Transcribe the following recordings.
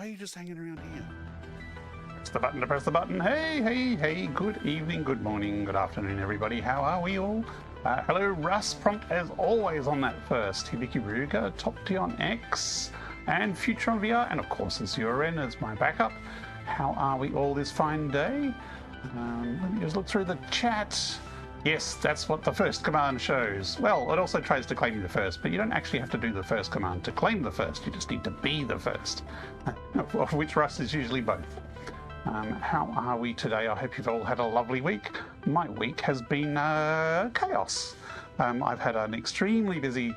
Why are you just hanging around here? Press the button to press the button. Hey, hey, hey, good evening, good morning, good afternoon, everybody. How are we all? Hello, Russ, prompt as always on that first. Hibiki Ruga, Top T on X, and Future on VR, and of course, Azuren as my backup. How are we all this fine day? Let me just look through the chat. Yes, that's what the first command shows. Well, it also tries to claim the first, but you don't actually have to do the first command to claim the first. You just need to be the first, of which Russ is usually both. How are we today? I hope you've all had a lovely week. My week has been chaos. I've had an extremely busy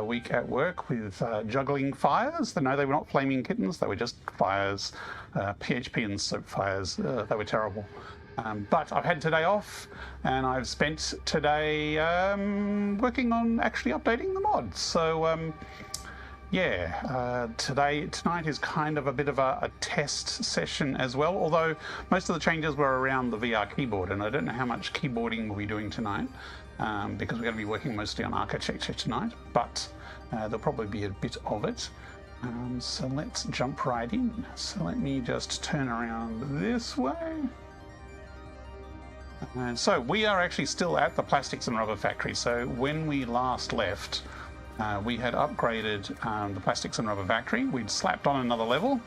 week at work with juggling fires. No, they were not flaming kittens. They were just fires, PHP and soap fires. They were terrible. But I've had today off, and I've spent today working on actually updating the mods. So yeah, tonight is kind of a bit of a test session as well, although most of the changes were around the VR keyboard, and I don't know how much keyboarding we'll be doing tonight, because we're going to be working mostly on architecture tonight, but there'll probably be a bit of it. So let's jump right in. So let me just turn around this way. And so we are actually still at the plastics and rubber factory. So when we last left, we had upgraded the plastics and rubber factory. We'd slapped on another level.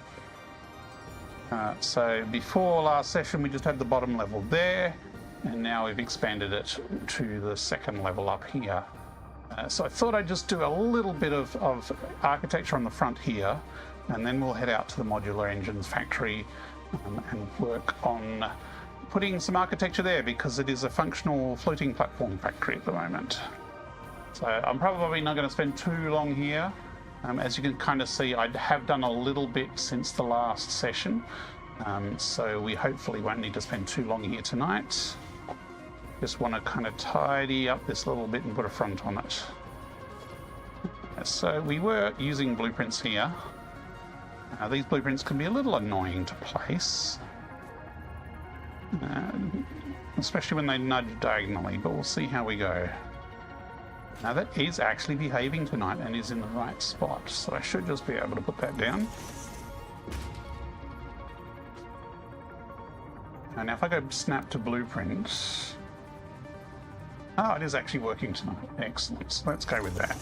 So before last session, we just had the bottom level there, and now we've expanded it to the second level up here. So I thought I'd just do a little bit of architecture on the front here, and then we'll head out to the Modular Engines factory and work on putting some architecture there, because it is a functional floating platform factory at the moment. So I'm probably not going to spend too long here. As you can kind of see, I have done a little bit since the last session, so we hopefully won't need to spend too long here tonight. Just want to kind of tidy up this little bit and put a front on it. So we were using blueprints here. These blueprints can be a little annoying to place, especially when they nudge diagonally, but we'll see how we go. Now that is actually behaving tonight and is in the right spot, so I should just be able to put that down. And now if I go snap to blueprints, oh, it is actually working tonight. Excellent. So let's go with that.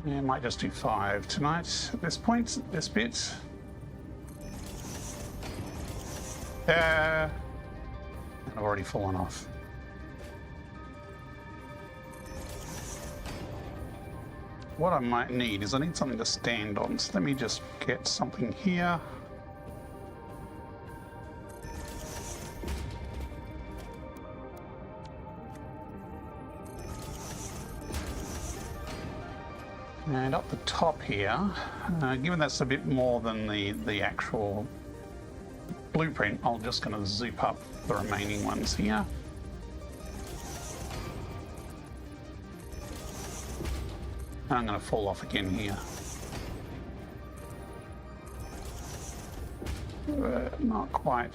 Yeah, I might just do 5 tonight at this point, this bit. I've already fallen off. What I might need is I need something to stand on, so let me just get something here. And up the top here, given that's a bit more than the actual blueprint, I'm just going to zoop up the remaining ones here. I'm going to fall off again here. Not quite.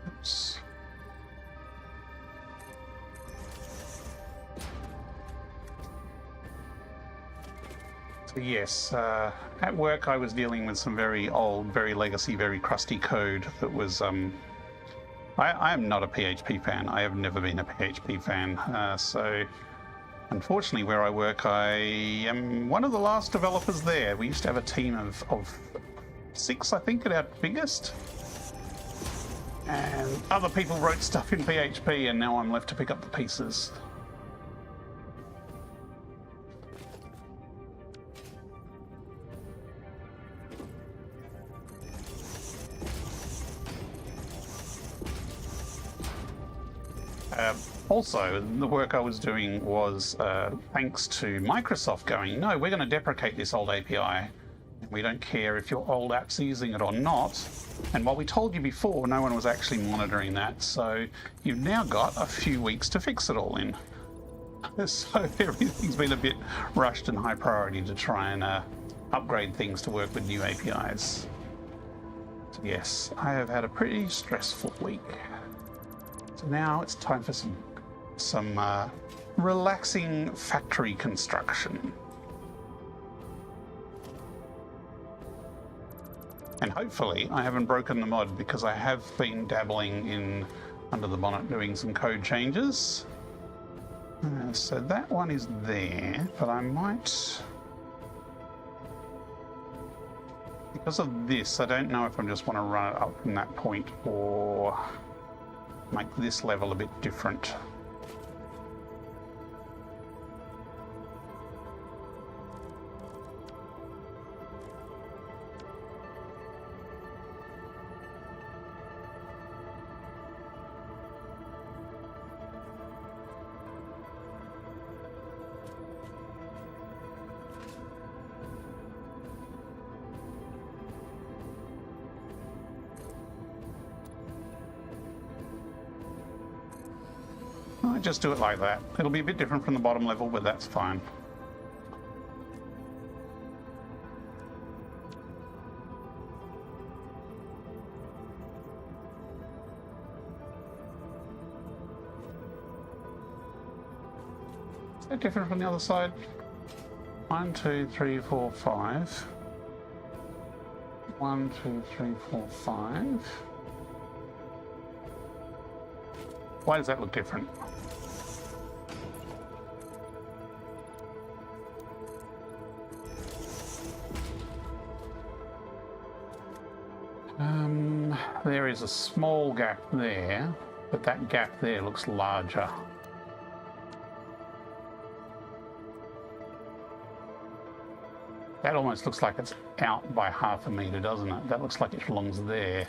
Oops. Yes, at work I was dealing with some very old, very legacy, very crusty code that was... I am not a PHP fan. I have never been a PHP fan. So, unfortunately, where I work, I am one of the last developers there. We used to have a team of 6, I think, at our biggest. And other people wrote stuff in PHP, and now I'm left to pick up the pieces. Also, the work I was doing was thanks to Microsoft going, no, we're going to deprecate this old API. We don't care if your old app's using it or not. And while we told you before, no one was actually monitoring that. So you've now got a few weeks to fix it all in. So everything's been a bit rushed and high priority to try and upgrade things to work with new APIs. So yes, I have had a pretty stressful week. So now it's time for some some relaxing factory construction. And hopefully I haven't broken the mod, because I have been dabbling in under the bonnet doing some code changes. So that one is there, but I might... Because of this, I don't know if I just want to run it up from that point or make this level a bit different. I just do it like that. It'll be a bit different from the bottom level, but that's fine. Is that different from the other side? 1, 2, 3, 4, 5. 1, 2, 3, 4, 5. Why does that look different? There is a small gap there, but that gap there looks larger. That almost looks like it's out by half a metre, doesn't it? That looks like it belongs there.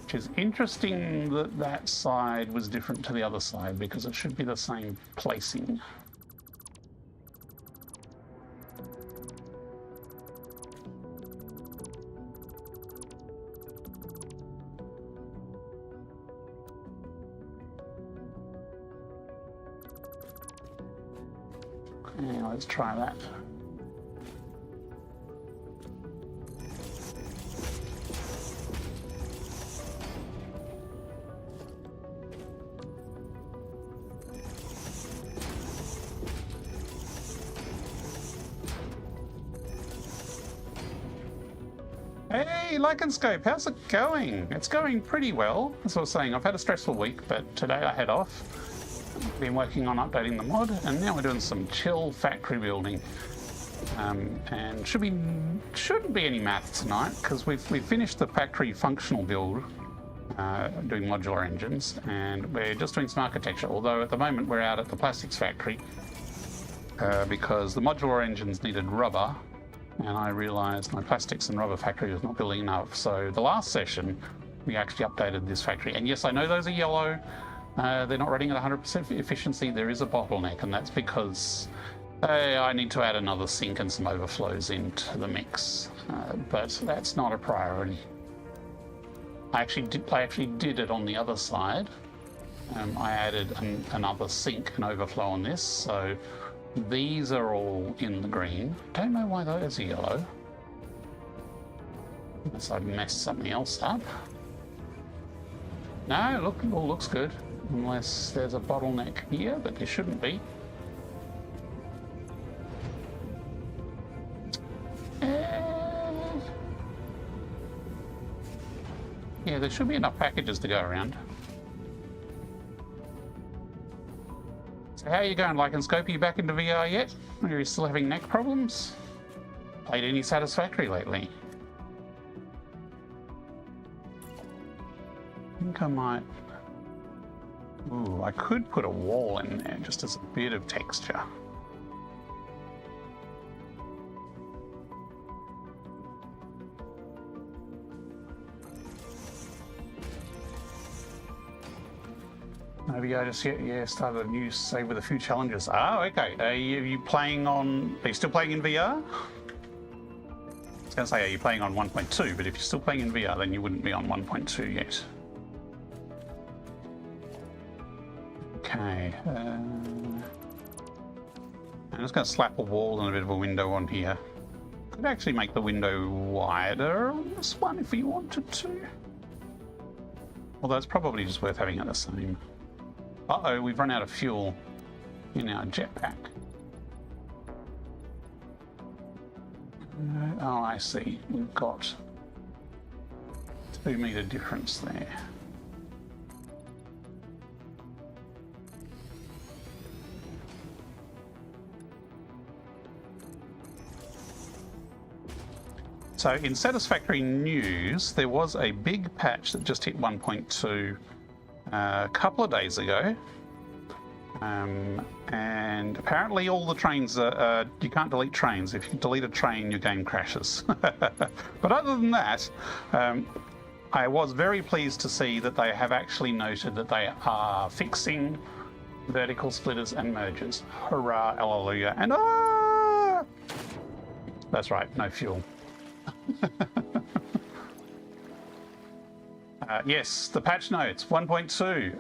Which is interesting that that side was different to the other side, because it should be the same placing. Yeah, let's try that. Hey, Lycanscope, how's it going? It's going pretty well. As I was saying, I've had a stressful week, but today I had off. I've been working on updating the mod, and now we're doing some chill factory building. And shouldn't be any math tonight, because we've finished the factory functional build, doing modular engines, and we're just doing some architecture. Although at the moment we're out at the plastics factory, because the modular engines needed rubber, and I realised my plastics and rubber factory was not building enough. So the last session, we actually updated this factory. And yes, I know those are yellow. They're not running at 100% efficiency. There is a bottleneck, and that's because I need to add another sink and some overflows into the mix. But that's not a priority. I actually did it on the other side. I added another sink and overflow on this, so these are all in the green. Don't know why those are yellow. Unless I've messed something else up. No, look, it all looks good. Unless there's a bottleneck here, but there shouldn't be. Yeah, there should be enough packages to go around. So how are you going, Lycanscope? Are you back into VR yet? Or are you still having neck problems? Played any Satisfactory lately? I think I might... Ooh, I could put a wall in there just as a bit of texture. Maybe I just started a new save with a few challenges. Oh, okay. Are you playing on? Are you still playing in VR? I was going to say, are you playing on 1.2? But if you're still playing in VR, then you wouldn't be on 1.2 yet. Okay. I'm just going to slap a wall and a bit of a window on here. Could actually make the window wider on this one if you wanted to. Although it's probably just worth having it the same. Uh-oh, we've run out of fuel in our jetpack. Oh, I see. We've got 2 meter difference there. So in Satisfactory news, there was a big patch that just hit 1.2 a couple of days ago. And apparently all the trains are, you can't delete trains. If you delete a train, your game crashes. But other than that, I was very pleased to see that they have actually noted that they are fixing vertical splitters and mergers. Hurrah, hallelujah, and ah! That's right, no fuel. Yes, the patch notes, 1.2.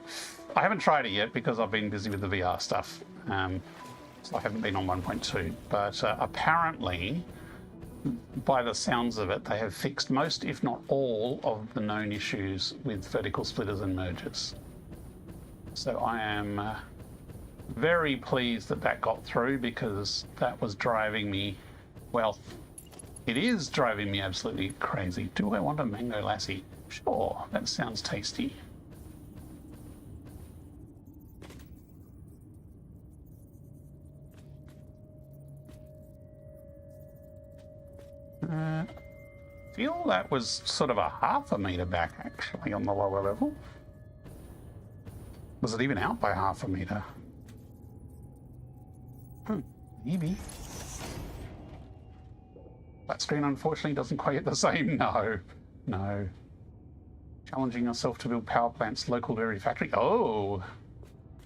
I haven't tried it yet because I've been busy with the VR stuff, so I haven't been on 1.2. But apparently, by the sounds of it, they have fixed most, if not all, of the known issues with vertical splitters and mergers. So I am very pleased that that got through, because that was driving me, well, it is driving me absolutely crazy. Do I want a mango lassi? Sure, that sounds tasty. Feel that was sort of a ½ meter back, actually, on the lower level. Was it even out by ½ meter? Maybe. That screen, unfortunately, doesn't quite hit the same. No. Challenging yourself to build power plants local to every factory. Oh,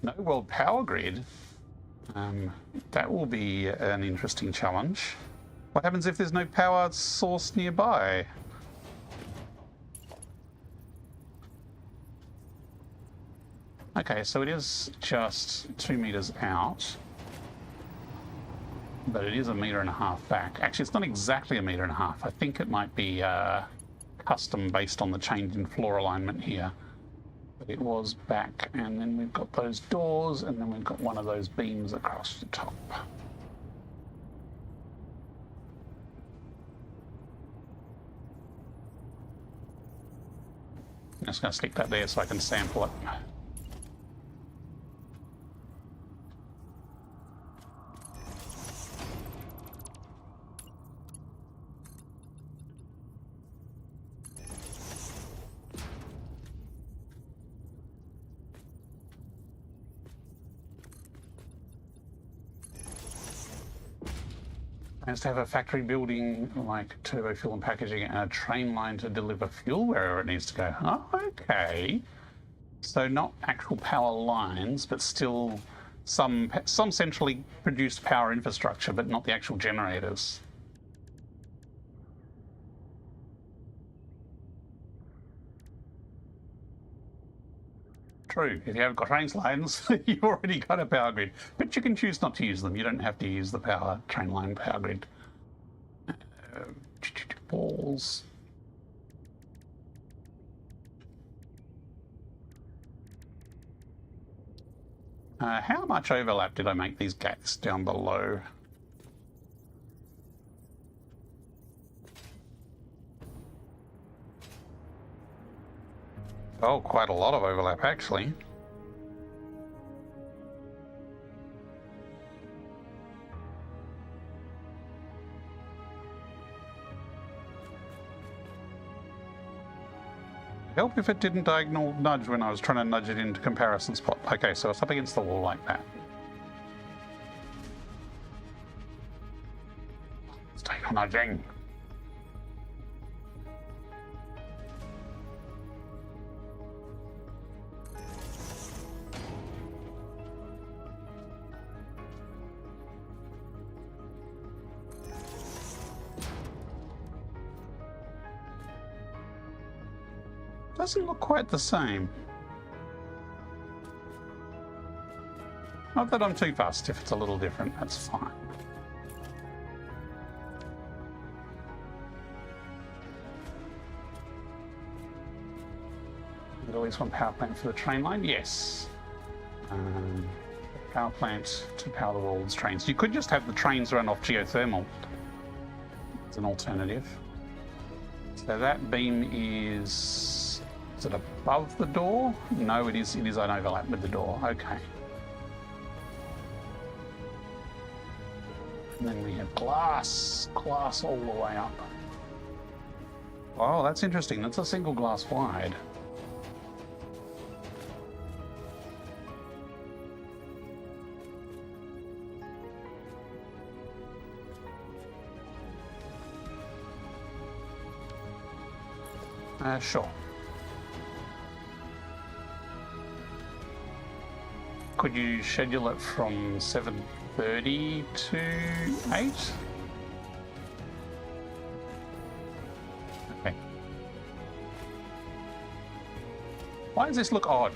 no world power grid. That will be an interesting challenge. What happens if there's no power source nearby? Okay, so it is just 2 meters out, but it is 1.5 meters back. Actually, it's not exactly 1.5 meters. I think it might be custom based on the change in floor alignment here. But it was back, and then we've got those doors, and then we've got one of those beams across the top. I'm just going to stick that there so I can sample it. Plans to have a factory building like turbo fuel and packaging and a train line to deliver fuel wherever it needs to go. Oh, okay. So not actual power lines, but still some centrally produced power infrastructure, but not the actual generators. True. If you have got train lines, you've already got a power grid. But you can choose not to use them. You don't have to use the train line power grid. Balls. How much overlap did I make these gates down below? Oh, quite a lot of overlap, actually. Help if it didn't diagonal nudge when I was trying to nudge it into comparison spot. Okay, so it's up against the wall like that. It's diagonal nudging. Doesn't look quite the same. Not that I'm too fussed. If it's a little different, that's fine. At least one power plant for the train line, yes. Power plant to power the world's trains. You could just have the trains run off geothermal. It's an alternative. So that beam is it above the door? No, it is an overlap with the door. Okay. And then we have glass all the way up. Oh, that's interesting. That's a single glass wide. Sure. Could you schedule it from 7:30 to 8? Okay. Why does this look odd?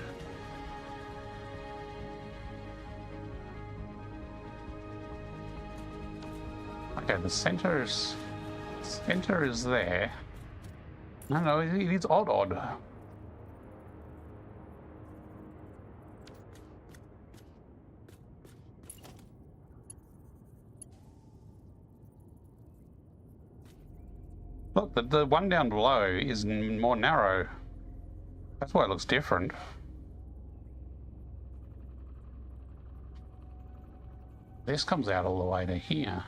Okay, the center is there. No, it is odd. Look, the one down below is more narrow. That's why it looks different. This comes out all the way to here.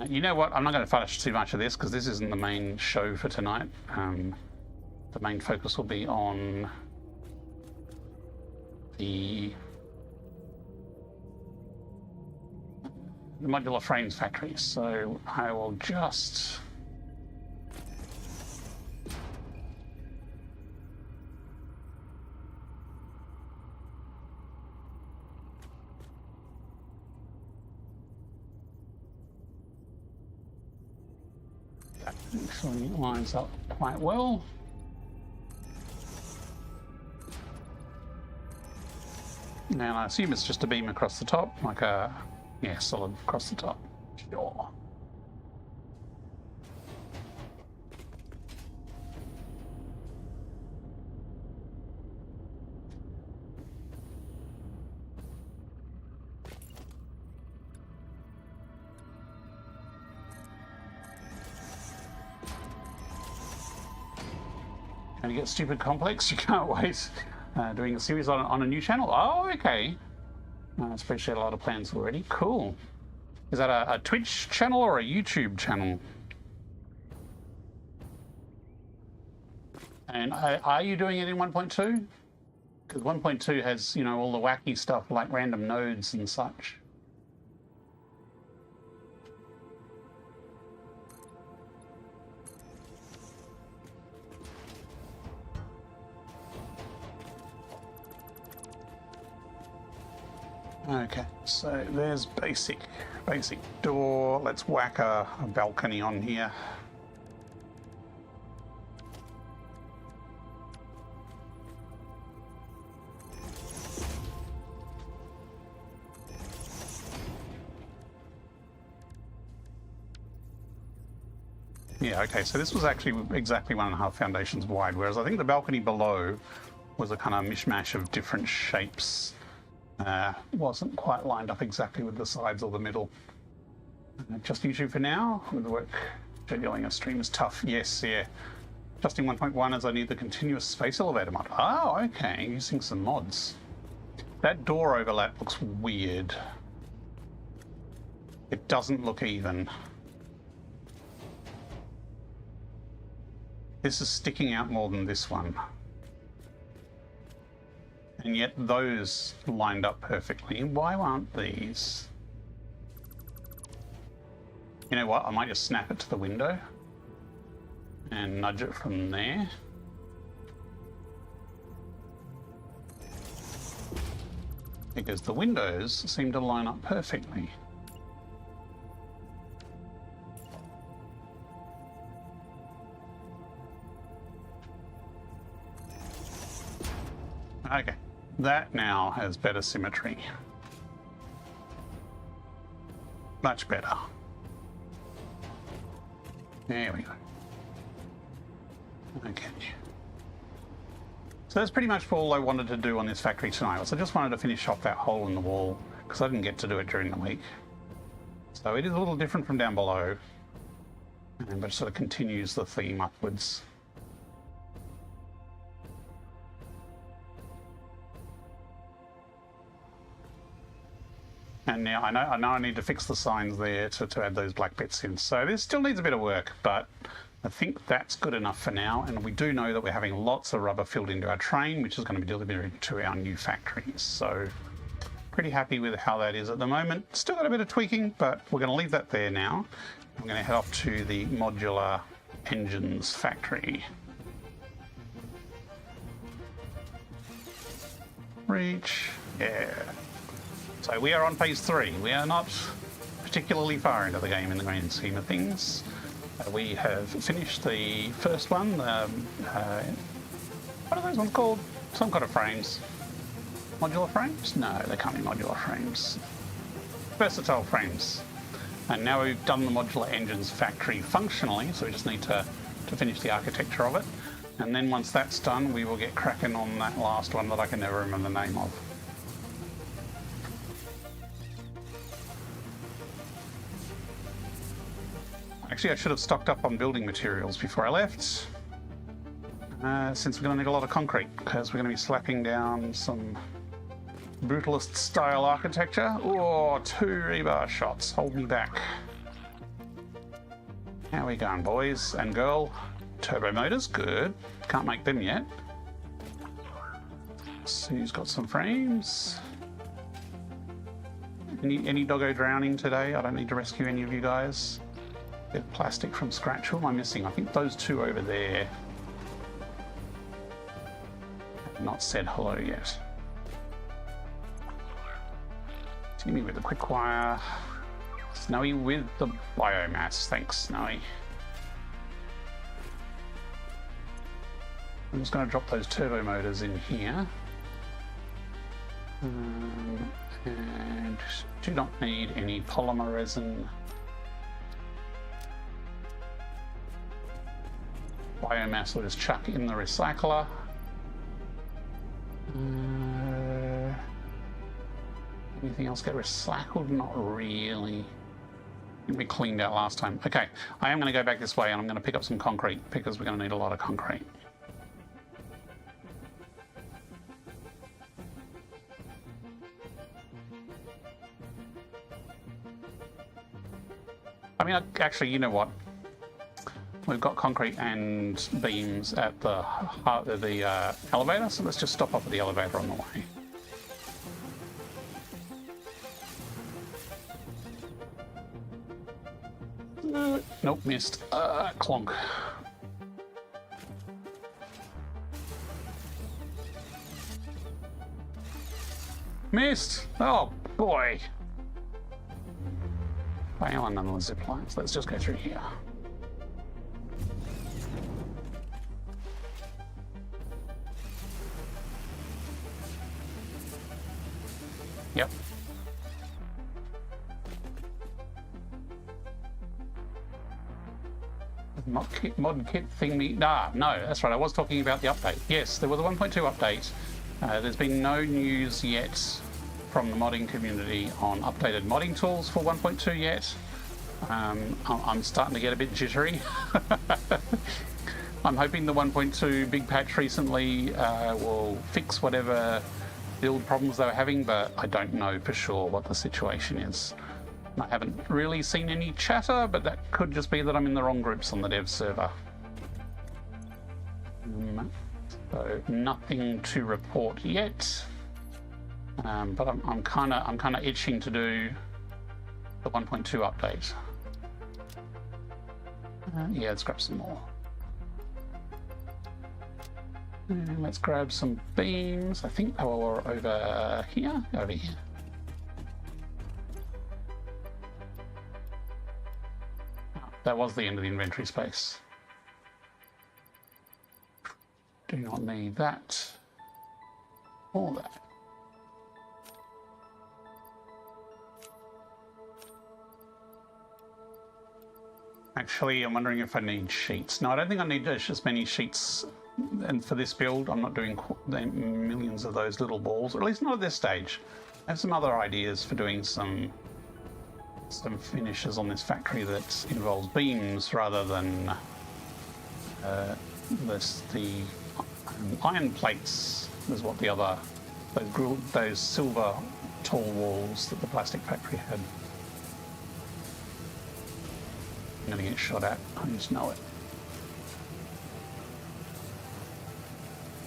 You know what? I'm not going to finish too much of this because this isn't the main show for tonight. The main focus will be on the modular frames factory. So I will just actually lines up quite well. Now I assume it's just a beam across the top, like a solid across the top. Sure. Gonna get stupid complex? You can't wait. Doing a series on a new channel. Oh, okay. I appreciate a lot of plans already. Cool. Is that a Twitch channel or a YouTube channel? And are you doing it in 1.2? Because 1.2 has, all the wacky stuff like random nodes and such. Okay, so there's basic door. Let's whack a balcony on here. Yeah, okay, so this was actually exactly 1.5 foundations wide, whereas I think the balcony below was a kind of mishmash of different shapes. Wasn't quite lined up exactly with the sides or the middle. Just YouTube for now. With the work scheduling a stream is tough. Yes, yeah. Just in 1.1 as I need the continuous space elevator mod. Oh, okay. Using some mods. That door overlap looks weird. It doesn't look even. This is sticking out more than this one. And yet those lined up perfectly. Why aren't these? You know what? I might just snap it to the window and nudge it from there. Because the windows seem to line up perfectly. Okay. That now has better symmetry. Much better. There we go. Okay. So that's pretty much all I wanted to do on this factory tonight. So I just wanted to finish off that hole in the wall because I didn't get to do it during the week. So it is a little different from down below, but it sort of continues the theme upwards. And now I know I need to fix the signs there to add those black bits in. So this still needs a bit of work, but I think that's good enough for now. And we do know that we're having lots of rubber filled into our train, which is going to be delivered to our new factories. So pretty happy with how that is at the moment. Still got a bit of tweaking, but we're going to leave that there now. I'm going to head off to the Modular Engines factory. Reach, yeah. So we are on phase 3. We are not particularly far into the game in the grand scheme of things. We have finished the first one. What are those ones called? Some kind of frames. Modular frames? No, they can't be modular frames. Versatile frames. And now we've done the Modular Engines factory functionally, so we just need to finish the architecture of it. And then once that's done, we will get cracking on that last one that I can never remember the name of. Actually, I should have stocked up on building materials before I left, since we're going to need a lot of concrete, because we're going to be slapping down some brutalist style architecture. Oh, 2 rebar shots, hold me back. How we going, boys and girl? Turbo motors, good. Can't make them yet. So who's got some frames? Any doggo drowning today? I don't need to rescue any of you guys. Bit of plastic from scratch. Who am I missing? I think those 2 over there have not said hello yet. Timmy with the quick wire. Snowy with the biomass. Thanks, Snowy. I'm just going to drop those turbo motors in here. And do not need any polymer resin. Biomass will just chuck in the recycler. Anything else get recycled? Not really. We cleaned out last time. Okay, I am going to go back this way and I'm going to pick up some concrete because we're going to need a lot of concrete. I mean, actually, you know what? We've got concrete and beams at the heart of the elevator, so let's just stop off at the elevator on the way. Nope, missed. Clonk. Missed! Oh, boy. Fail on the zip lines. Let's just go through here. Yep. Mod kit thingy. No, that's right. I was talking about the update. Yes, there was a 1.2 update. There's been no news yet from the modding community on updated modding tools for 1.2 yet. I'm starting to get a bit jittery. I'm hoping the 1.2 big patch recently will fix whatever build problems they were having, but I don't know for sure what the situation is. I haven't really seen any chatter, but that could just be that I'm in the wrong groups on the dev server. So nothing to report yet, but I'm kind of itching to do the 1.2 update. Yeah, let's grab some more. And let's grab some beams. I think they were over here. Over here. That was the end of the inventory space. Do not need that or that. Actually, I'm wondering if I need sheets. No, I don't think I need as many sheets and for this build, I'm not doing millions of those little balls, or at least not at this stage. I have some other ideas for doing some finishes on this factory that involves beams rather than the iron plates is what the other those silver tall walls that the plastic factory had. I'm going to get shot at. I just know it.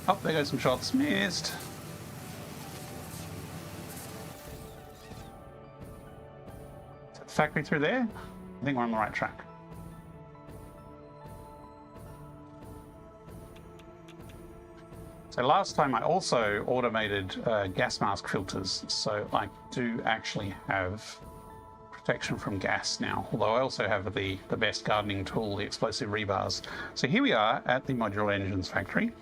Oh, there goes some shots. Missed. Is that the factory through there? I think we're on the right track. So last time I also automated gas mask filters, so I do actually have protection from gas now, although I also have the best gardening tool, the explosive rebars. So here we are at the Modular Engines factory.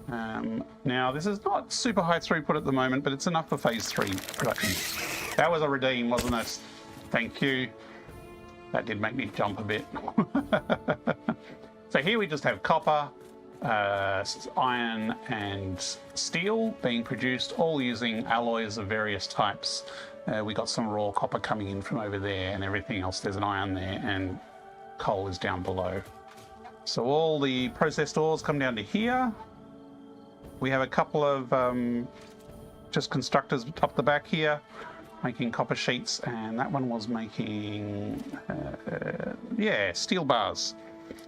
Now this is not super high throughput at the moment, but it's enough for phase 3 production. That was a redeem, wasn't it? Thank you. That did make me jump a bit. So here we just have copper, iron and steel being produced, all using alloys of various types. We got some raw copper coming in from over there, and everything else, there's an iron there, and coal is down below. So all the processed ores come down to here. We have a couple of just constructors up the back here making copper sheets, and that one was making steel bars.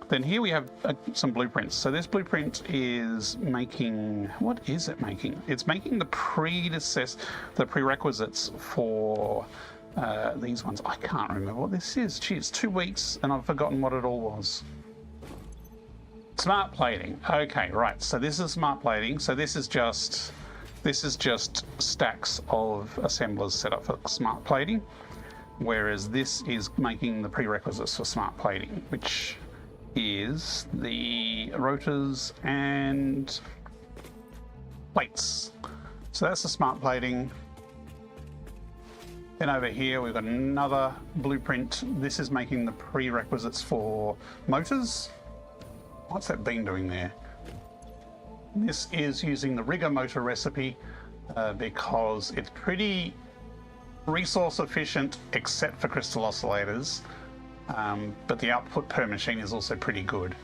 Then here we have some blueprints. So this blueprint is making, what is it making? It's making the prerequisites for these ones. I can't remember what this is. Gee, it's 2 weeks and I've forgotten what it all was. Smart plating. Okay, right. So this is smart plating. So this is just stacks of assemblers set up for smart plating, whereas this is making the prerequisites for smart plating, which is the rotors and plates. So that's the smart plating. Then over here we've got another blueprint. This is making the prerequisites for motors. What's that been doing there? This is using the rigger motor recipe because it's pretty resource efficient except for crystal oscillators. But the output per machine is also pretty good.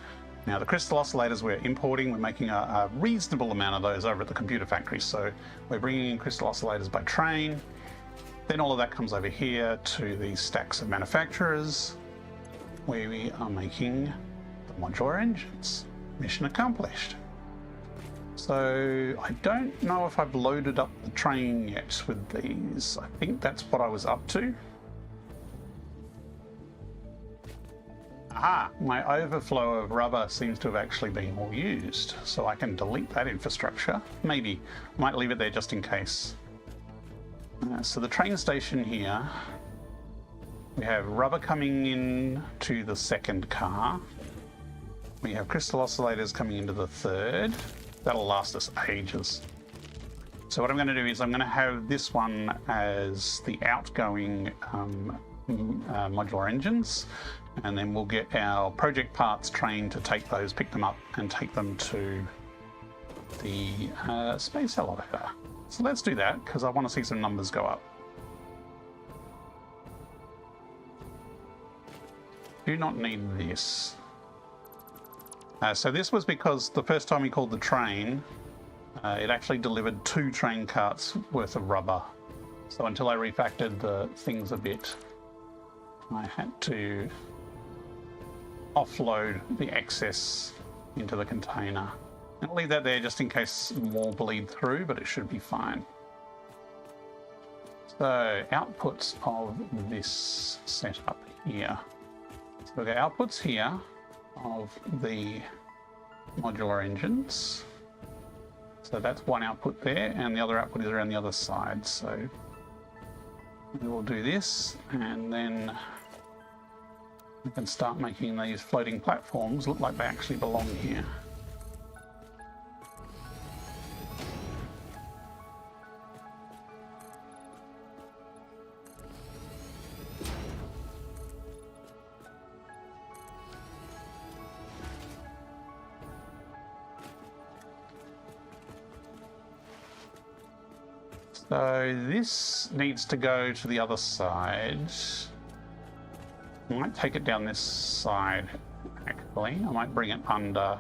Now the crystal oscillators we're importing, we're making a reasonable amount of those over at the computer factory. So we're bringing in crystal oscillators by train. Then all of that comes over here to these stacks of manufacturers where we are making the modular engines. Mission accomplished. So I don't know if I've loaded up the train yet with these. I think that's what I was up to. Aha, my overflow of rubber seems to have actually been all used, so I can delete that infrastructure. Maybe, I might leave it there just in case. So the train station here, we have rubber coming in to the second car. We have crystal oscillators coming into the third. That'll last us ages. So what I'm going to do is I'm going to have this one as the outgoing modular engines, and then we'll get our project parts train to take those, pick them up and take them to the space elevator. So let's do that because I want to see some numbers go up. Do not need this. So this was because the first time we called the train, it actually delivered 2 train carts worth of rubber. So until I refactored the things a bit, I had to offload the excess into the container. I'll leave that there just in case more bleed through, but it should be fine. So outputs of this setup here. So we've got outputs here of the modular engines. So that's one output there, and the other output is around the other side. So we will do this, and then we can start making these floating platforms look like they actually belong here. So this needs to go to the other side. I might take it down this side, actually. I might bring it under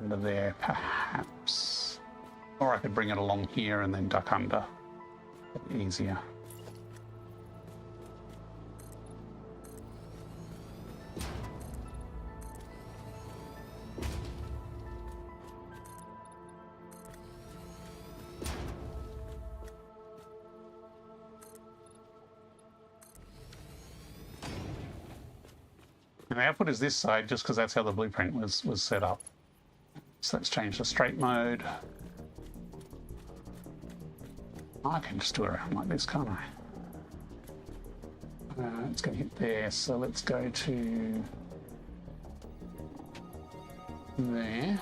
there, perhaps. Or I could bring it along here and then duck under. Easier. And the output is this side just because that's how the blueprint was set up. So let's change the straight mode. I can just do it around like this, can't I? It's going to hit there, so let's go to there.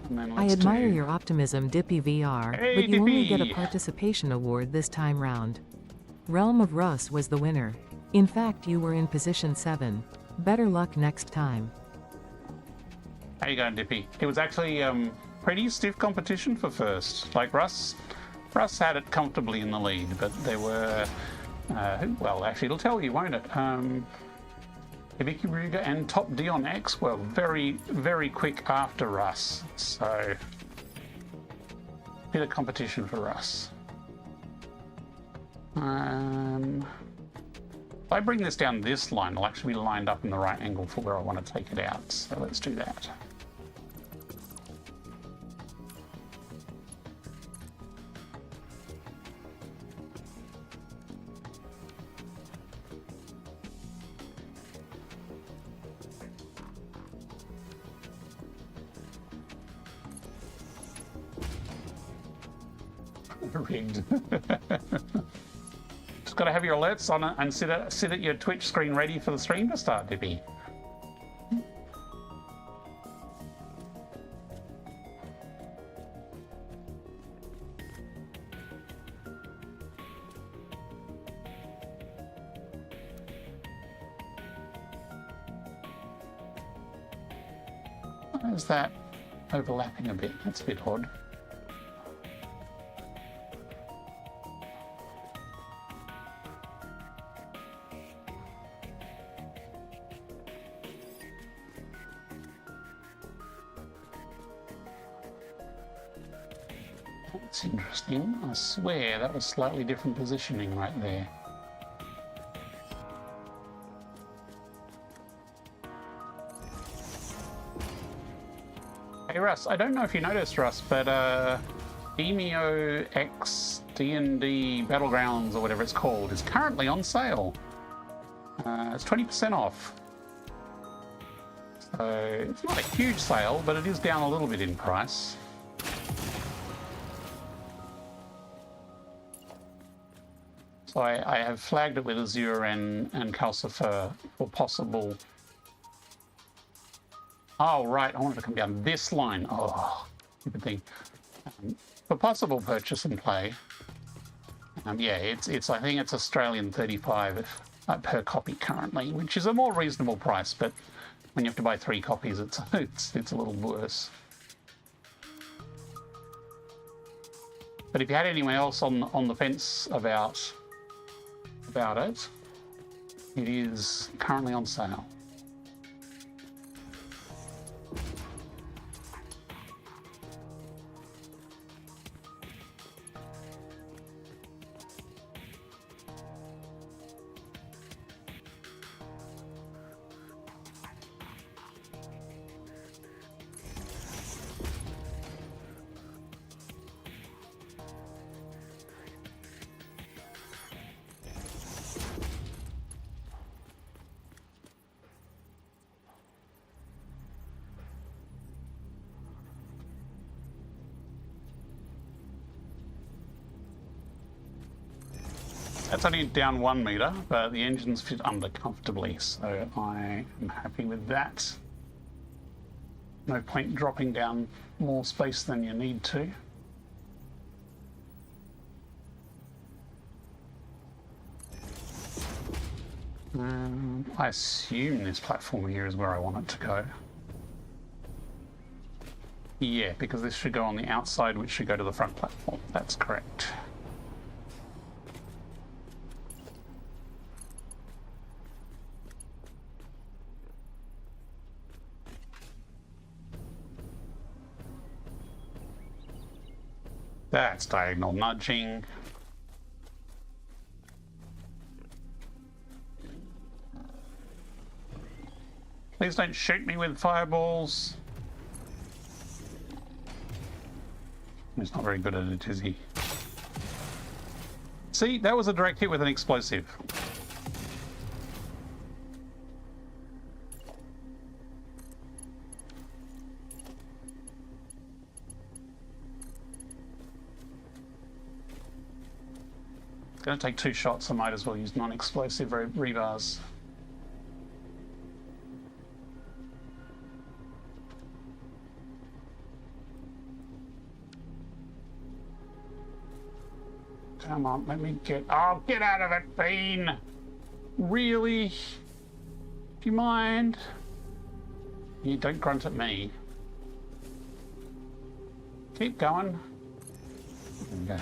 And then let's admire your optimism, Dippy VR, Hey, but you only get a Dippy! participation award this time round. Realm of Russ was the winner. In fact, you were in position 7. Better luck next time. How you going, Dippy? It was actually pretty stiff competition for first. Like Russ had it comfortably in the lead, but there were, well, actually it'll tell you, won't it? Hibiki Ruger and Top Dion X were very, very quick after Russ. So, bit of competition for Russ. If I bring this down this line, it'll actually be lined up in the right angle for where I want to take it out. So let's do that. Rigged. Just got to have your alerts on it and sit at your Twitch screen ready for the stream to start, Dippy. Why is that overlapping a bit? That's a bit odd. That's interesting. I swear that was slightly different positioning right there. Hey Russ, I don't know if you noticed, Russ, but Emio X D&D Battlegrounds, or whatever it's called, is currently on sale. It's 20% off. So it's not a huge sale, but it is down a little bit in price. So I have flagged it with Azure and Calcifer for possible... Oh, right, I wanted to come down this line. Oh, stupid thing. For possible purchase and play. Yeah, it's I think it's Australian 35 per copy currently, which is a more reasonable price, but when you have to buy 3 copies, it's a little worse. But if you had anyone else on the fence about it, it is currently on sale. That's only down 1 meter, but the engines fit under comfortably, so I am happy with that. No point dropping down more space than you need to. I assume this platform here is where I want it to go. Yeah, because this should go on the outside, which should go to the front platform. That's correct. That's diagonal nudging. Please don't shoot me with fireballs. He's not very good at it, is he? See, that was a direct hit with an explosive. It's going to take 2 shots. I might as well use non-explosive rebars. Come on, let me get... Oh, get out of it, Bean! Really? Do you mind? You don't grunt at me. Keep going. There we go.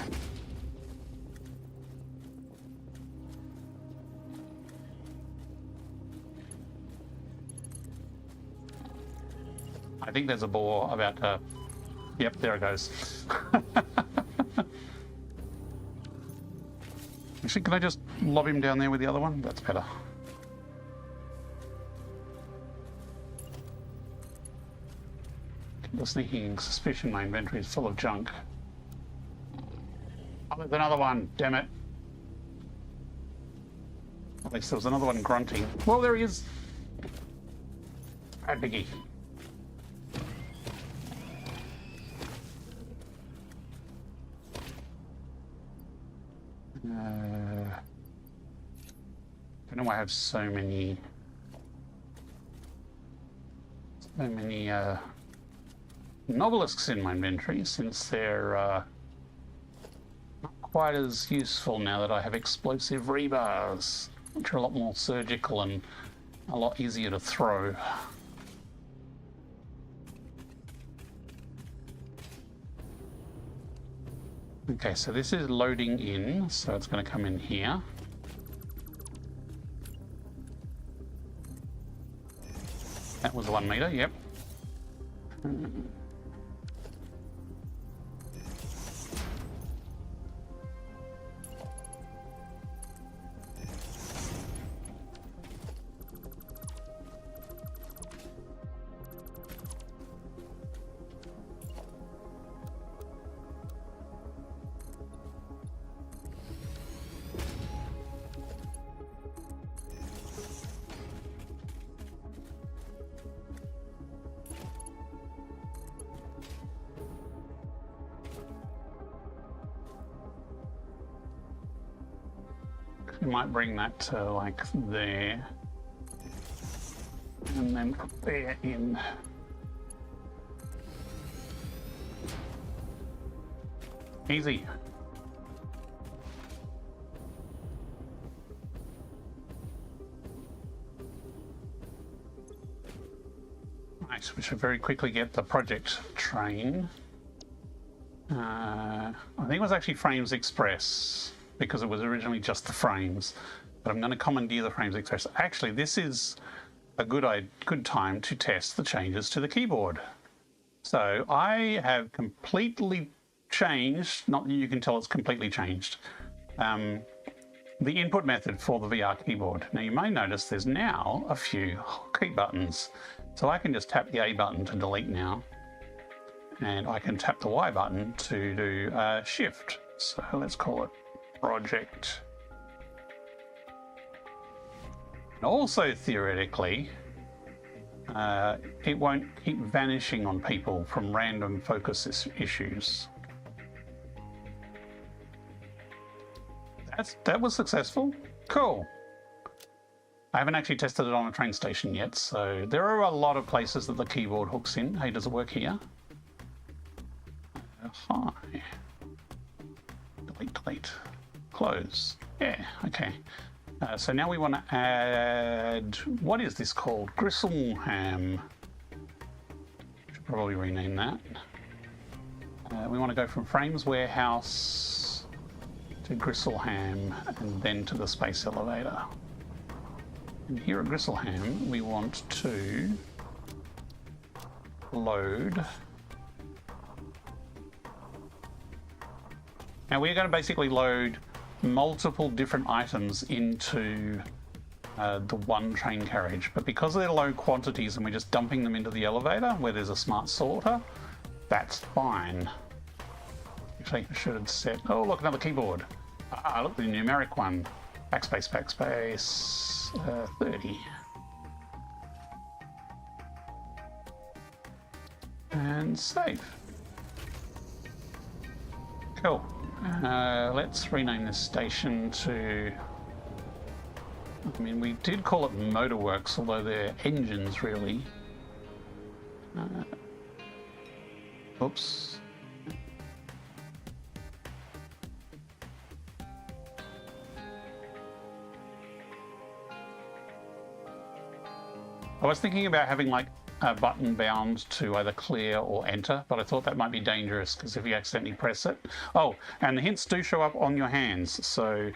I think there's a boar about to... Yep, there it goes. Actually, can I just lob him down there with the other one? That's better. The sneaking suspicion my inventory is full of junk. Oh, there's another one, damn it. At least there was another one grunting. Well, there he is. Bad biggie. I don't know why I have so many nobelisks in my inventory, since they're not quite as useful now that I have explosive rebars, which are a lot more surgical and a lot easier to throw. Okay, so this is loading in, so it's going to come in here. That was 1 meter, yep. We might bring that to like there, and then put there in. Easy. Right, we should very quickly get the project train. I think it was actually Frames Express, because it was originally just the frames, but I'm going to commandeer the Frames Express. Actually, this is a good time to test the changes to the keyboard. So I have completely changed, not that you can tell it's completely changed, the input method for the VR keyboard. Now you may notice there's now a few hotkey buttons. So I can just tap the A button to delete now, and I can tap the Y button to do shift. So let's call it project. And also theoretically, it won't keep vanishing on people from random focus issues. That was successful. Cool. I haven't actually tested it on a train station yet, so there are a lot of places that the keyboard hooks in. Hey, does it work here? Hi. Delete. Close. Yeah, okay. So now we want to add, what is this called? Gristle ham. Should probably rename that. We want to go from Frames Warehouse to Gristleham and then to the space elevator. And here at Gristleham, we want to load. Now we're going to basically load multiple different items into the one train carriage, but because they're low quantities and we're just dumping them into the elevator where there's a smart sorter, that's fine. Actually, I should have set, oh look, another keyboard. Ah, look, the numeric one. Backspace, backspace, 30. And save. Cool. Let's rename this station to, I mean, we did call it Motorworks, although they're engines really. Oops. I was thinking about having like a button bound to either clear or enter, but I thought that might be dangerous because if you accidentally press it. Oh, and the hints do show up on your hands, so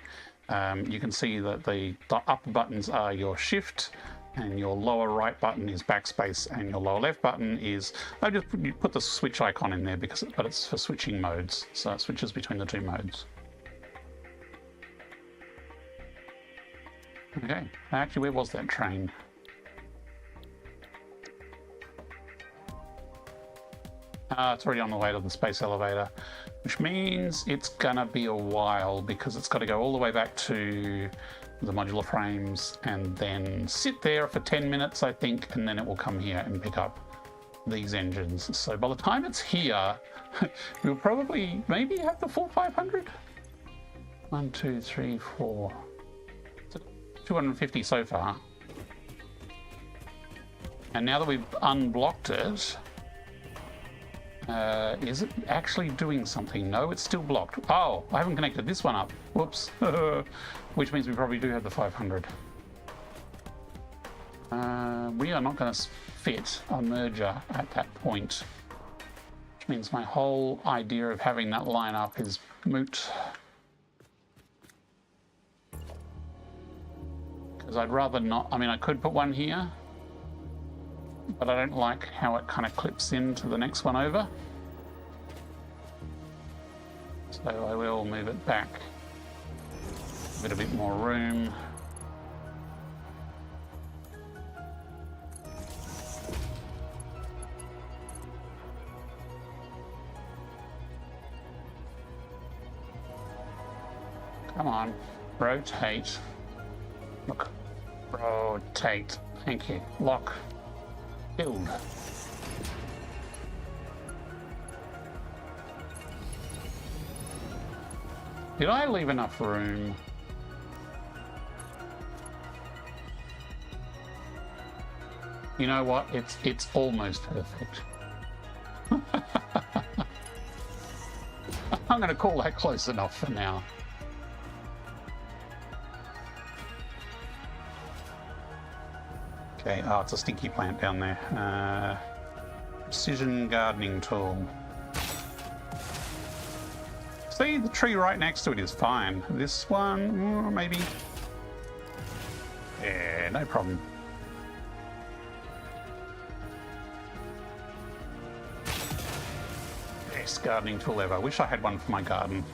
you can see that the upper buttons are your shift, and your lower right button is backspace, and your lower left button is, I just put the switch icon in there because, but it's for switching modes, so it switches between the two modes. Okay, actually, where was that train? It's already on the way to the space elevator, which means it's gonna be a while because it's got to go all the way back to the modular frames and then sit there for 10 minutes, I think, and then it will come here and pick up these engines. So by the time it's here, we'll probably maybe have the full 500. 1, 2, 3, 4. 250 so far. And now that we've unblocked it, is it actually doing something? No, it's still blocked. Oh, I haven't connected this one up. Whoops. Which means we probably do have the 500. We are not going to fit a merger at that point. Which means my whole idea of having that line up is moot. Because I'd rather not. I mean, I could put one here, but I don't like how it kind of clips into the next one over. So I will move it back, give it a bit more room. Come on, rotate. Look, rotate. Thank you. Lock. Build. Did I leave enough room? You know what? It's almost perfect. I'm going to call that close enough for now. Okay, oh, it's a stinky plant down there. Precision gardening tool. See, the tree right next to it is fine. This one, maybe. Yeah, no problem. Best gardening tool ever. I wish I had one for my garden.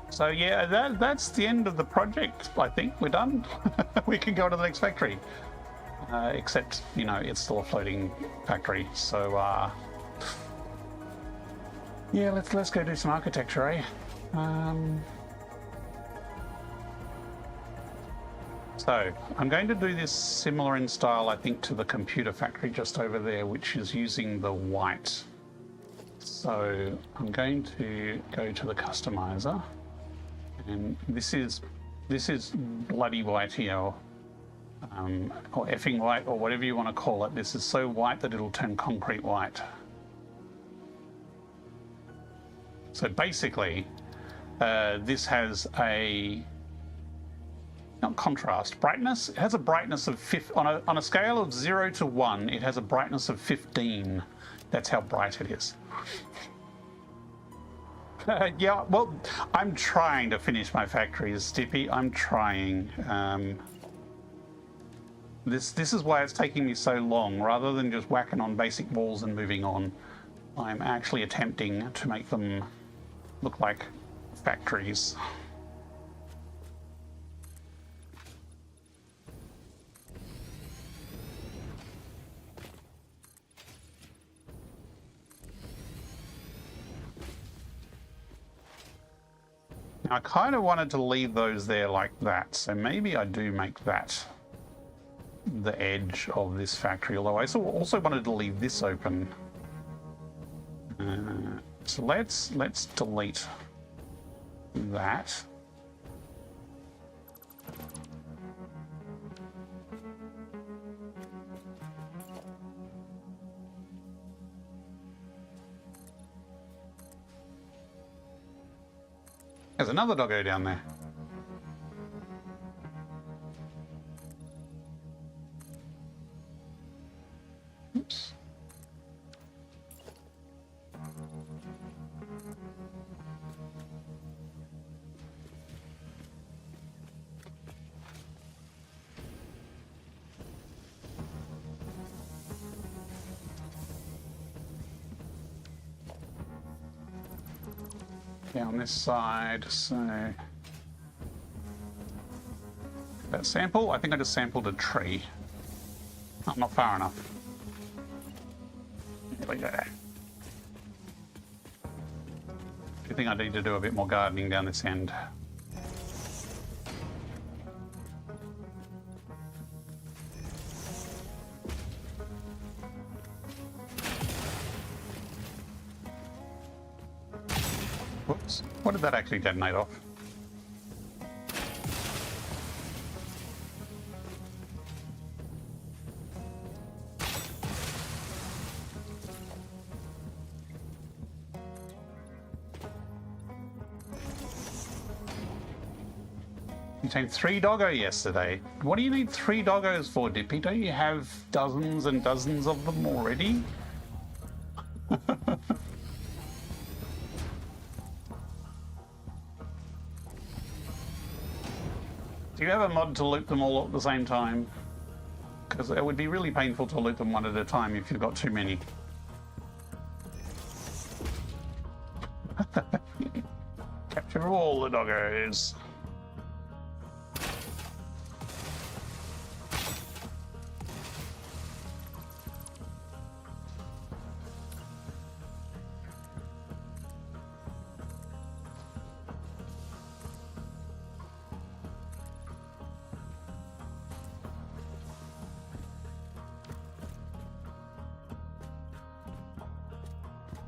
So yeah, that's the end of the project. I think we're done. We can go to the next factory. Except, you know, it's still a floating factory. So yeah, let's go do some architecture, eh? So I'm going to do this similar in style, I think, to the computer factory just over there, which is using the white. So I'm going to go to the customizer. And this is bloody white here, or effing white, or whatever you want to call it. This is so white that it'll turn concrete white. So basically, this has a, not contrast, brightness. It has a brightness of on a scale of 0 to 1. It has a brightness of 15 That's how bright it is. Yeah, well, I'm trying to finish my factories, Stippy. I'm trying. This is why it's taking me so long. Rather than just whacking on basic walls and moving on, I'm actually attempting to make them look like factories. Now, I kind of wanted to leave those there like that, so maybe I do make that the edge of this factory, although I also wanted to leave this open. So let's delete that. There's another doggo down there. Oops. Down this side, so that sample, I think I just sampled a tree. Oh, not far enough. There we go. I think I need to do a bit more gardening down this end. Whoops, what did that actually detonate off? You tamed 3 doggo yesterday. What do you need 3 doggos for, Dippy? Don't you have dozens and dozens of them already? Do you have a mod to loot them all at the same time? Because it would be really painful to loot them one at a time if you've got too many. Capture all the doggos.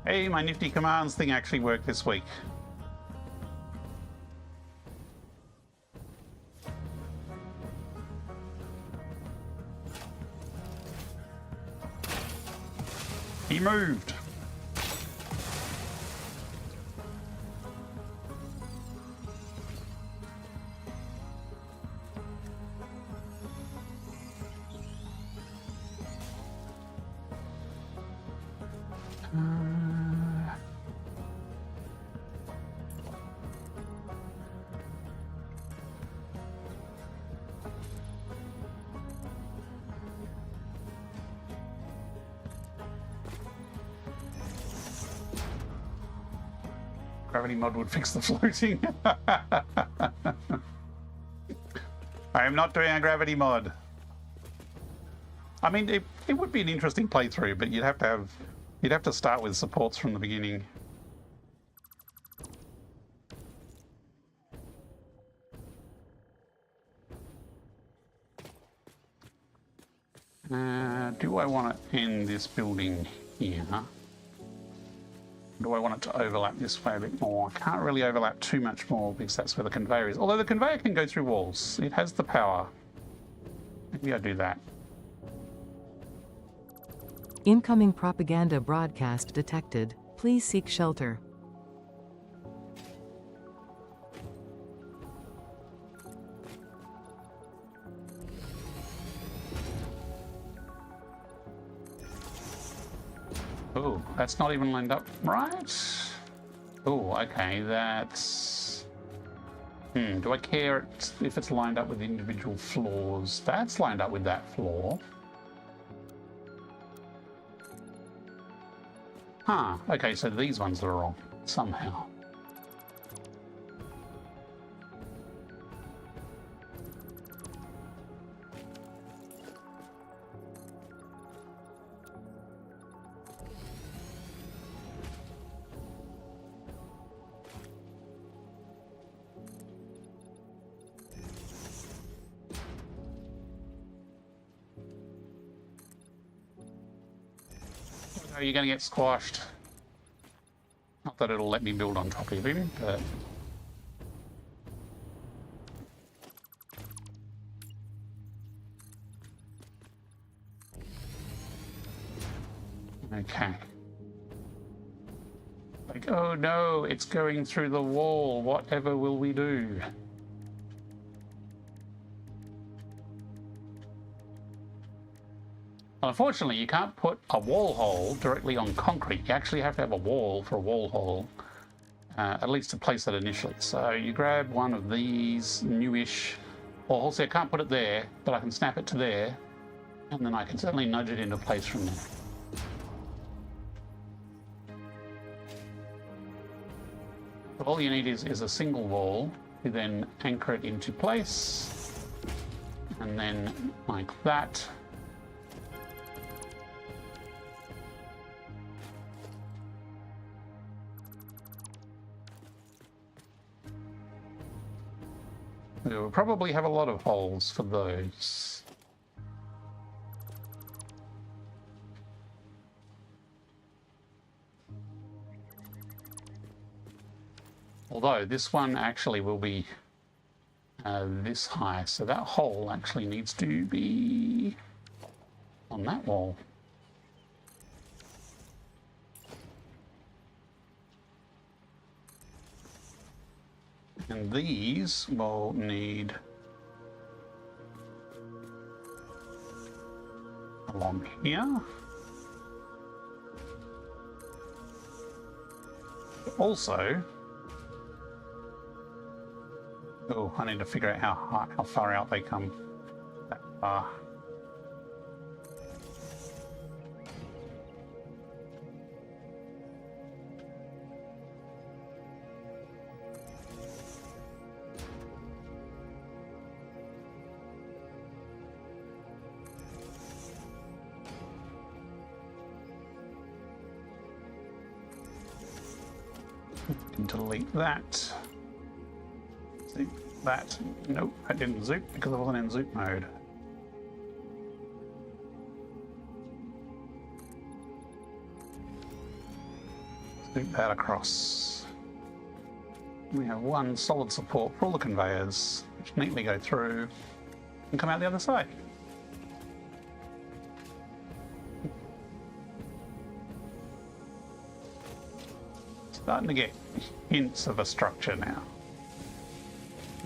Hey, my nifty commands thing actually worked this week. He moved. Gravity mod would fix the floating. I am not doing a gravity mod. I mean, it would be an interesting playthrough, but you'd have to start with supports from the beginning. Do I want to end this building here? Do I want it to overlap this way a bit more? I can't really overlap too much more because that's where the conveyor is. Although the conveyor can go through walls. It has the power. Maybe I do that. Incoming propaganda broadcast detected. Please seek shelter. Oh, that's not even lined up right. Oh, okay, that's... do I care if it's lined up with individual floors? That's lined up with that floor. Huh, okay, so these ones are wrong, somehow. Oh, you're going to get squashed. Not that it'll let me build on top of him, but... Okay. Like, oh no, it's going through the wall. Whatever will we do? Unfortunately, you can't put a wall hole directly on concrete. You actually have to have a wall for a wall hole, at least to place it initially. So you grab one of these newish walls. So I can't put it there, but I can snap it to there, and then I can certainly nudge it into place from there. But all you need is a single wall. You then anchor it into place, and then like that. We'll probably have a lot of holes for those. Although this one actually will be this high, so that hole actually needs to be on that wall. And these will need along here. Also, oh, I need to figure out how far out they come. That far. Delete that. Zoop that. Nope, I didn't zoop because I wasn't in zoop mode. Zoop that across. We have one solid support for all the conveyors, which neatly go through and come out the other side. Starting to get hints of a structure now.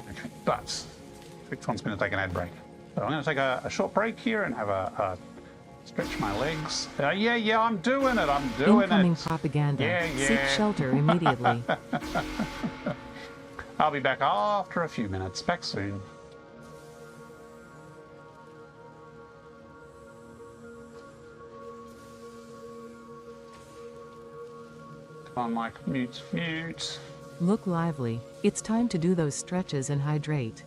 Okay, but this one's going to take an ad break. So I'm going to take a short break here and have a stretch my legs. Yeah, I'm doing it. I'm doing Incoming it. propaganda. Yeah. Seek shelter immediately. I'll be back after a few minutes. Back soon. Come on, Mike. Mute. Look lively. It's time to do those stretches and hydrate.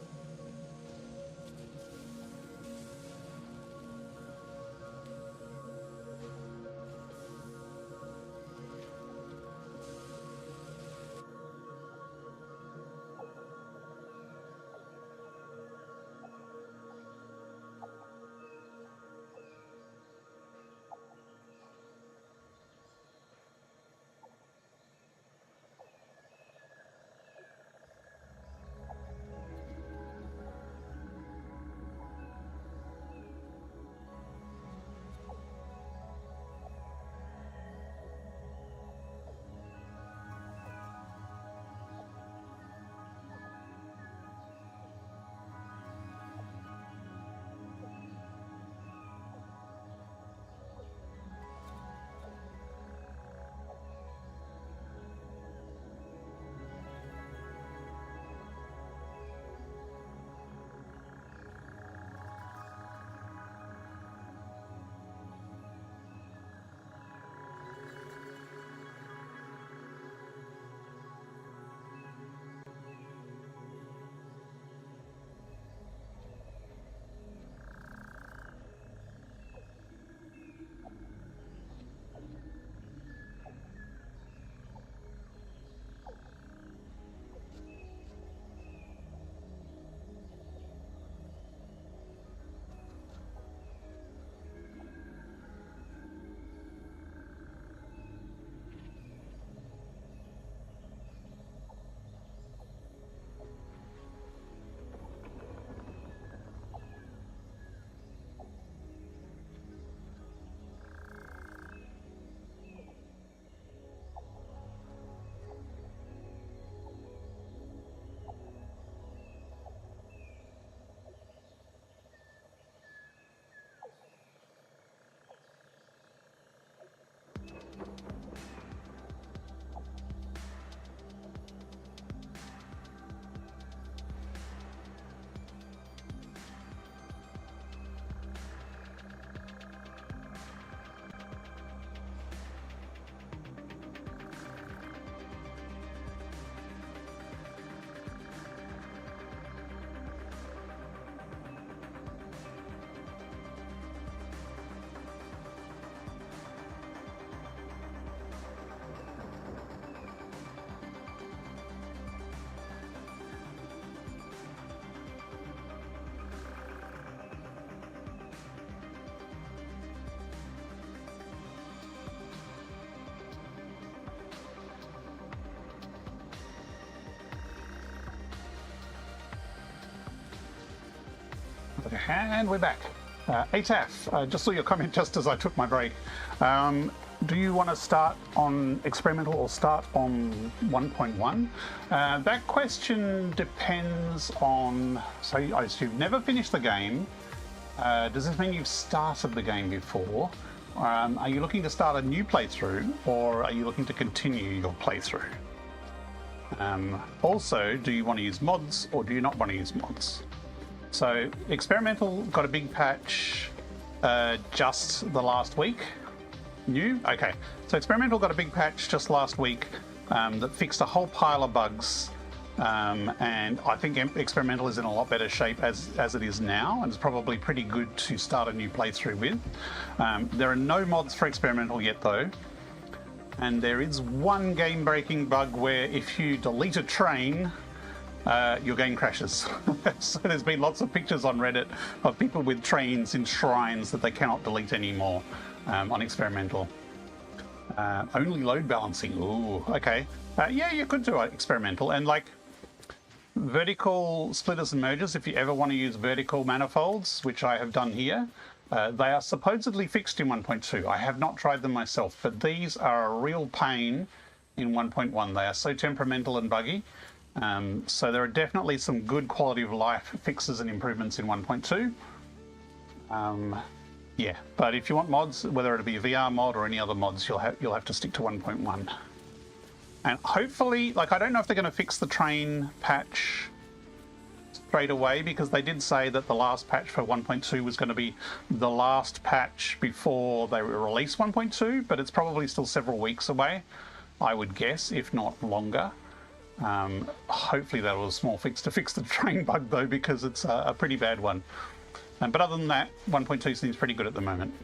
And we're back. ATAF, just saw your comment just as I took my break. Do you want to start on experimental or start on 1.1? That question depends on... So you've never finished the game. Does this mean you've started the game before? Are you looking to start a new playthrough, or are you looking to continue your playthrough? Also, do you want to use mods or do you not want to use mods? So experimental got a big patch just the last week. New? Okay. So experimental got a big patch just last week that fixed a whole pile of bugs. And I think experimental is in a lot better shape as it is now, and it's probably pretty good to start a new playthrough with. There are no mods for experimental yet though. And there is one game-breaking bug where if you delete a train, your game crashes. So there's been lots of pictures on Reddit of people with trains in shrines that they cannot delete anymore on experimental. Only load balancing. Ooh, okay. Yeah, you could do experimental. And like vertical splitters and mergers, if you ever want to use vertical manifolds, which I have done here, they are supposedly fixed in 1.2. I have not tried them myself, but these are a real pain in 1.1. They are so temperamental and buggy. So there are definitely some good quality of life fixes and improvements in 1.2. Yeah, but if you want mods, whether it be a VR mod or any other mods, you'll have to stick to 1.1. And hopefully, like, I don't know if they're going to fix the train patch straight away, because they did say that the last patch for 1.2 was going to be the last patch before they release 1.2, but it's probably still several weeks away, I would guess, if not longer. Hopefully that was a small fix to fix the train bug though, because it's a pretty bad one. But other than that, 1.2 seems pretty good at the moment.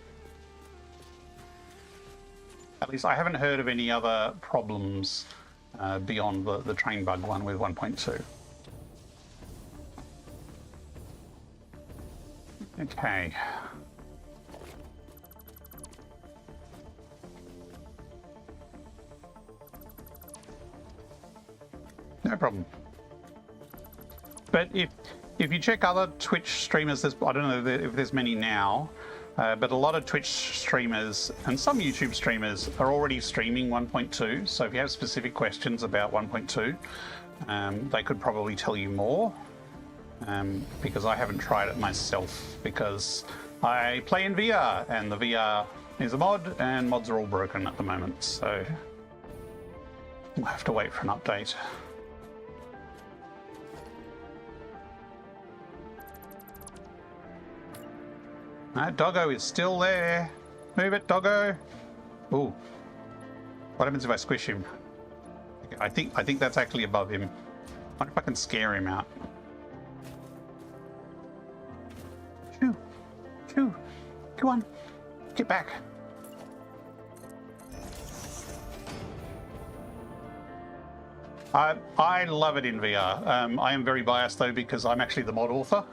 At least I haven't heard of any other problems beyond the train bug one with 1.2. Okay. No problem. But if you check other Twitch streamers, I don't know if there's many now, but a lot of Twitch streamers and some YouTube streamers are already streaming 1.2. So if you have specific questions about 1.2, they could probably tell you more, because I haven't tried it myself, because I play in VR and the VR is a mod and mods are all broken at the moment. So we'll have to wait for an update. That doggo is still there. Move it, doggo. Ooh. What happens if I squish him? I think that's actually above him. I wonder if I can scare him out. Shoo. Shoo. Come on. Get back. I love it in VR. I am very biased though, because I'm actually the mod author.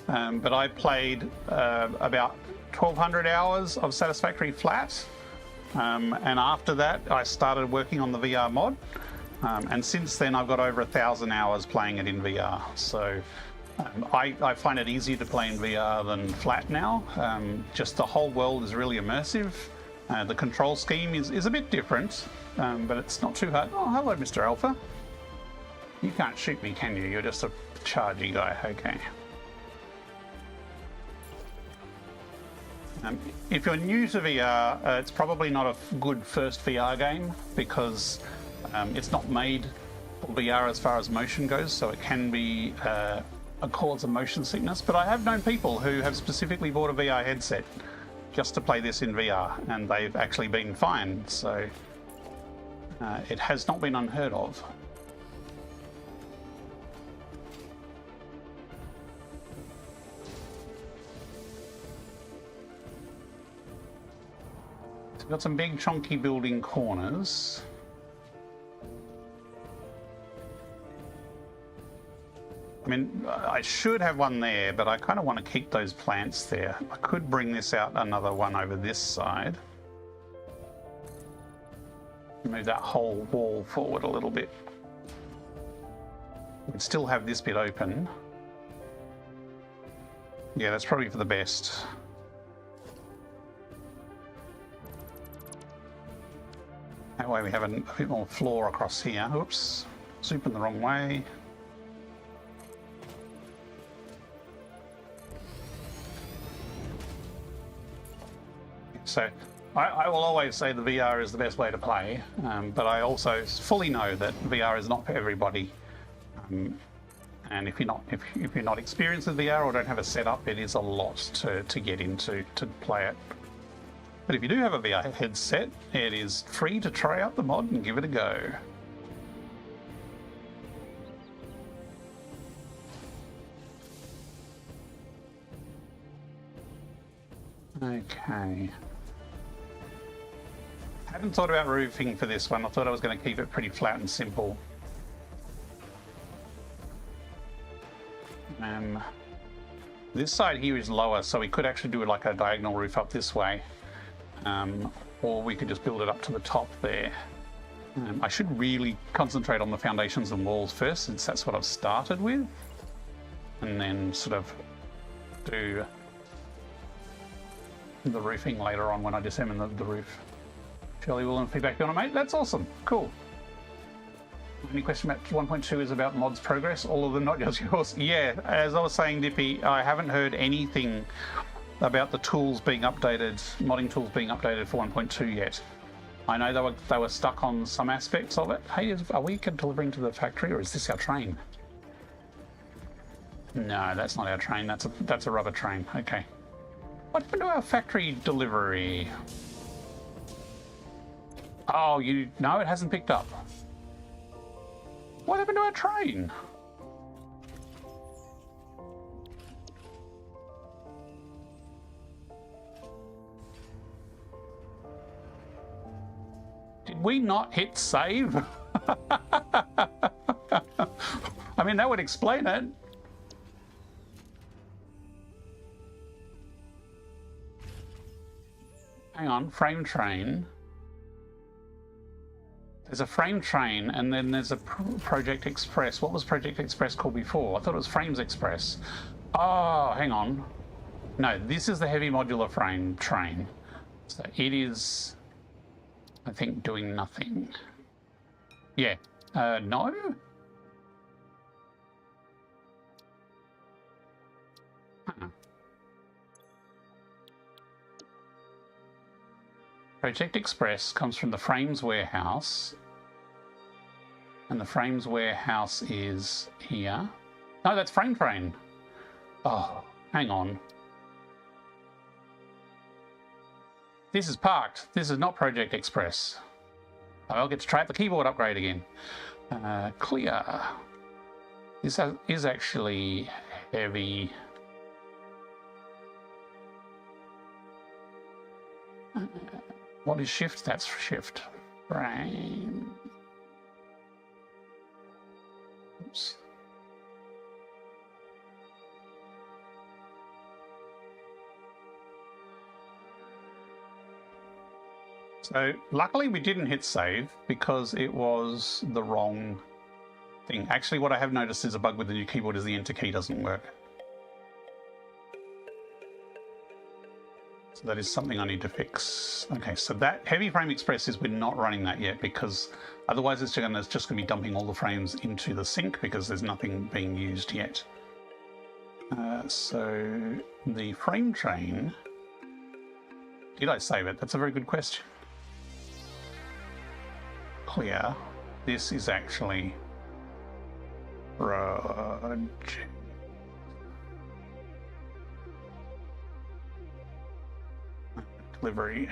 But I played about 1,200 hours of Satisfactory flat, and after that I started working on the VR mod, and since then I've got over 1,000 hours playing it in VR. So I find it easier to play in VR than flat now. Just the whole world is really immersive. The control scheme is a bit different, but it's not too hard. Oh, hello, Mr. Alpha. You can't shoot me, can you? You're just a chargy guy. Okay. If you're new to VR, it's probably not a good first VR game, because it's not made for VR as far as motion goes, so it can be a cause of motion sickness. But I have known people who have specifically bought a VR headset just to play this in VR, and they've actually been fine, so it has not been unheard of. Got some big chunky building corners. I mean, I should have one there, but I kind of want to keep those plants there. I could bring this out another one over this side. Move that whole wall forward a little bit. We'd still have this bit open. Yeah, that's probably for the best. That way we have a bit more floor across here. Oops, zooping the wrong way. So I will always say the VR is the best way to play, but I also fully know that VR is not for everybody. And if you're not experienced with VR or don't have a setup, it is a lot to get into to play it. But if you do have a VR headset, it is free to try out the mod and give it a go. Okay. I hadn't thought about roofing for this one. I thought I was going to keep it pretty flat and simple. This side here is lower, so we could actually do like a diagonal roof up this way. Or we could just build it up to the top there. I should really concentrate on the foundations and walls first, since that's what I've started with. And then sort of do the roofing later on when I disseminate the roof. Shirley will feedback you on it, mate. That's awesome. Cool. Any question about 1.2 is about mods progress? All of them, not just yours. Yeah, as I was saying, Dippy, I haven't heard anything about the tools being updated, modding tools being updated for 1.2 yet. I know they were stuck on some aspects of it. Hey, are we delivering to the factory, or is this our train? No, that's not our train. That's a rubber train. Okay. What happened to our factory delivery? Oh, no, it hasn't picked up. What happened to our train? Did we not hit save? I mean, that would explain it. Hang on, frame train. There's a frame train, and then there's a Project Express. What was Project Express called before? I thought it was Frames Express. Oh, hang on. No, this is the heavy modular frame train. So it is, I think, doing nothing. Yeah. No? Project Express comes from the Frames warehouse. And the Frames warehouse is here. No, that's Frame Train. Oh, hang on. This is parked. This is not Project Express. I'll get to try out the keyboard upgrade again. Clear. This is actually heavy. What is shift? That's shift. Frame. Oops. So luckily we didn't hit save because it was the wrong thing. Actually, what I have noticed is a bug with the new keyboard is the enter key doesn't work. So that is something I need to fix. Okay, so that Heavy Frame Express is we're not running that yet because otherwise it's just going to be dumping all the frames into the sink because there's nothing being used yet. So the frame train, did I save it? That's a very good question. Clear. This is actually delivery.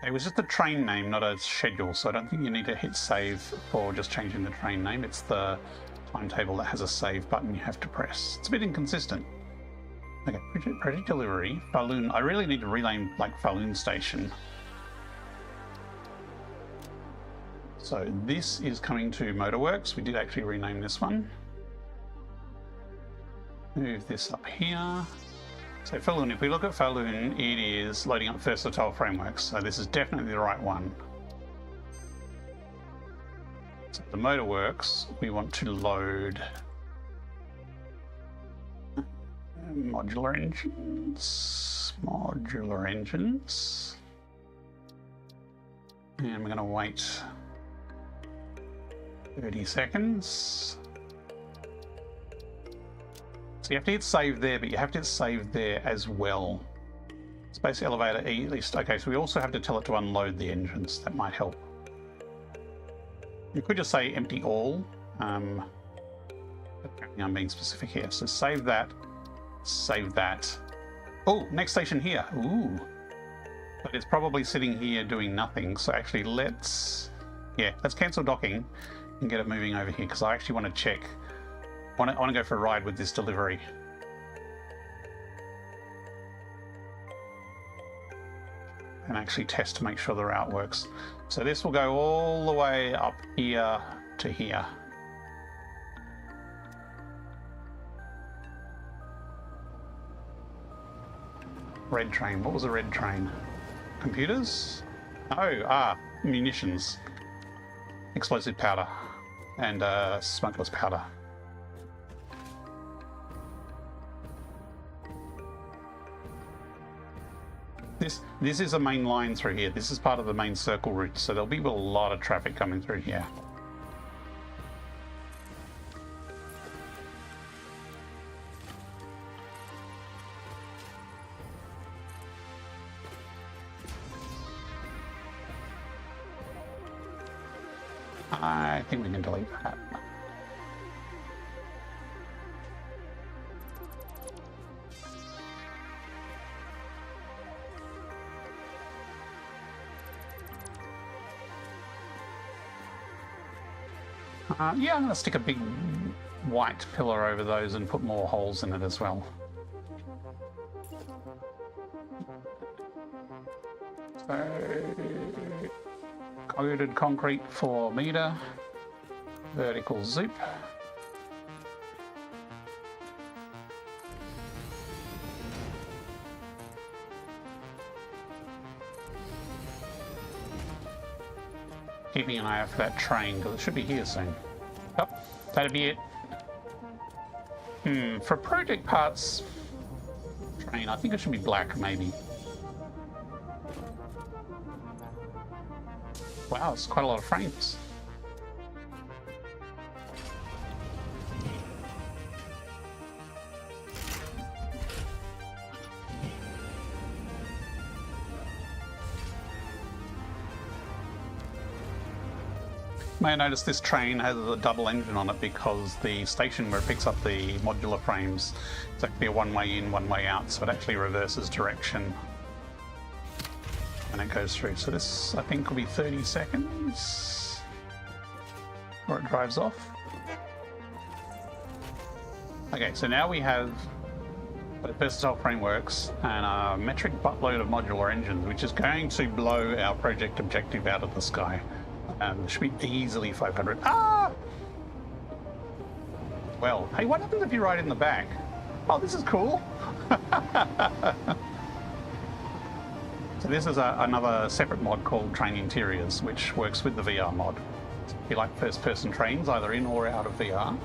It was just the train name, not a schedule, so I don't think you need to hit save for just changing the train name. It's the timetable that has a save button you have to press. It's a bit inconsistent. Okay, project delivery, Falun. I really need to rename like Falun Station. So this is coming to Motorworks. We did actually rename this one. Move this up here. So Falun, if we look at Falun, it is loading up versatile frameworks. So this is definitely the right one. So the motor works. We want to load modular engines. Modular engines. And we're going to wait 30 seconds. So you have to hit save there, but you have to hit save there as well. Space elevator E, at least. Okay, so we also have to tell it to unload the engines. That might help. You could just say empty all. Apparently I'm being specific here. So save that. Save that. Oh, next station here. Ooh. But it's probably sitting here doing nothing. So actually let's cancel docking and get it moving over here, because I actually want to check. I want to go for a ride with this delivery. And actually test to make sure the route works. So this will go all the way up here to here. Red train. What was a red train? Computers? Oh, munitions. Explosive powder. And smokeless powder. This is a main line through here. This is part of the main circle route, so there'll be a lot of traffic coming through here. I think we can delete that. Yeah, I'm going to stick a big white pillar over those and put more holes in it as well. So, coated concrete 4 meter, vertical zoop. Keeping an eye out for that train, because it should be here soon. Oh, that'd be it. For project parts train, I think it should be black, maybe. Wow, it's quite a lot of frames. You may notice this train has a double engine on it because the station where it picks up the modular frames is actually a one-way in, one-way out, so it actually reverses direction when it goes through. So this, I think, will be 30 seconds before it drives off. Okay, so now we have the versatile frameworks and a metric buttload of modular engines, which is going to blow our project objective out of the sky. It should be easily 500. Ah! Well, hey, what happens if you ride in the back? Oh, this is cool. So this is another separate mod called Train Interiors, which works with the VR mod. If you like first-person trains, either in or out of VR,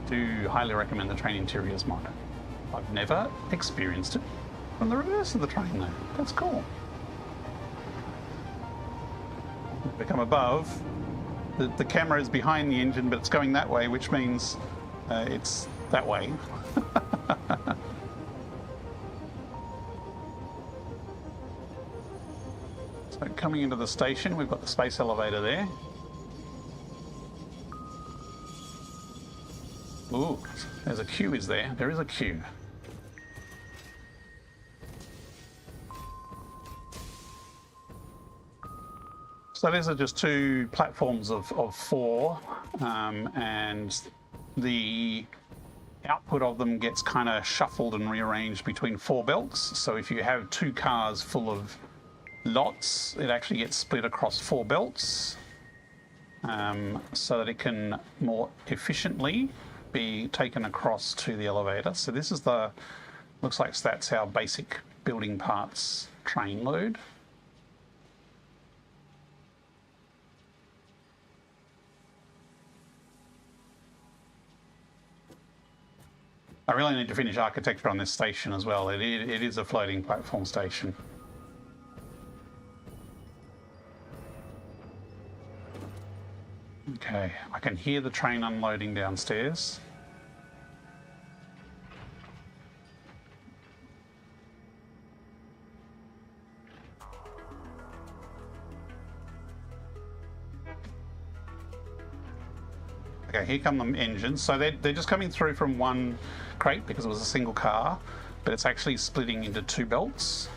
do highly recommend the Train Interiors mod. I've never experienced it from the reverse of the train, though. That's cool. We come above, the camera is behind the engine, but it's going that way, which means it's that way. So coming into the station, we've got the space elevator there. Ooh, there's a queue, is there? There is a queue. So these are just two platforms of 4, and the output of them gets kind of shuffled and rearranged between 4 belts. So if you have 2 cars full of lots, it actually gets split across 4 belts, so that it can more efficiently be taken across to the elevator. So this is looks like that's our basic building parts train load. I really need to finish architecture on this station as well. It is a floating platform station. Okay, I can hear the train unloading downstairs. Okay, here come the engines. So they're just coming through from one crate because it was a single car, but it's actually splitting into two belts.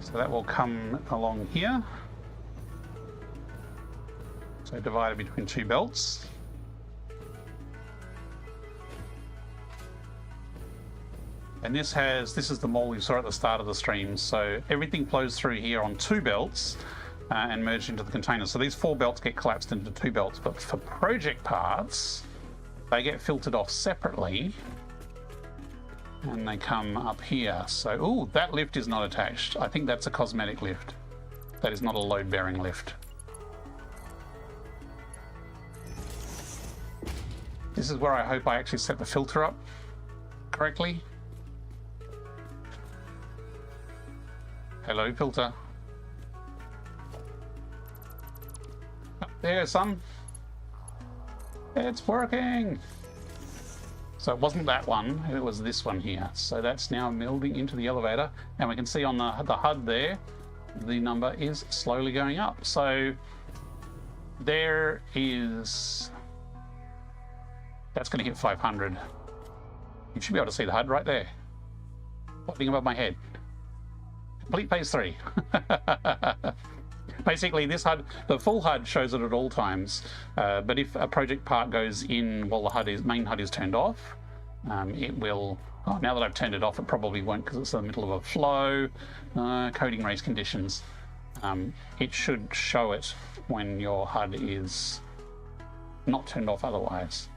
So that will come along here. So divided between two belts. And this is the mall you saw at the start of the stream. So everything flows through here on two belts and merged into the container. So these 4 belts get collapsed into 2 belts, but for project parts, they get filtered off separately and they come up here. So, ooh, that lift is not attached. I think that's a cosmetic lift. That is not a load-bearing lift. This is where I hope I actually set the filter up correctly. Hello, filter. Oh, there's some. It's working. So it wasn't that one, it was this one here. So that's now melding into the elevator, and we can see on the HUD there, the number is slowly going up. So there is, that's going to hit 500. You should be able to see the HUD right there, popping above my head. Complete phase 3. Basically, this HUD, the full HUD shows it at all times, but if a project part goes in while the main HUD is turned off, it will, oh, now that I've turned it off, it probably won't because it's in the middle of a flow, coding race conditions. It should show it when your HUD is not turned off otherwise.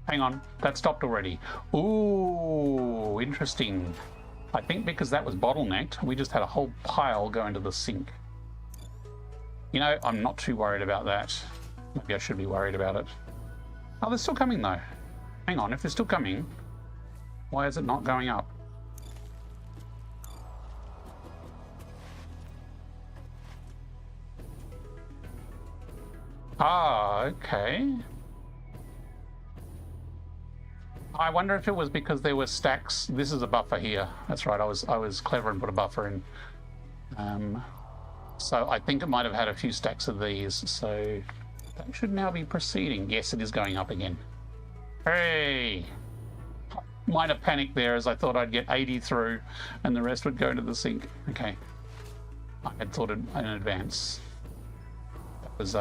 Hang on, that stopped already. Ooh, interesting. I think because that was bottlenecked, we just had a whole pile go into the sink. You know, I'm not too worried about that. Maybe I should be worried about it. Oh, they're still coming though. Hang on, if they're still coming, why is it not going up? Ah, okay. I wonder if it was because there were stacks. This is a buffer here. That's right. I was clever and put a buffer in. So I think it might have had a few stacks of these. So that should now be proceeding. Yes, it is going up again. Hey! Minor panic there, as I thought I'd get 80 through and the rest would go into the sink. Okay. I had thought it in advance. That was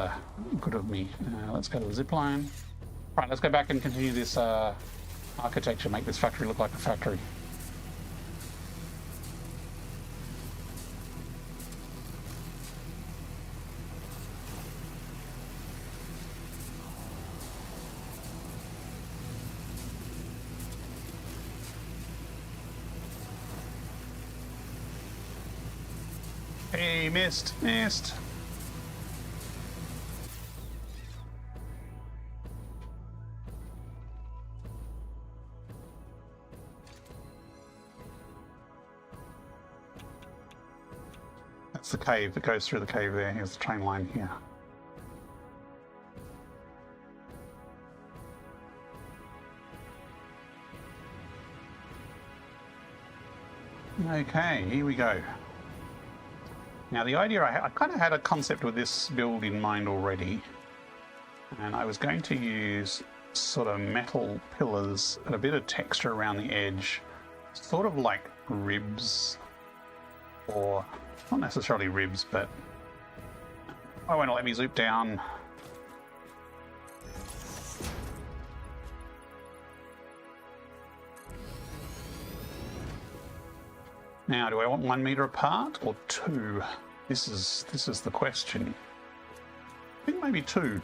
good of me. Let's go to the zip line. Right, let's go back and continue this architecture, make this factory look like a factory. Hey, missed. That's the cave that goes through the cave there. Here's the train line here. Okay, here we go. Now the idea, I kind of had a concept with this build in mind already, and I was going to use sort of metal pillars and a bit of texture around the edge, sort of like ribs, or not necessarily ribs, but I won't let me zoom down. Now, do I want 1 meter apart or 2? This is the question. I think maybe 2.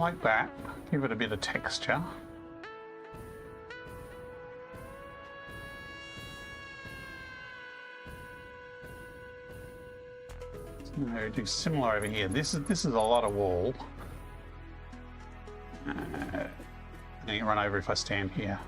like that. Give it a bit of texture. No, do similar over here. This is a lot of wall. I'm gonna get run over if I stand here.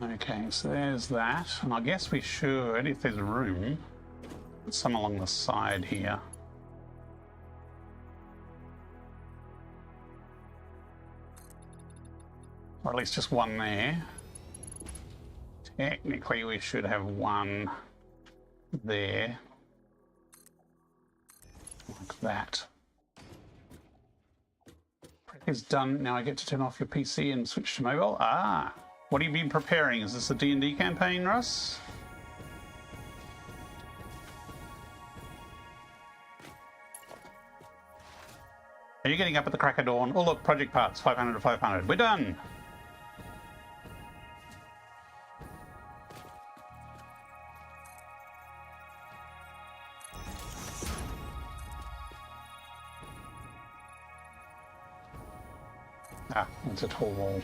Okay, so there's that, and I guess we should, if there's room, put some along the side here. Or at least just one there. Technically we should have one there. Like that. Prep is done. Now I get to turn off your PC and switch to mobile. Ah! What have you been preparing? Is this a D&D campaign, Russ? Are you getting up at the crack of dawn? Oh look, project parts, 500 to 500. We're done! Ah, it's a tall wall.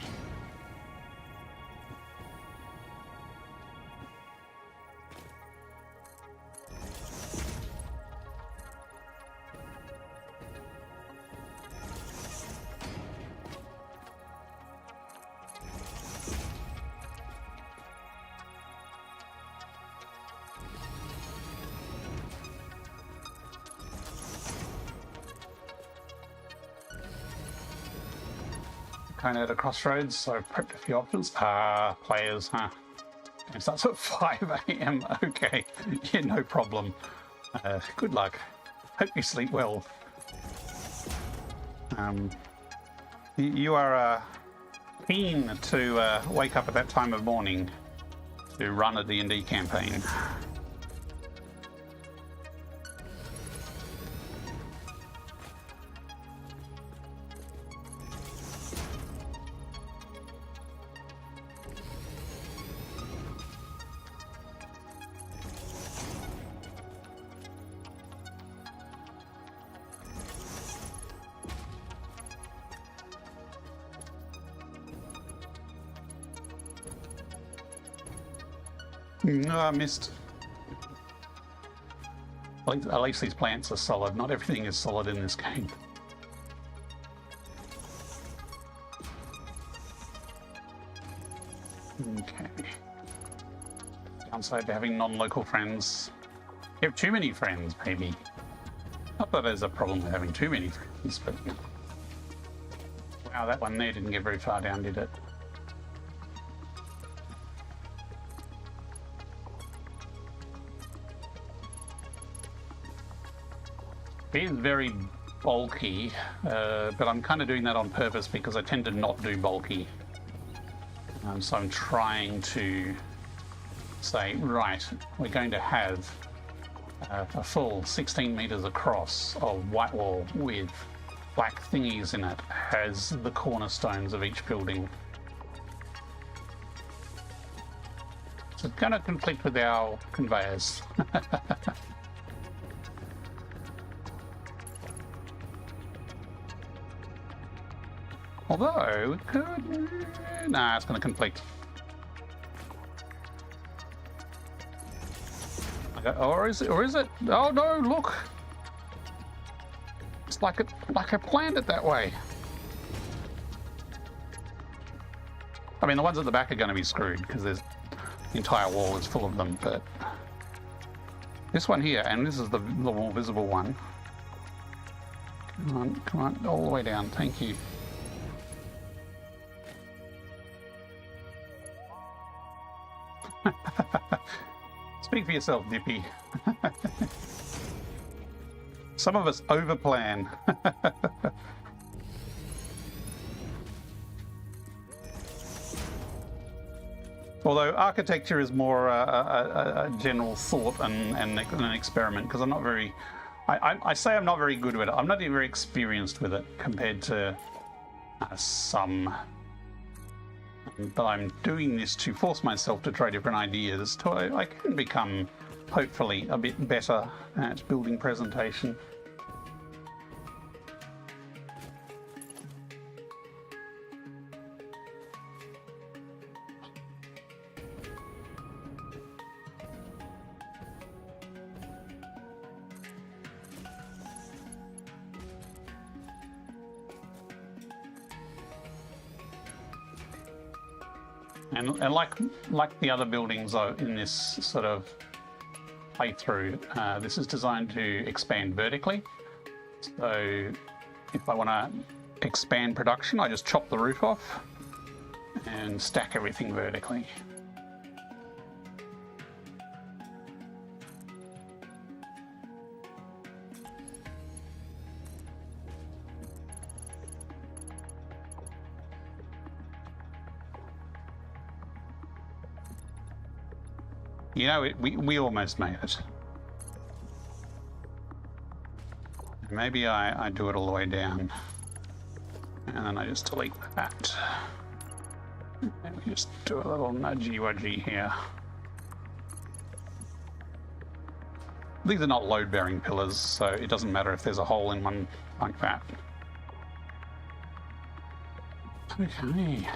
Kind of at a crossroads, so I've prepped a few options. Players, huh? It starts at 5 AM. Okay, yeah, no problem. Good luck. Hope you sleep well. You are keen to wake up at that time of morning to run a D&D campaign. No, I missed. At least these plants are solid. Not everything is solid in this game. Okay. Downside to having non-local friends. You have too many friends, maybe. Not that there's a problem with having too many friends, but... Wow, that one there didn't get very far down, did it? It is very bulky, but I'm kind of doing that on purpose because I tend to not do bulky. So I'm trying to say, right, we're going to have a full 16 meters across of white wall with black thingies in it as the cornerstones of each building. So it's going to conflict with our conveyors. Although, it could... Nah, it's going to conflict. Okay, or is it? Oh no, look! It's like I planned it that way. I mean, the ones at the back are going to be screwed, because the entire wall is full of them, but... This one here, and this is the more visible one. Come on, all the way down, thank you. Speak for yourself, Dippy. Some of us overplan. Although architecture is more a general thought and an experiment, because I'm not very... I say I'm not very good with it. I'm not even very experienced with it compared to some. But I'm doing this to force myself to try different ideas, so I can become, hopefully, a bit better at building presentation. And like the other buildings in this sort of playthrough, this is designed to expand vertically. So if I want to expand production, I just chop the roof off and stack everything vertically. You know, we almost made it. Maybe I do it all the way down, and then I just delete that. And we just do a little nudgy-wudgy here. These are not load-bearing pillars, so it doesn't matter if there's a hole in one like that. Okay.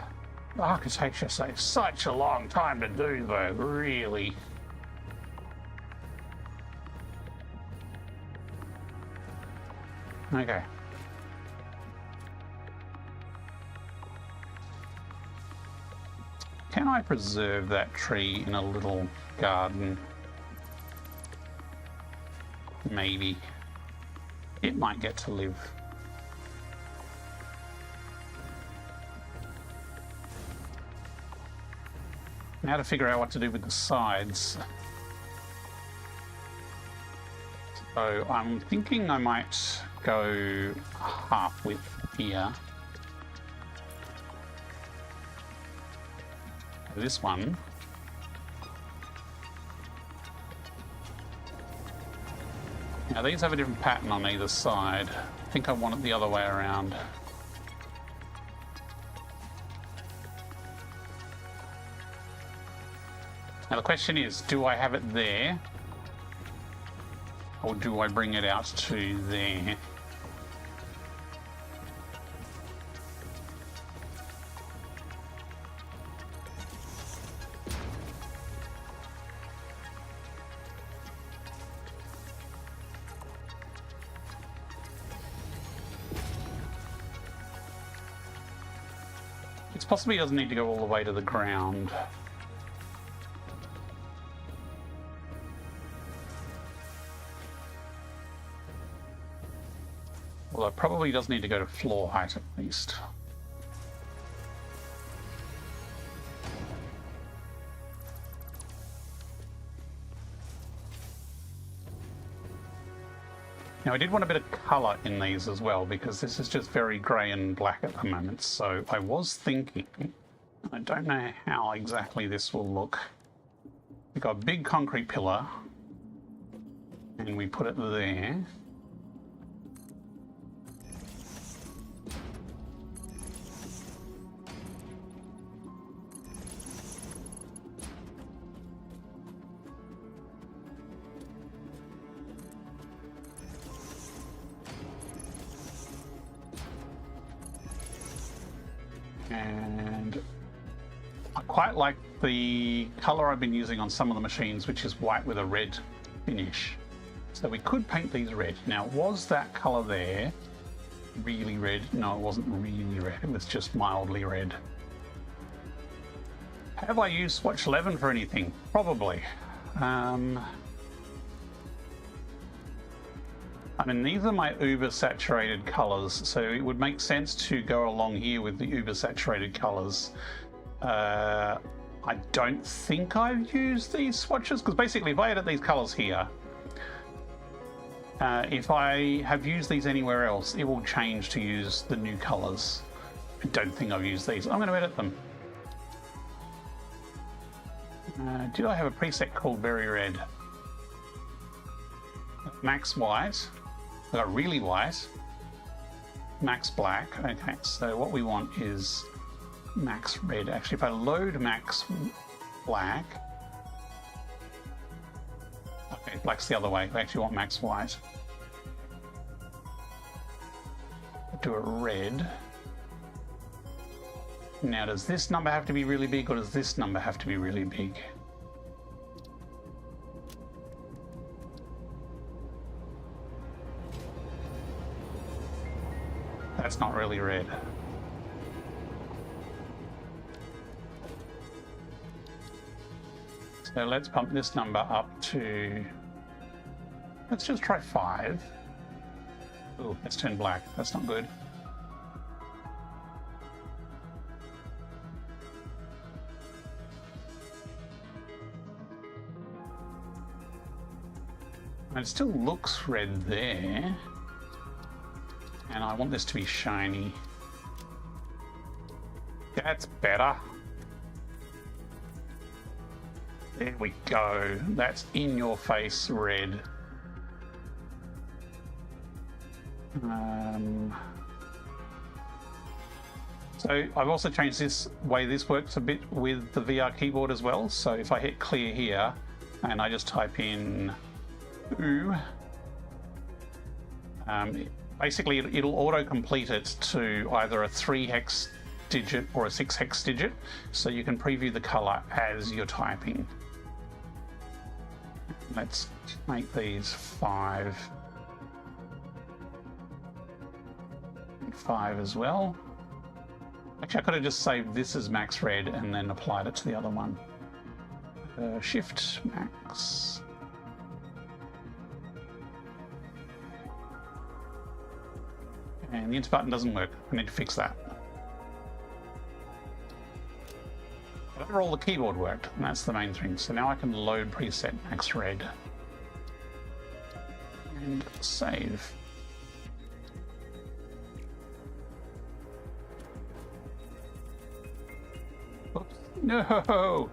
Architecture takes such a long time to do, though, really. Okay. Can I preserve that tree in a little garden? Maybe. It might get to live. Now to figure out what to do with the sides. So I'm thinking I might go half width here. This one. Now these have a different pattern on either side. I think I want it the other way around. Now the question is, do I have it there? Or do I bring it out to there? It possibly doesn't need to go all the way to the ground. Well, it probably does need to go to floor height at least. Now I did want a bit of colour in these as well, because this is just very grey and black at the moment. So I was thinking, I don't know how exactly this will look. We've got a big concrete pillar and we put it there. And I quite like the colour I've been using on some of the machines, which is white with a red finish. So we could paint these red. Now, was that colour there really red? No, it wasn't really red. It was just mildly red. Have I used Swatch 11 for anything? Probably. I mean, these are my uber saturated colors, so it would make sense to go along here with the uber saturated colors. I don't think I've used these swatches, because basically if I edit these colors here If I have used these anywhere else, it will change to use the new colors. I don't think I've used these. I'm going to edit them. Did I have a preset called Very Red? Max White. I got really white. Max Black. Okay, so what we want is Max Red. Actually, if I load Max Black... Okay, black's the other way. We actually want Max White. Do a red. Now, does this number have to be really big, or does this number have to be really big? That's not really red. So let's pump this number up to... Let's just try 5. Oh, let's turn black. That's not good. And it still looks red there. And I want this to be shiny. That's better. There we go. That's in your face red. So I've also changed this way this works a bit with the VR keyboard as well. So if I hit clear here and I just type in ooh, basically it'll auto-complete it to either a 3 hex digit or a 6 hex digit, so you can preview the color as you're typing. Let's make these 5. 5 as well. Actually, I could have just saved this as max red and then applied it to the other one. Shift max. And the enter button doesn't work. I need to fix that. But overall, the keyboard worked, and that's the main thing. So now I can load preset max red and save. Oops. No!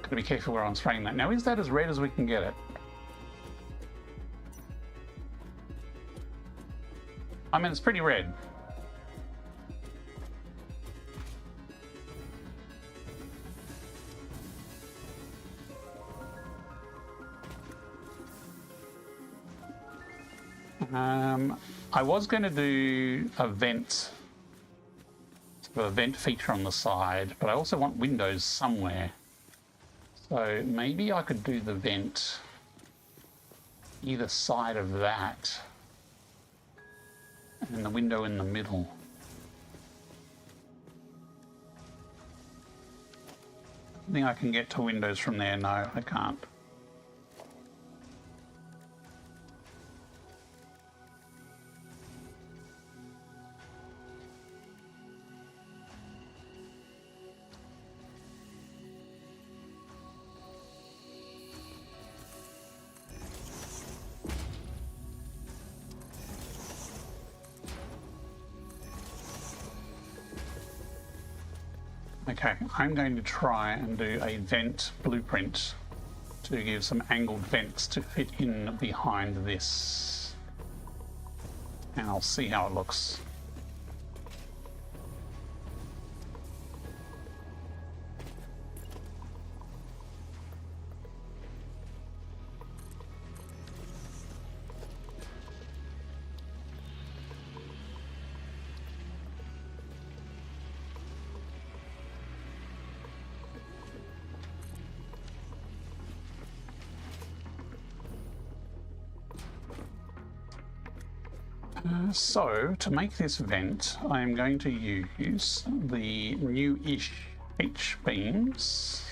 Gotta be careful where I'm spraying that. Now, is that as red as we can get it? I mean, it's pretty red. I was going to do a vent feature on the side, but I also want windows somewhere. So maybe I could do the vent either side of that and the window in the middle. I think I can get to windows from there. No, I can't. Okay, I'm going to try and do a vent blueprint to give some angled vents to fit in behind this. And I'll see how it looks. So, to make this vent, I'm going to use the new-ish H-beams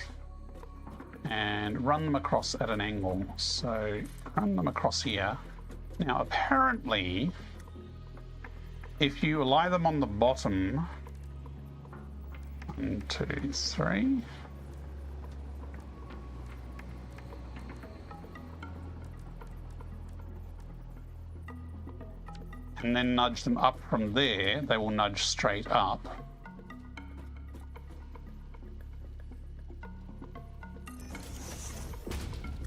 and run them across at an angle. So, run them across here. Now, apparently, if you lie them on the bottom, 1, 2, 3, and then nudge them up from there, they will nudge straight up.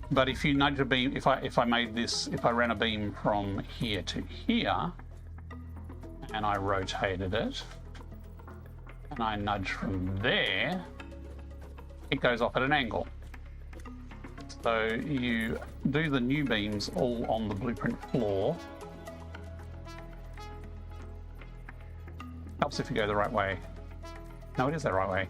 But if you nudge a beam, if I ran a beam from here to here, and I rotated it, and I nudge from there, it goes off at an angle. So you do the new beams all on the blueprint floor. Helps if you go the right way. No, it is the right way.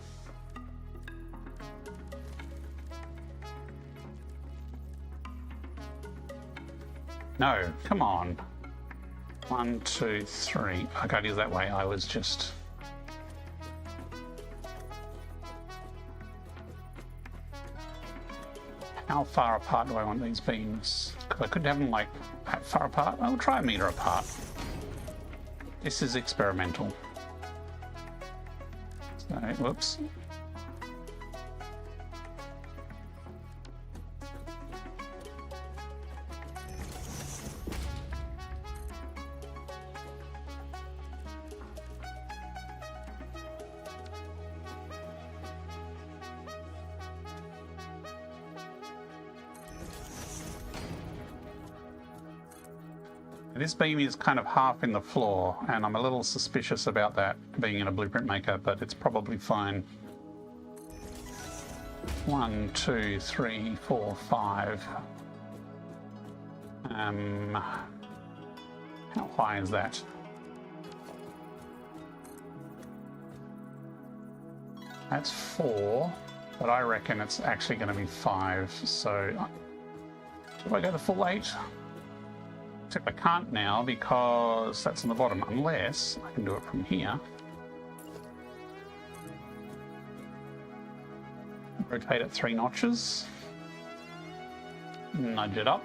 No, come on. 1, 2, 3. I can't use that way. I was just... How far apart do I want these beams? Because I could have them like that far apart. I'll try a meter apart. This is experimental. So, whoops. This beam is kind of half in the floor, and I'm a little suspicious about that being in a blueprint maker, but it's probably fine. 1, 2, 3, 4, 5. How high is that? That's 4, but I reckon it's actually going to be 5. So, do I go to full 8? Except I can't now because that's on the bottom, unless I can do it from here. Rotate it 3 notches. Nudge it up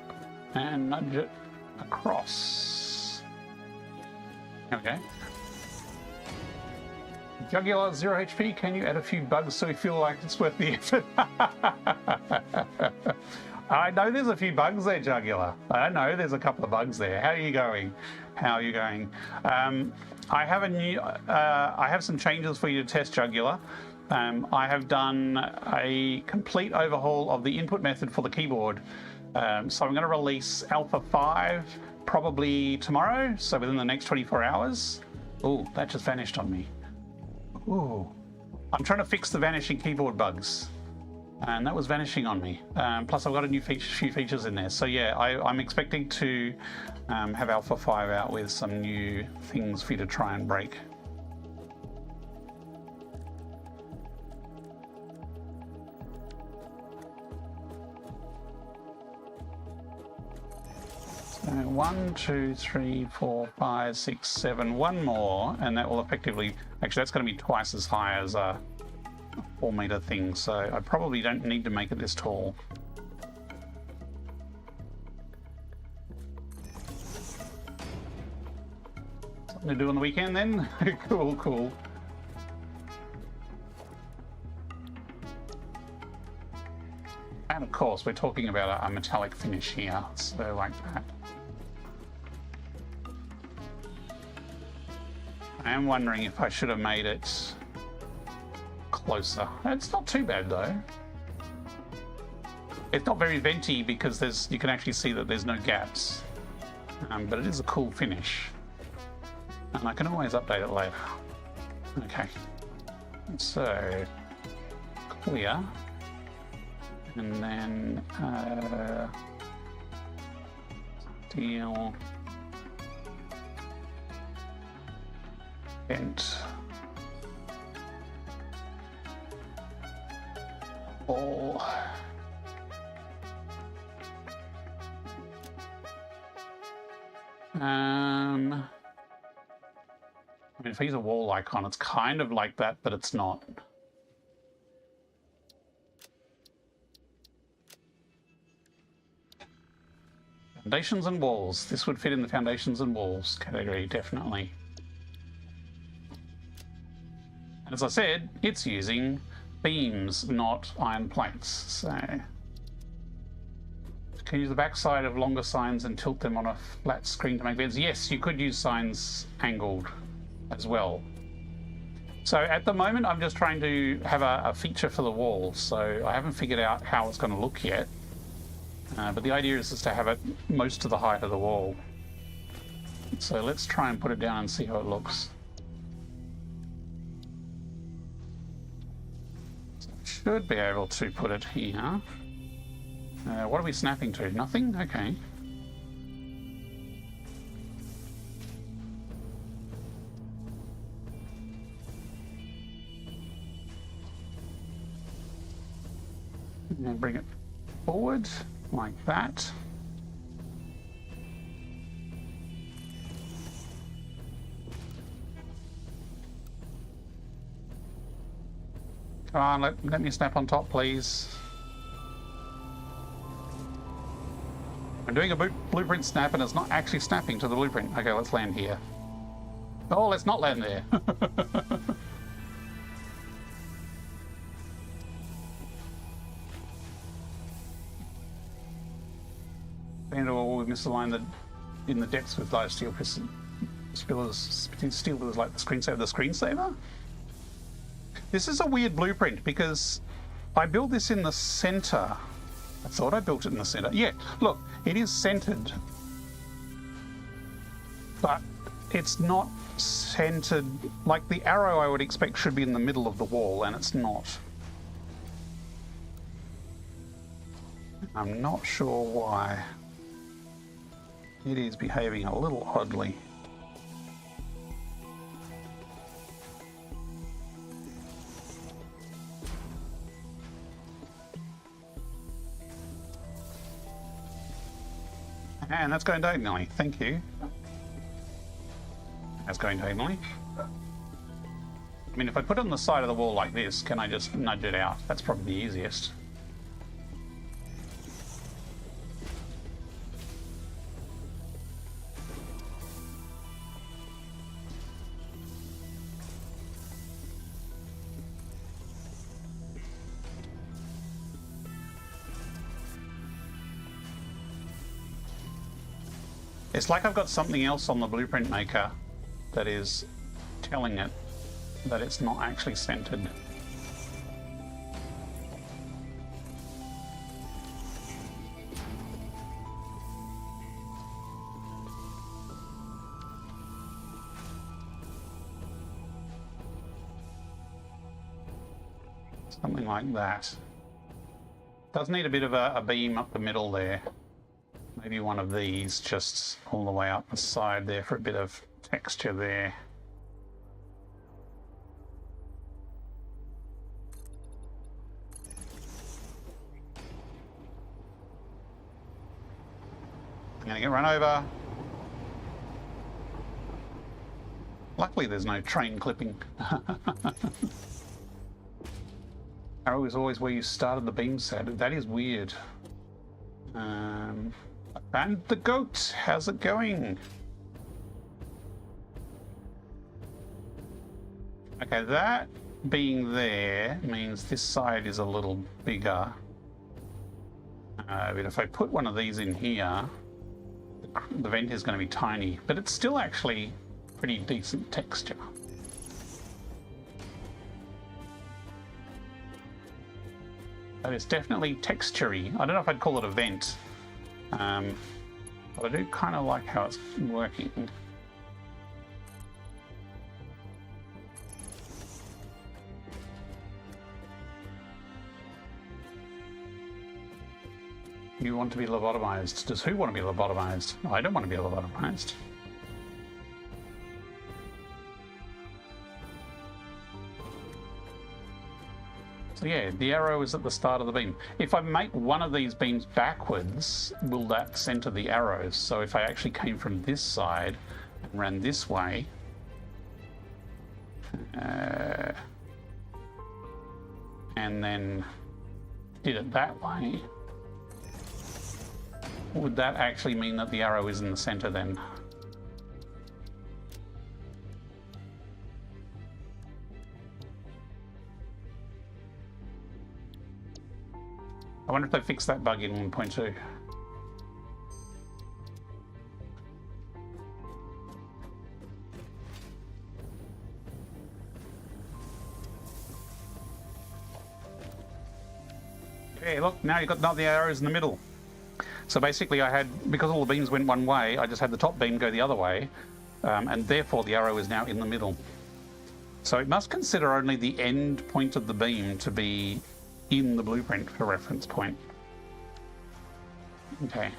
and nudge it across. There we go. Jugular 0 HP, can you add a few bugs so we feel like it's worth the effort? I know there's a few bugs there, Jugular. I know there's a couple of bugs there. How are you going? How are you going? I have some changes for you to test, Jugular. I have done a complete overhaul of the input method for the keyboard. So I'm going to release Alpha 5 probably tomorrow, so within the next 24 hours. Ooh, that just vanished on me. Ooh. I'm trying to fix the vanishing keyboard bugs. And that was vanishing on me. Plus I've got a new few features in there. So yeah, I'm expecting to have Alpha 5 out with some new things for you to try and break. So 1, 2, 3, 4, 5, 6, 7, one more, and that will effectively, actually that's going to be twice as high as a 4-meter thing, so I probably don't need to make it this tall. Something to do on the weekend then? Cool, cool. And of course, we're talking about a metallic finish here, so like that. I am wondering if I should have made it closer. It's not too bad though. It's not very venty because you can actually see that there's no gaps, but it is a cool finish, and I can always update it later. Okay, so clear, and then steel, bent. Ball. I mean, if I use a wall icon, it's kind of like that, but it's not. Foundations and walls. This would fit in the foundations and walls category, definitely. And as I said, it's using beams, not iron plates, so Can you use the backside of longer signs and tilt them on a flat screen to make bends? Yes, you could use signs angled as well. So at the moment, I'm just trying to have a feature for the wall. So I haven't figured out how it's going to look yet. But the idea is just to have it most to the height of the wall. So let's try and put it down and see how it looks. So should be able to put it here. What are we snapping to? Nothing? Okay. And then bring it forward like that. Come on, let me snap on top, please. I'm doing a blueprint snap and it's not actually snapping to the blueprint. Okay, let's land here. Oh, let's not land there. And we misaligned in the depths with live steel piston. Steel is like the screensaver. The screensaver? This is a weird blueprint because I built this in the center. I thought I built it in the center. Yeah, look, it is centered, but it's not centered. Like the arrow I would expect should be in the middle of the wall, and it's not. I'm not sure why. It is behaving a little oddly. And that's going diagonally. Thank you. That's going diagonally. I mean, if I put it on the side of the wall like this, can I just nudge it out? That's probably the easiest. It's like I've got something else on the blueprint maker that is telling it that it's not actually centered. Something like that. Does need a bit of a beam up the middle there. Maybe one of these just all the way up the side there for a bit of texture there. I'm going to get run over. Luckily there's no train clipping. Arrow is always where you started the beam set. That is weird. And the goat, how's it going? Okay, that being there means this side is a little bigger. But if I put one of these in here, the vent is going to be tiny, but it's still actually pretty decent texture. That is definitely textury. I don't know if I'd call it a vent. But I do kind of like how it's working. You want to be lobotomized. Does who want to be lobotomized? I don't want to be lobotomized. So yeah, the arrow is at the start of the beam. If I make one of these beams backwards, will that center the arrows? So if I actually came from this side and ran this way, and then did it that way, would that actually mean that the arrow is in the center then? I wonder if they fixed that bug in 1.2. Okay, look, now you've got the arrows in the middle. So basically I had, because all the beams went one way, I just had the top beam go the other way, and therefore the arrow is now in the middle. So it must consider only the end point of the beam to be in the blueprint for reference point. Okay.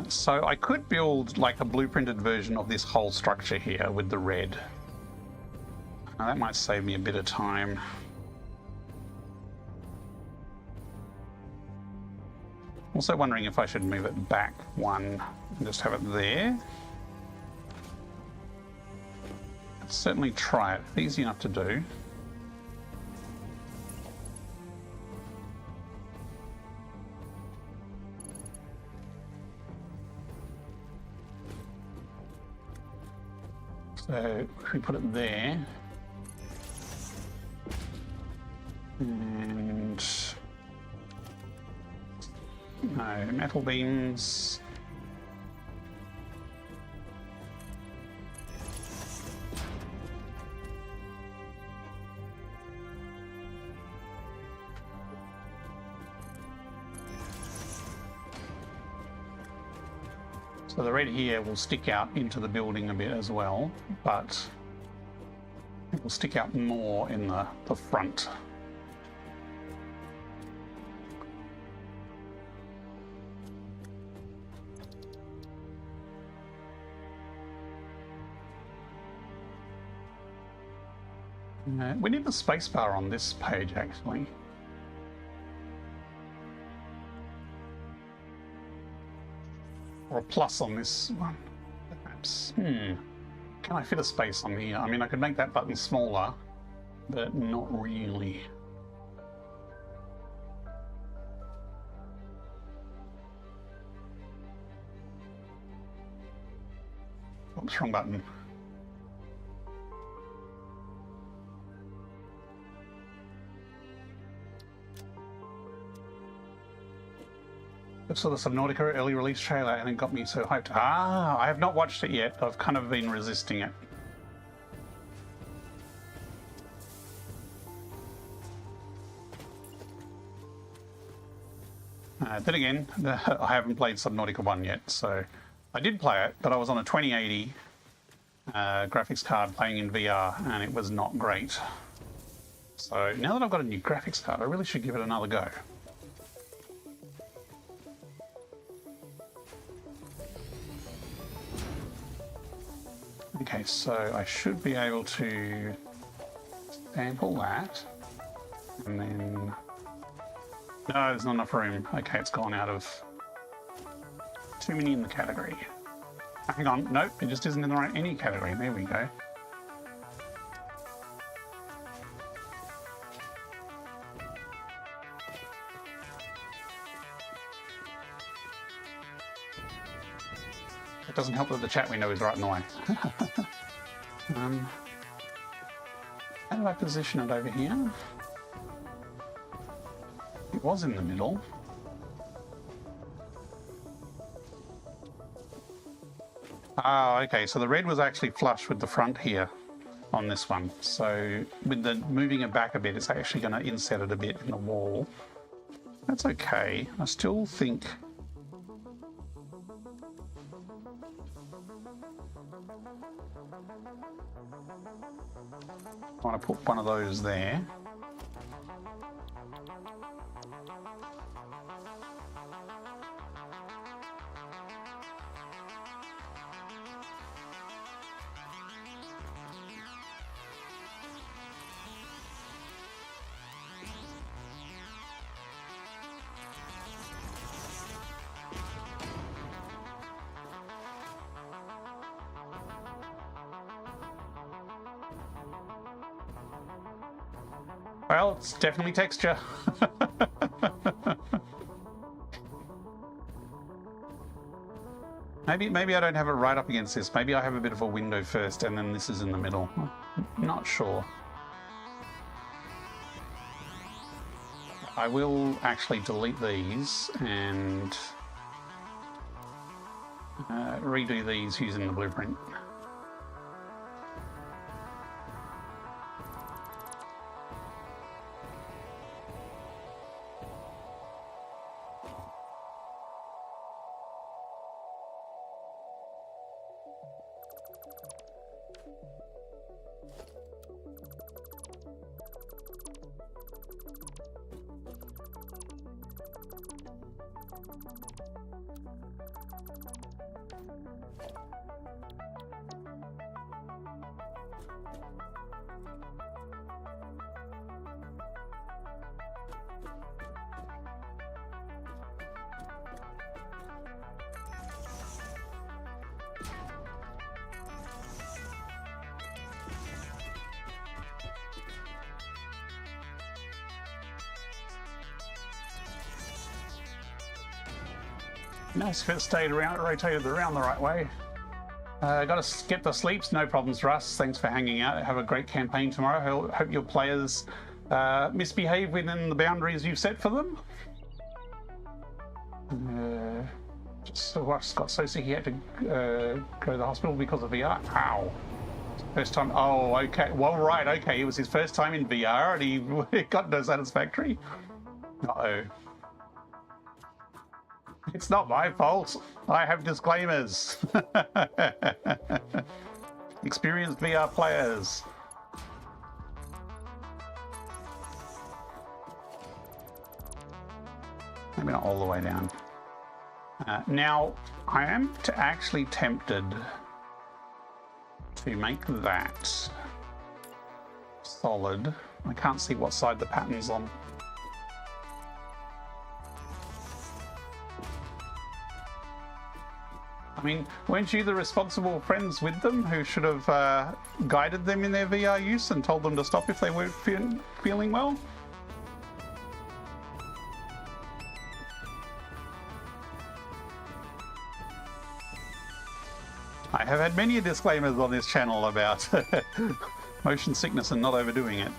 So I could build like a blueprinted version of this whole structure here with the red. Now that might save me a bit of time. Also wondering if I should move it back one and just have it there. Let's certainly try it. Easy enough to do. So if we put it there, and no metal beams. So the red here will stick out into the building a bit as well, but it will stick out more in the front. We need the spacebar on this page, actually. Or a plus on this one, perhaps. Can I fit a space on here? I mean, I could make that button smaller, but not really. Oops, wrong button. Saw the Subnautica early release trailer and it got me so hyped. Ah, I have not watched it yet. I've kind of been resisting it. Then again, I haven't played Subnautica 1 yet, so I did play it, but I was on a 2080 graphics card playing in VR and it was not great. So now that I've got a new graphics card, I really should give it another go. Okay, so I should be able to sample that, and then... No, there's not enough room. Okay, it's gone out of... Too many in the category. Hang on, nope, it just isn't in the right any category. There we go. It doesn't help that the chat window is right in the way. How did I position it over here? It was in the middle. Ah, okay, so the red was actually flush with the front here on this one. So with the moving it back a bit, it's actually going to inset it a bit in the wall. That's okay. I still think... I want to put one of those there. Well, it's definitely texture. Maybe I don't have it right up against this. Maybe I have a bit of a window first and then this is in the middle. Not sure. I will actually delete these and redo these using the blueprint. Nice if it stayed around, rotated around the right way. Got to get to sleep. No problems, Russ. Thanks for hanging out. Have a great campaign tomorrow. Hope your players misbehave within the boundaries you've set for them. Russ got so sick he had to go to the hospital because of VR. Ow. First time. Oh, okay. Well, right. Okay. It was his first time in VR and he got no Satisfactory. Uh-oh. It's not my fault. I have disclaimers. Experienced VR players. Maybe not all the way down. Now, I am actually tempted to make that solid. I can't see what side the pattern's on. I mean, weren't you the responsible friends with them who should have guided them in their VR use and told them to stop if they weren't feeling well? I have had many disclaimers on this channel about motion sickness and not overdoing it.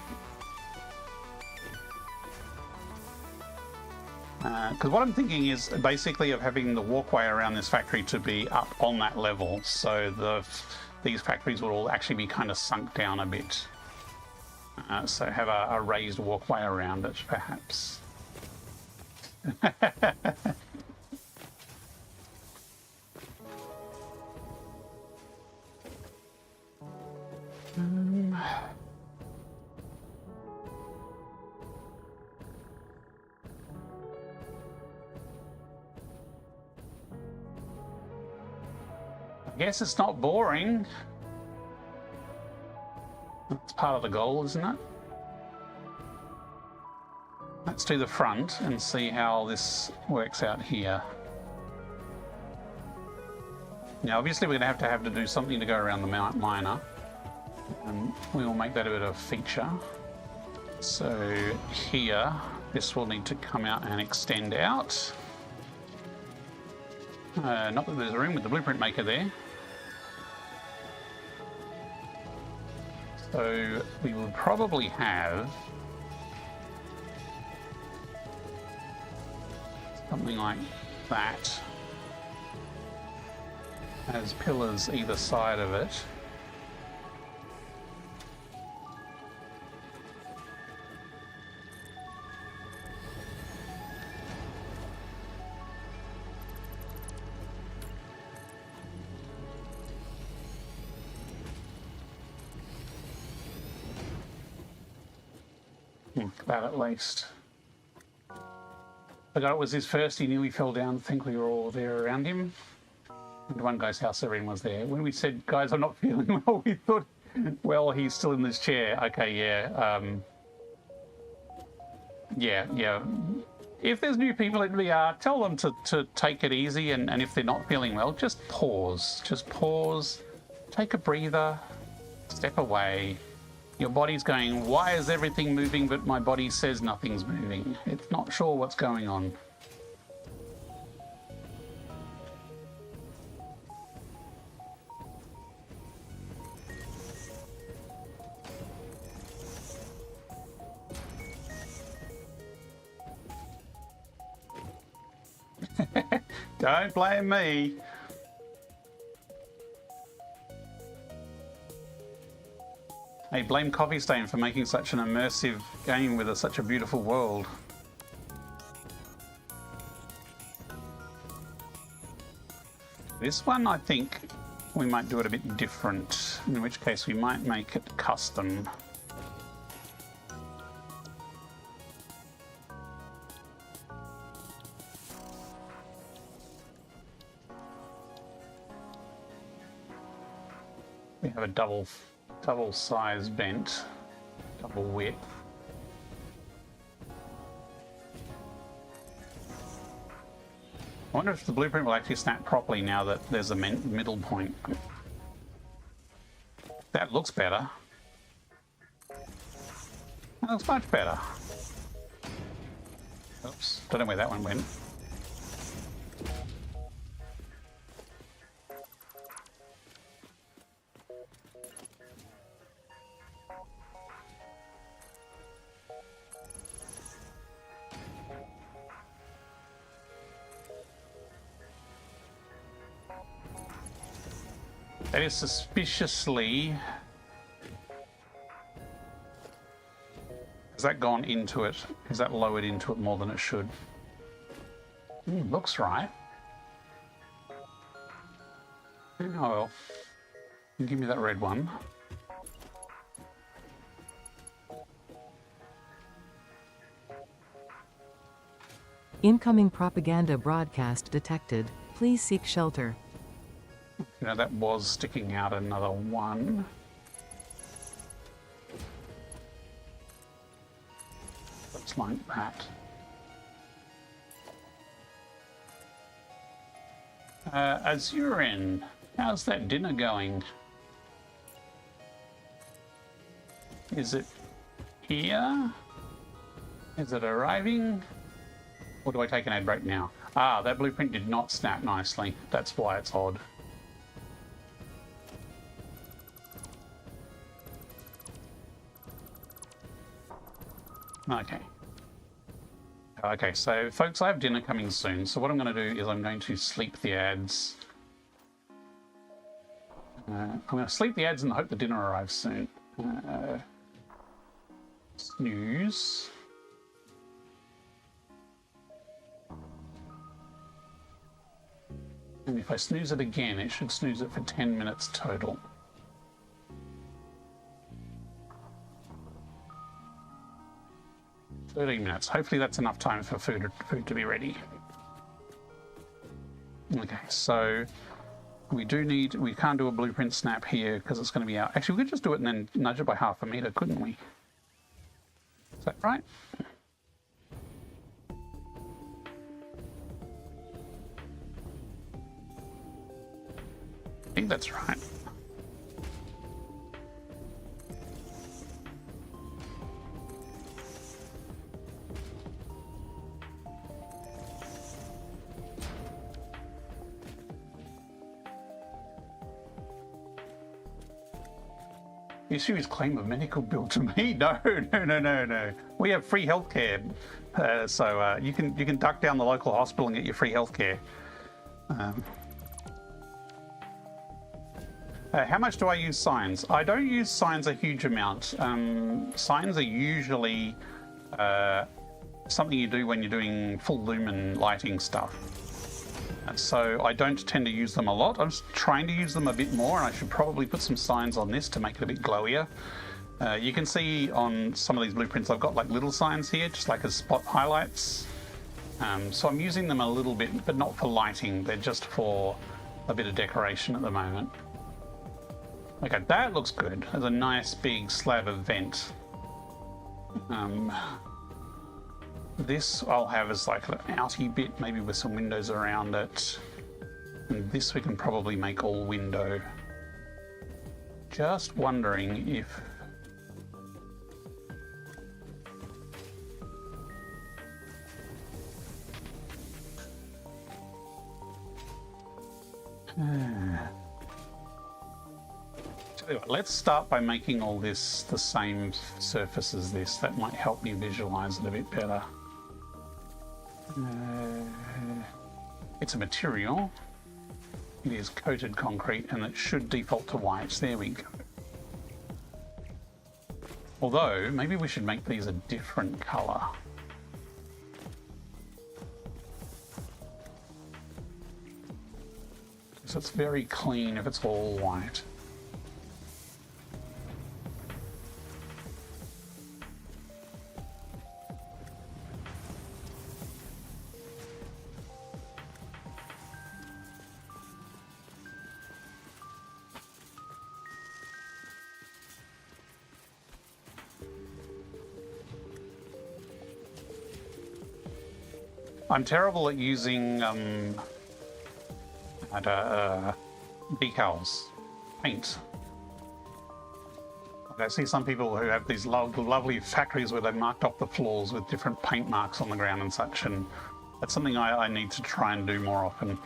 Because what I'm thinking is basically of having the walkway around this factory to be up on that level, so these factories will all actually be kind of sunk down a bit. So have a raised walkway around it, perhaps. I guess it's not boring. That's part of the goal, isn't it? Let's do the front and see how this works out here. Now, obviously, we're going to have to do something to go around the miner, and we will make that a bit of a feature. So here, this will need to come out and extend out. Not that there's room with the blueprint maker there. So we would probably have something like that as pillars either side of it. That at least. I got it was his first, he nearly fell down. I think we were all there around him. And one guy's house, everyone was there. When we said, guys, I'm not feeling well, we thought, well, he's still in this chair. Okay, yeah. Yeah. If there's new people in VR, tell them to take it easy, and if they're not feeling well, just pause. Just pause, take a breather, step away. Your body's going, why is everything moving, but my body says nothing's moving? It's not sure what's going on. Don't blame me. Hey, blame Coffee Stain for making such an immersive game with such a beautiful world. This one, I think, we might do it a bit different, in which case we might make it custom. We have a double size vent, double width. I wonder if the blueprint will actually snap properly now that there's a middle point. That looks better. That looks much better. Oops, don't know where that one went. That is suspiciously... Has that gone into it? Is that lowered into it more than it should? Looks right. Oh well. Give me that red one. Incoming propaganda broadcast detected. Please seek shelter. You know, that was sticking out another one. Looks like that. Azurin, how's that dinner going? Is it here? Is it arriving? Or do I take an ad break now? Ah, that blueprint did not snap nicely. That's why it's odd. Okay. Okay, so folks, I have dinner coming soon, so what I'm going to do is I'm going to sleep the ads. I'm going to sleep the ads and hope the dinner arrives soon. Snooze. And if I snooze it again, it should snooze it for 10 minutes total. Minutes. Hopefully that's enough time for food to be ready. Okay, so we can't do a blueprint snap here because it's going to be out. Actually, we could just do it and then nudge it by half a meter, couldn't we? Is that right? I think that's right. You serious claim of medical bill to me? No. We have free healthcare, so you can duck down the local hospital and get your free healthcare. How much do I use signs? I don't use signs a huge amount. Signs are usually something you do when you're doing full lumen lighting stuff. So I don't tend to use them a lot. I'm just trying to use them a bit more, and I should probably put some signs on this to make it a bit glowier. You can see on some of these blueprints I've got like little signs here, just like as spot highlights. So I'm using them a little bit, but not for lighting. They're just for a bit of decoration at the moment. Okay, that looks good. There's a nice big slab of vent. This I'll have as like an outy bit, maybe with some windows around it. And this we can probably make all window. Just wondering if... Tell you what, let's start by making all this the same surface as this. That might help me visualize it a bit better. It's a material. It is coated concrete and it should default to white. There we go. Although, maybe we should make these a different color. It's very clean if it's all white. I'm terrible at using decals, paint. I see some people who have these lovely factories where they've marked off the floors with different paint marks on the ground and such, and that's something I need to try and do more often.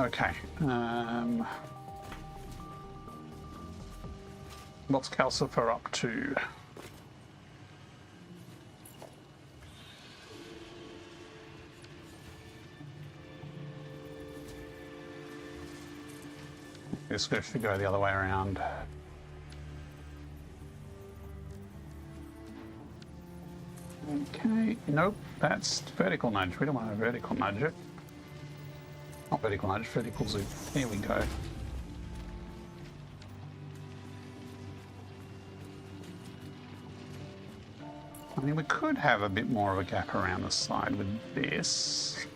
Okay. What's Calcifer up to? This should go the other way around. Okay, nope, that's vertical nudge. We don't want to vertical nudge it. Not vertical nudge, vertical zoom. There we go. I mean, we could have a bit more of a gap around the side with this.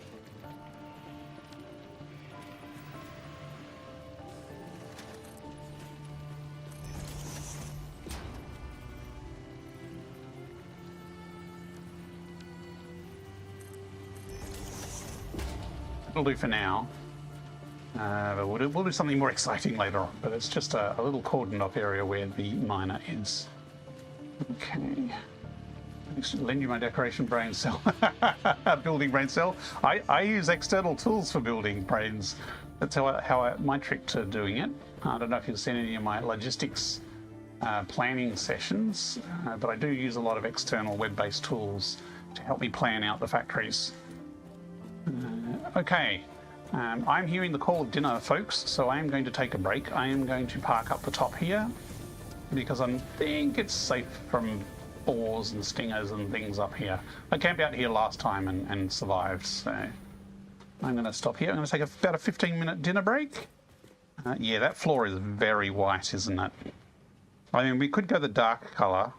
It'll do for now. But we'll do something more exciting later on, but it's just a little cordoned off area where the miner is. Okay. Lend you my decoration brain cell. Building brain cell. I use external tools for building brains. That's my trick to doing it. I don't know if you've seen any of my logistics planning sessions, but I do use a lot of external web-based tools to help me plan out the factories. Okay, I'm hearing the call of dinner, folks, so I am going to take a break. I am going to park up the top here because I think it's safe from boars and stingers and things up here. I camped out here last time and survived, so I'm going to stop here. I'm going to take about a 15-minute dinner break. Yeah, that floor is very white, isn't it? I mean, we could go the dark colour.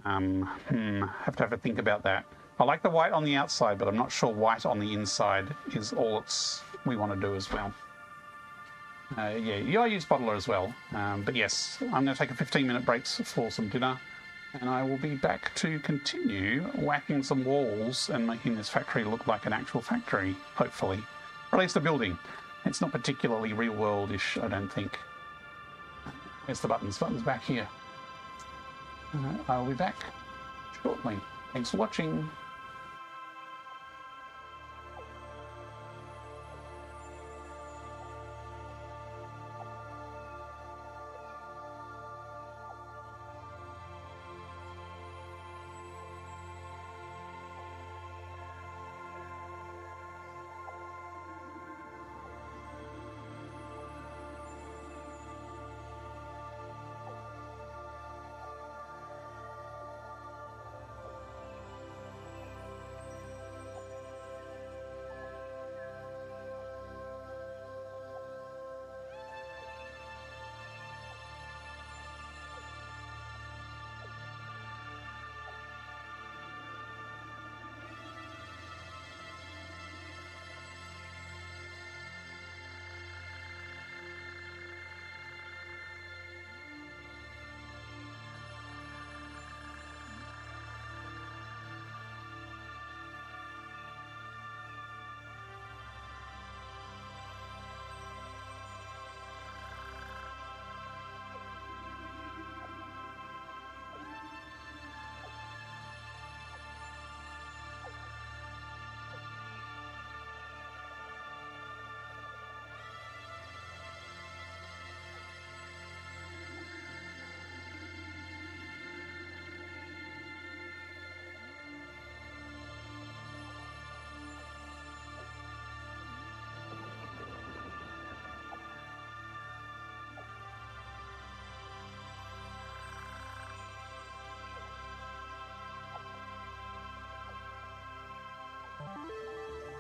Have to have a think about that. I like the white on the outside, but I'm not sure white on the inside is all we want to do as well. Yeah, I use bottler as well. But yes, I'm going to take a 15-minute break for some dinner, and I will be back to continue whacking some walls and making this factory look like an actual factory, hopefully. Or at least a building. It's not particularly real-world-ish, I don't think. Where's the buttons? Buttons back here. I'll be back shortly. Thanks for watching.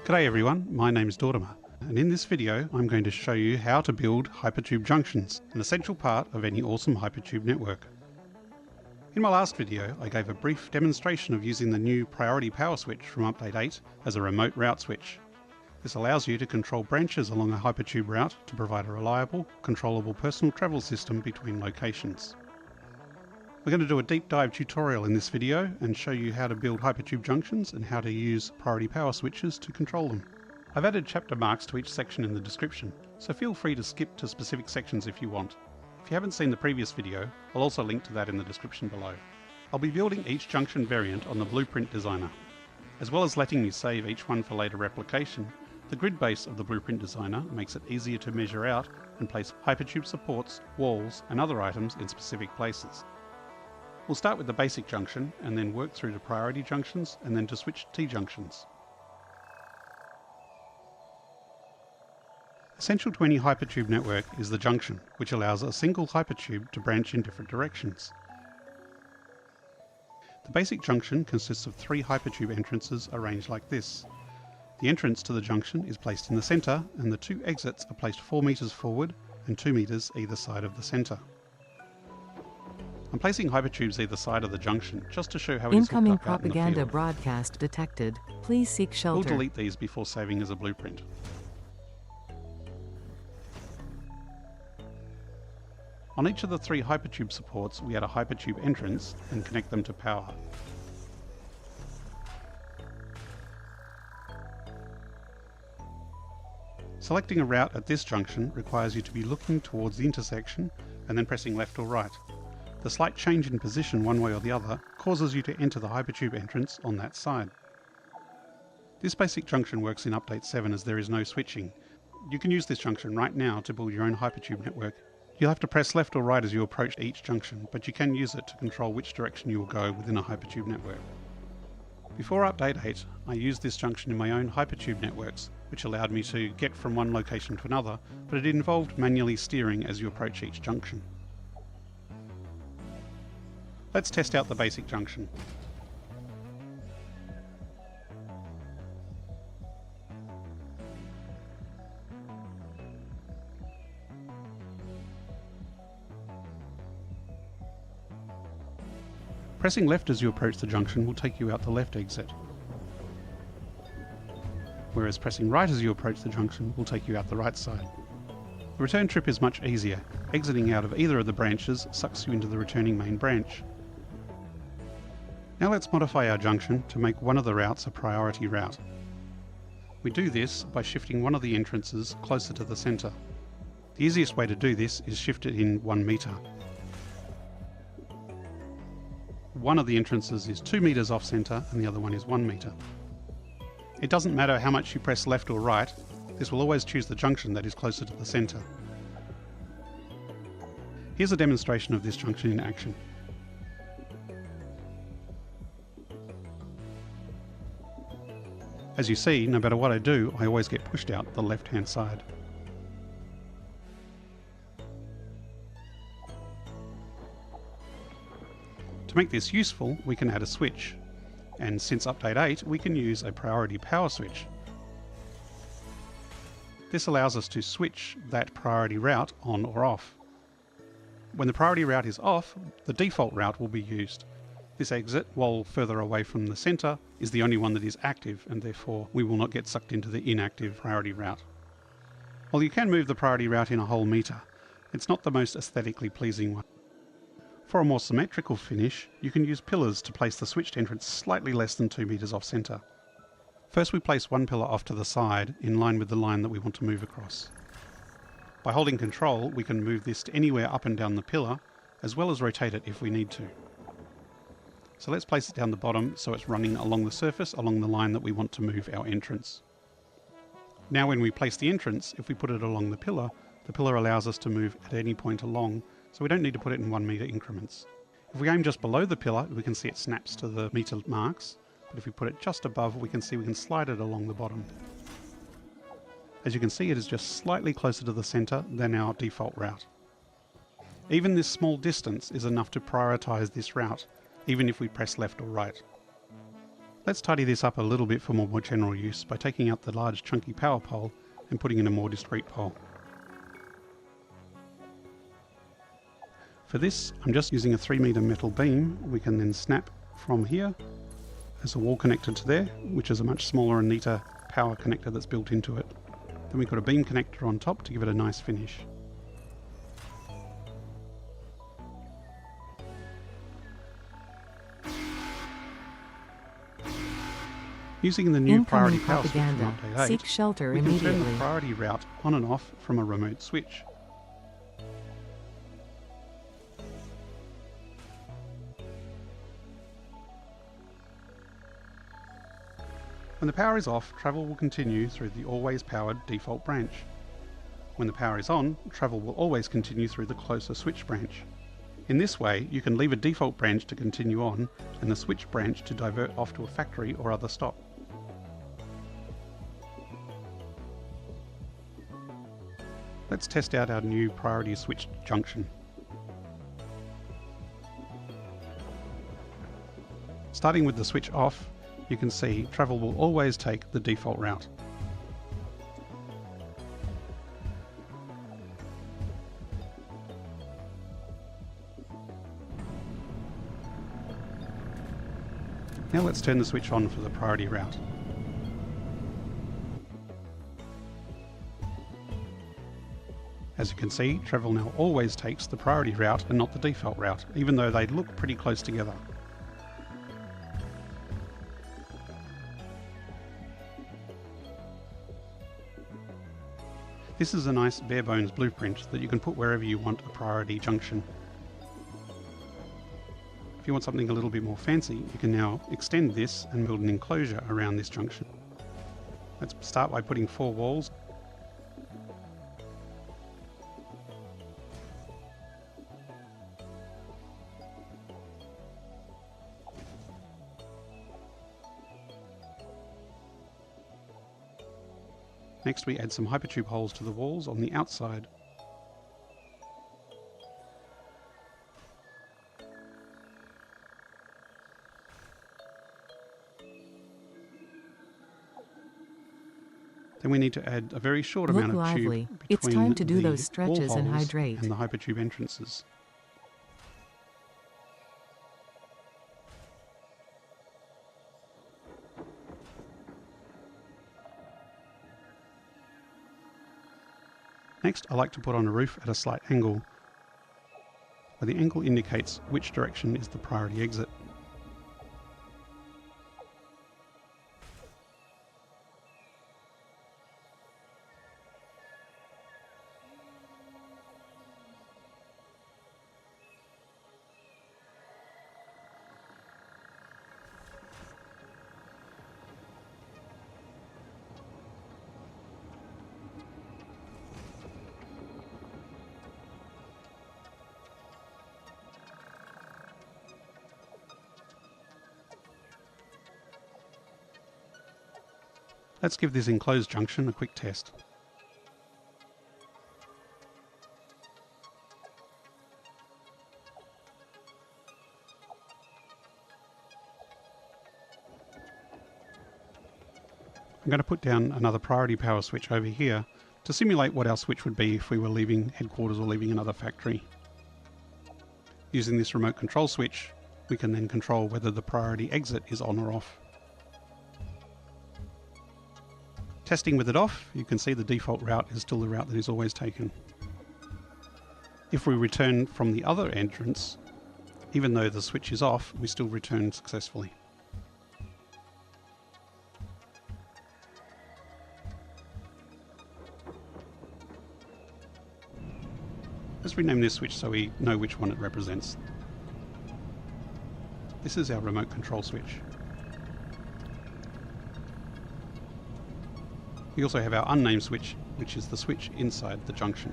G'day everyone, my name's Dortimer, and in this video I'm going to show you how to build hypertube junctions, an essential part of any awesome hypertube network. In my last video I gave a brief demonstration of using the new priority power switch from update 8 as a remote route switch. This allows you to control branches along a hypertube route to provide a reliable, controllable personal travel system between locations. We're going to do a deep dive tutorial in this video and show you how to build hypertube junctions and how to use priority power switches to control them. I've added chapter marks to each section in the description, so feel free to skip to specific sections if you want. If you haven't seen the previous video, I'll also link to that in the description below. I'll be building each junction variant on the Blueprint Designer. As well as letting me save each one for later replication, the grid base of the Blueprint Designer makes it easier to measure out and place hypertube supports, walls and other items in specific places. We'll start with the basic junction and then work through to priority junctions and then to switch T-junctions. Essential to any hypertube network is the junction, which allows a single hypertube to branch in different directions. The basic junction consists of 3 hypertube entrances arranged like this. The entrance to the junction is placed in the centre and the 2 exits are placed 4 metres forward and 2 metres either side of the centre. I'm placing hypertubes either side of the junction just to show how it is hooked Incoming up out in the propaganda field. broadcast detected. Please seek We'll shelter. delete these before saving as a blueprint. On each of the 3 hypertube supports we add a hypertube entrance and connect them to power. Selecting a route at this junction requires you to be looking towards the intersection and then pressing left or right. The slight change in position one way or the other causes you to enter the hypertube entrance on that side. This basic junction works in update 7 as there is no switching. You can use this junction right now to build your own hypertube network. You'll have to press left or right as you approach each junction, but you can use it to control which direction you will go within a hypertube network. Before update 8, I used this junction in my own hypertube networks, which allowed me to get from one location to another, but it involved manually steering as you approach each junction. Let's test out the basic junction. Pressing left as you approach the junction will take you out the left exit, whereas pressing right as you approach the junction will take you out the right side. The return trip is much easier. Exiting out of either of the branches sucks you into the returning main branch. Now let's modify our junction to make one of the routes a priority route. We do this by shifting one of the entrances closer to the centre. The easiest way to do this is shift it in 1 metre. One of the entrances is 2 metres off centre and the other one is 1 metre. It doesn't matter how much you press left or right, this will always choose the junction that is closer to the centre. Here's a demonstration of this junction in action. As you see, no matter what I do, I always get pushed out the left-hand side. To make this useful, we can add a switch, and since update 8 we can use a priority power switch. This allows us to switch that priority route on or off. When the priority route is off, the default route will be used. This exit, while further away from the centre, is the only one that is active, and therefore we will not get sucked into the inactive priority route. While you can move the priority route in a whole metre, it's not the most aesthetically pleasing one. For a more symmetrical finish, you can use pillars to place the switched entrance slightly less than 2 metres off centre. First we place one pillar off to the side, in line with the line that we want to move across. By holding Control, we can move this to anywhere up and down the pillar, as well as rotate it if we need to. So let's place it down the bottom so it's running along the surface along the line that we want to move our entrance. Now when we place the entrance, if we put it along the pillar allows us to move at any point along, so we don't need to put it in 1 metre increments. If we aim just below the pillar, we can see it snaps to the metre marks, but if we put it just above, we can see we can slide it along the bottom. As you can see, it is just slightly closer to the centre than our default route. Even this small distance is enough to prioritise this route, even if we press left or right. Let's tidy this up a little bit for more general use by taking out the large chunky power pole and putting in a more discrete pole. For this, I'm just using a 3 meter metal beam we can then snap from here. There's a wall connector to there, which is a much smaller and neater power connector that's built into it. Then we've got a beam connector on top to give it a nice finish. Using the new priority power switch from update 8, seek shelter we can turn immediately. the priority route on and off from a remote switch. When the power is off, travel will continue through the always powered default branch. When the power is on, travel will always continue through the closer switch branch. In this way, you can leave a default branch to continue on and the switch branch to divert off to a factory or other stop. Let's test out our new priority switch junction. Starting with the switch off, you can see travel will always take the default route. Now let's turn the switch on for the priority route. As you can see, travel now always takes the priority route and not the default route, even though they look pretty close together. This is a nice bare bones blueprint that you can put wherever you want a priority junction. If you want something a little bit more fancy, you can now extend this and build an enclosure around this junction. Let's start by putting 4 walls. Next we add some hypertube holes to the walls on the outside. Then we need to add a very short amount of tube between it's time to do the those stretches wall and holes hydrate. and the hypertube entrances. Next, I like to put on a roof at a slight angle, where the angle indicates which direction is the priority exit. Let's give this enclosed junction a quick test. I'm going to put down another priority power switch over here to simulate what our switch would be if we were leaving headquarters or leaving another factory. Using this remote control switch, we can then control whether the priority exit is on or off. Testing with it off, you can see the default route is still the route that is always taken. If we return from the other entrance, even though the switch is off, we still return successfully. Let's rename this switch so we know which one it represents. This is our remote control switch. We also have our unnamed switch, which is the switch inside the junction.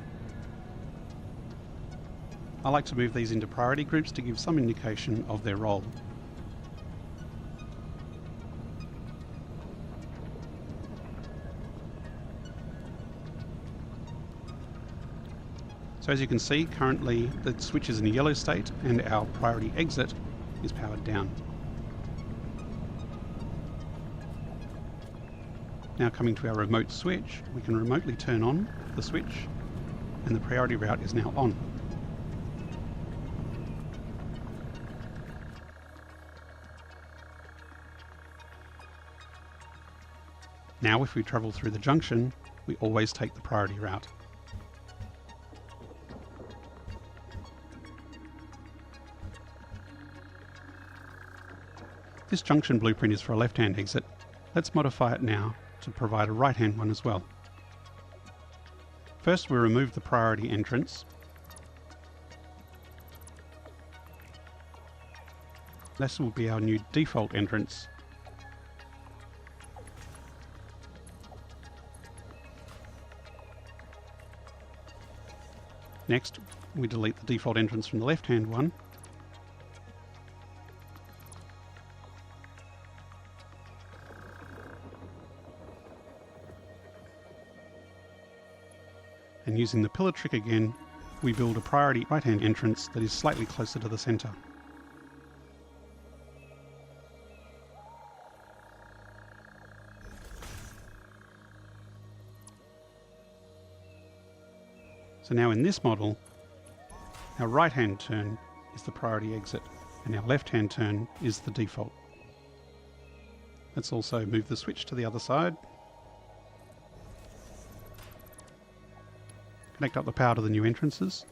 I like to move these into priority groups to give some indication of their role. So as you can see, currently the switch is in a yellow state and our priority exit is powered down. Now coming to our remote switch, we can remotely turn on the switch and the priority route is now on. Now if we travel through the junction, we always take the priority route. This junction blueprint is for a left-hand exit. Let's modify it now to provide a right-hand one as well. First we remove the priority entrance. This will be our new default entrance. Next, we delete the default entrance from the left-hand one. And using the pillar trick again, we build a priority right-hand entrance that is slightly closer to the center. So now in this model, our right-hand turn is the priority exit and our left-hand turn is the default. Let's also move the switch to the other side. Connect up the power to the new entrances.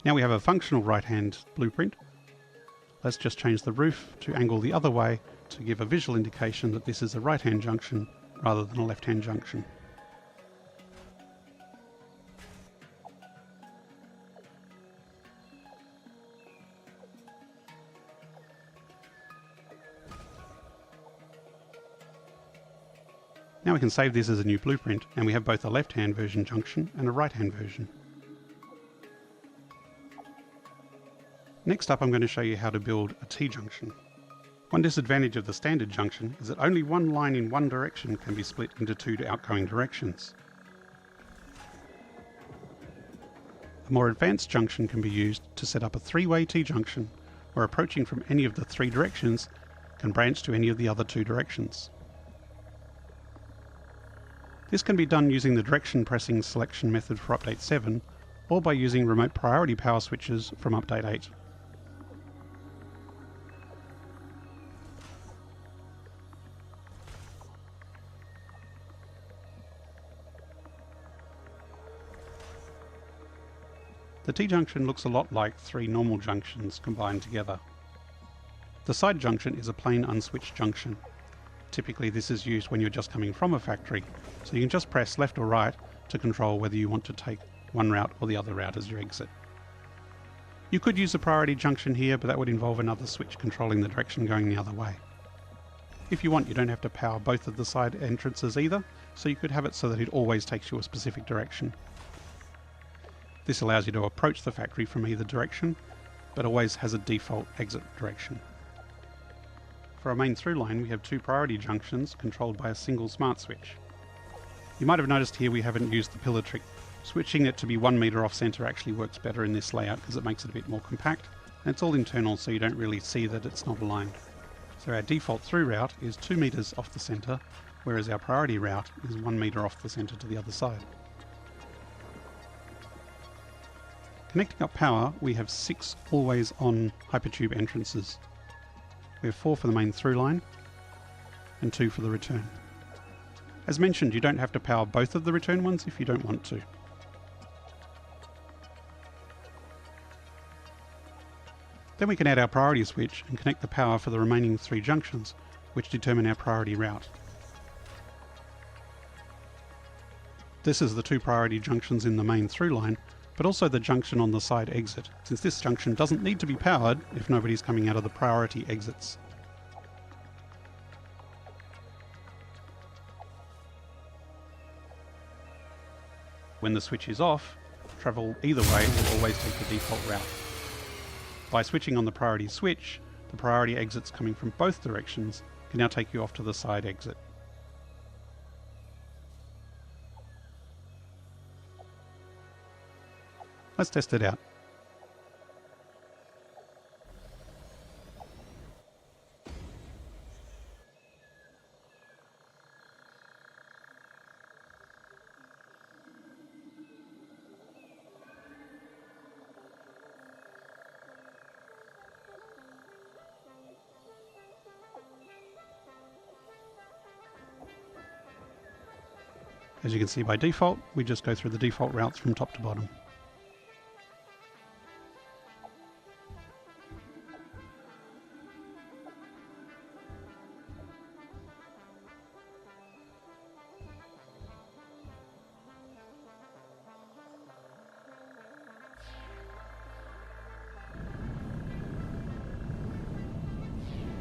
Now we have a functional right-hand blueprint. Let's just change the roof to angle the other way to give a visual indication that this is a right-hand junction rather than a left-hand junction. Now we can save this as a new blueprint, and we have both a left-hand version junction and a right-hand version. Next up I'm going to show you how to build a T-junction. One disadvantage of the standard junction is that only one line in one direction can be split into two outgoing directions. A more advanced junction can be used to set up a three-way T-junction where approaching from any of the three directions can branch to any of the other two directions. This can be done using the direction pressing selection method for update 7 or by using remote priority power switches from update 8. The T-junction looks a lot like three normal junctions combined together. The side junction is a plain unswitched junction. Typically this is used when you're just coming from a factory, so you can just press left or right to control whether you want to take one route or the other route as your exit. You could use a priority junction here, but that would involve another switch controlling the direction going the other way. If you want, you don't have to power both of the side entrances either, so you could have it so that it always takes you a specific direction. This allows you to approach the factory from either direction, but always has a default exit direction. For our main through line, we have two priority junctions controlled by a single smart switch. You might have noticed here we haven't used the pillar trick. Switching it to be 1 meter off center actually works better in this layout because it makes it a bit more compact, and it's all internal so you don't really see that it's not aligned. So our default through route is 2 meters off the center, whereas our priority route is 1 meter off the center to the other side. Connecting up power, we have 6 always on hypertube entrances. We have 4 for the main through line and 2 for the return. As mentioned, you don't have to power both of the return ones if you don't want to. Then we can add our priority switch and connect the power for the remaining 3 junctions, which determine our priority route. This is the 2 priority junctions in the main through line, but also the junction on the side exit, since this junction doesn't need to be powered if nobody's coming out of the priority exits. When the switch is off, travel either way will always take the default route. By switching on the priority switch, the priority exits coming from both directions can now take you off to the side exit. Let's test it out. As you can see by default, we just go through the default routes from top to bottom.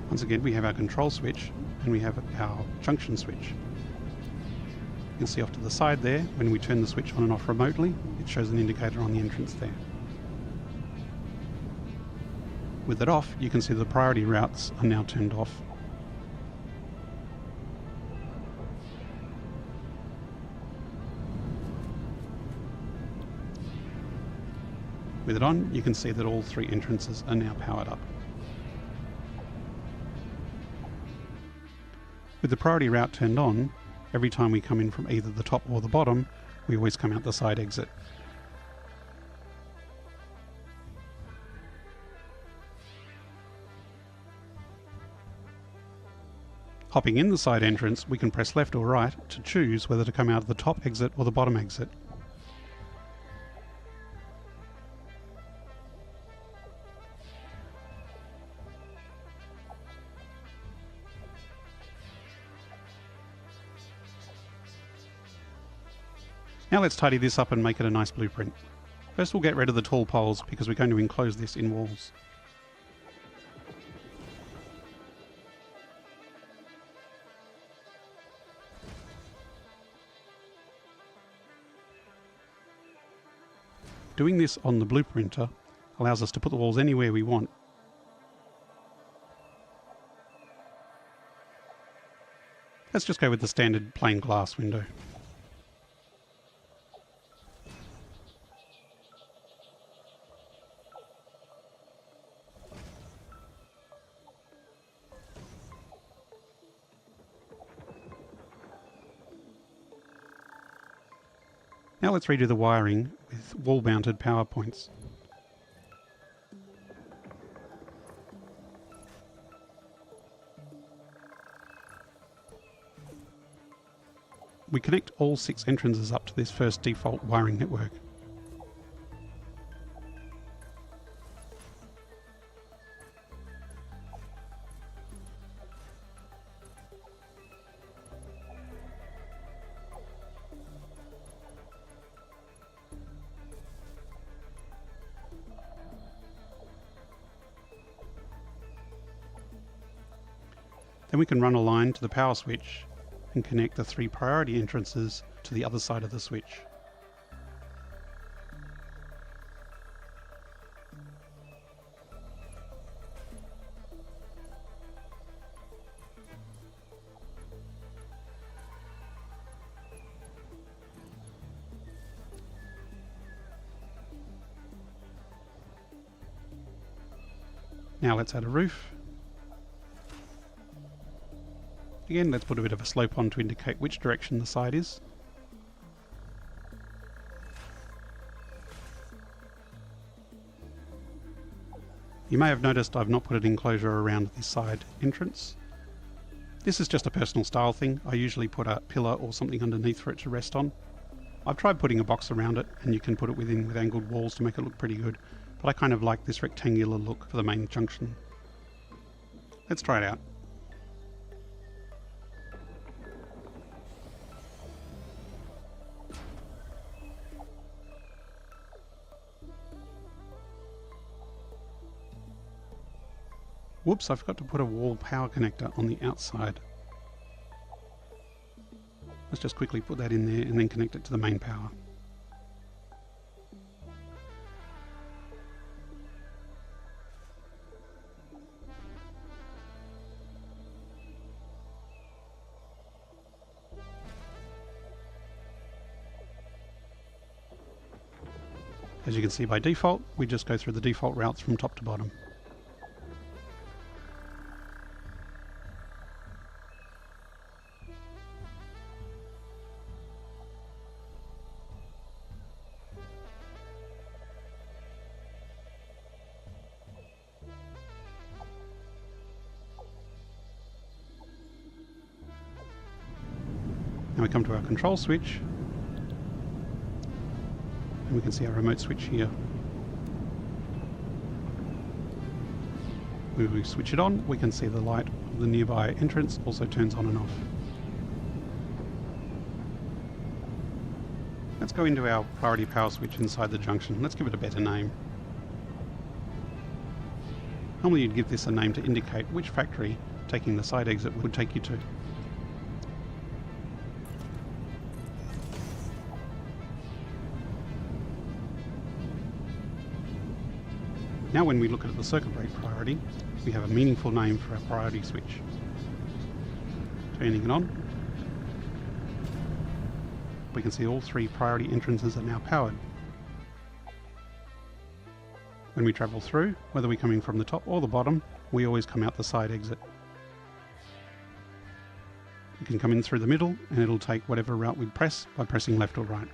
Once again, we have our control switch and we have our junction switch. You can see off to the side there, when we turn the switch on and off remotely, it shows an indicator on the entrance there. With it off, you can see the priority routes are now turned off. With it on, you can see that all three entrances are now powered up. With the priority route turned on, every time we come in from either the top or the bottom, we always come out the side exit. Hopping in the side entrance, we can press left or right to choose whether to come out of the top exit or the bottom exit. Now let's tidy this up and make it a nice blueprint. First we'll get rid of the tall poles because we're going to enclose this in walls. Doing this on the blueprinter allows us to put the walls anywhere we want. Let's just go with the standard plain glass window. Now let's redo the wiring with wall-mounted power points. We connect all 6 entrances up to this first default wiring network. Then we can run a line to the power switch and connect the 3 priority entrances to the other side of the switch. Now let's add a roof. Again, let's put a bit of a slope on to indicate which direction the side is. You may have noticed I've not put an enclosure around the side entrance. This is just a personal style thing. I usually put a pillar or something underneath for it to rest on. I've tried putting a box around it, and you can put it within with angled walls to make it look pretty good, but I kind of like this rectangular look for the main junction. Let's try it out. Whoops, I forgot to put a wall power connector on the outside. Let's just quickly put that in there and then connect it to the main power. As you can see by default, we just go through the default routes from top to bottom. Now we come to our control switch, And we can see our remote switch here. When we switch it on, we can see the light of the nearby entrance also turns on and off. Let's go into our priority power switch inside the junction. Let's give it a better name. Normally you'd give this a name to indicate which factory taking the side exit would take you to. Now when we look at the circuit break priority, we have a meaningful name for our priority switch. Turning it on, we can see all 3 priority entrances are now powered. When we travel through, whether we're coming from the top or the bottom, we always come out the side exit. We can come in through the middle and it'll take whatever route we press by pressing left or right.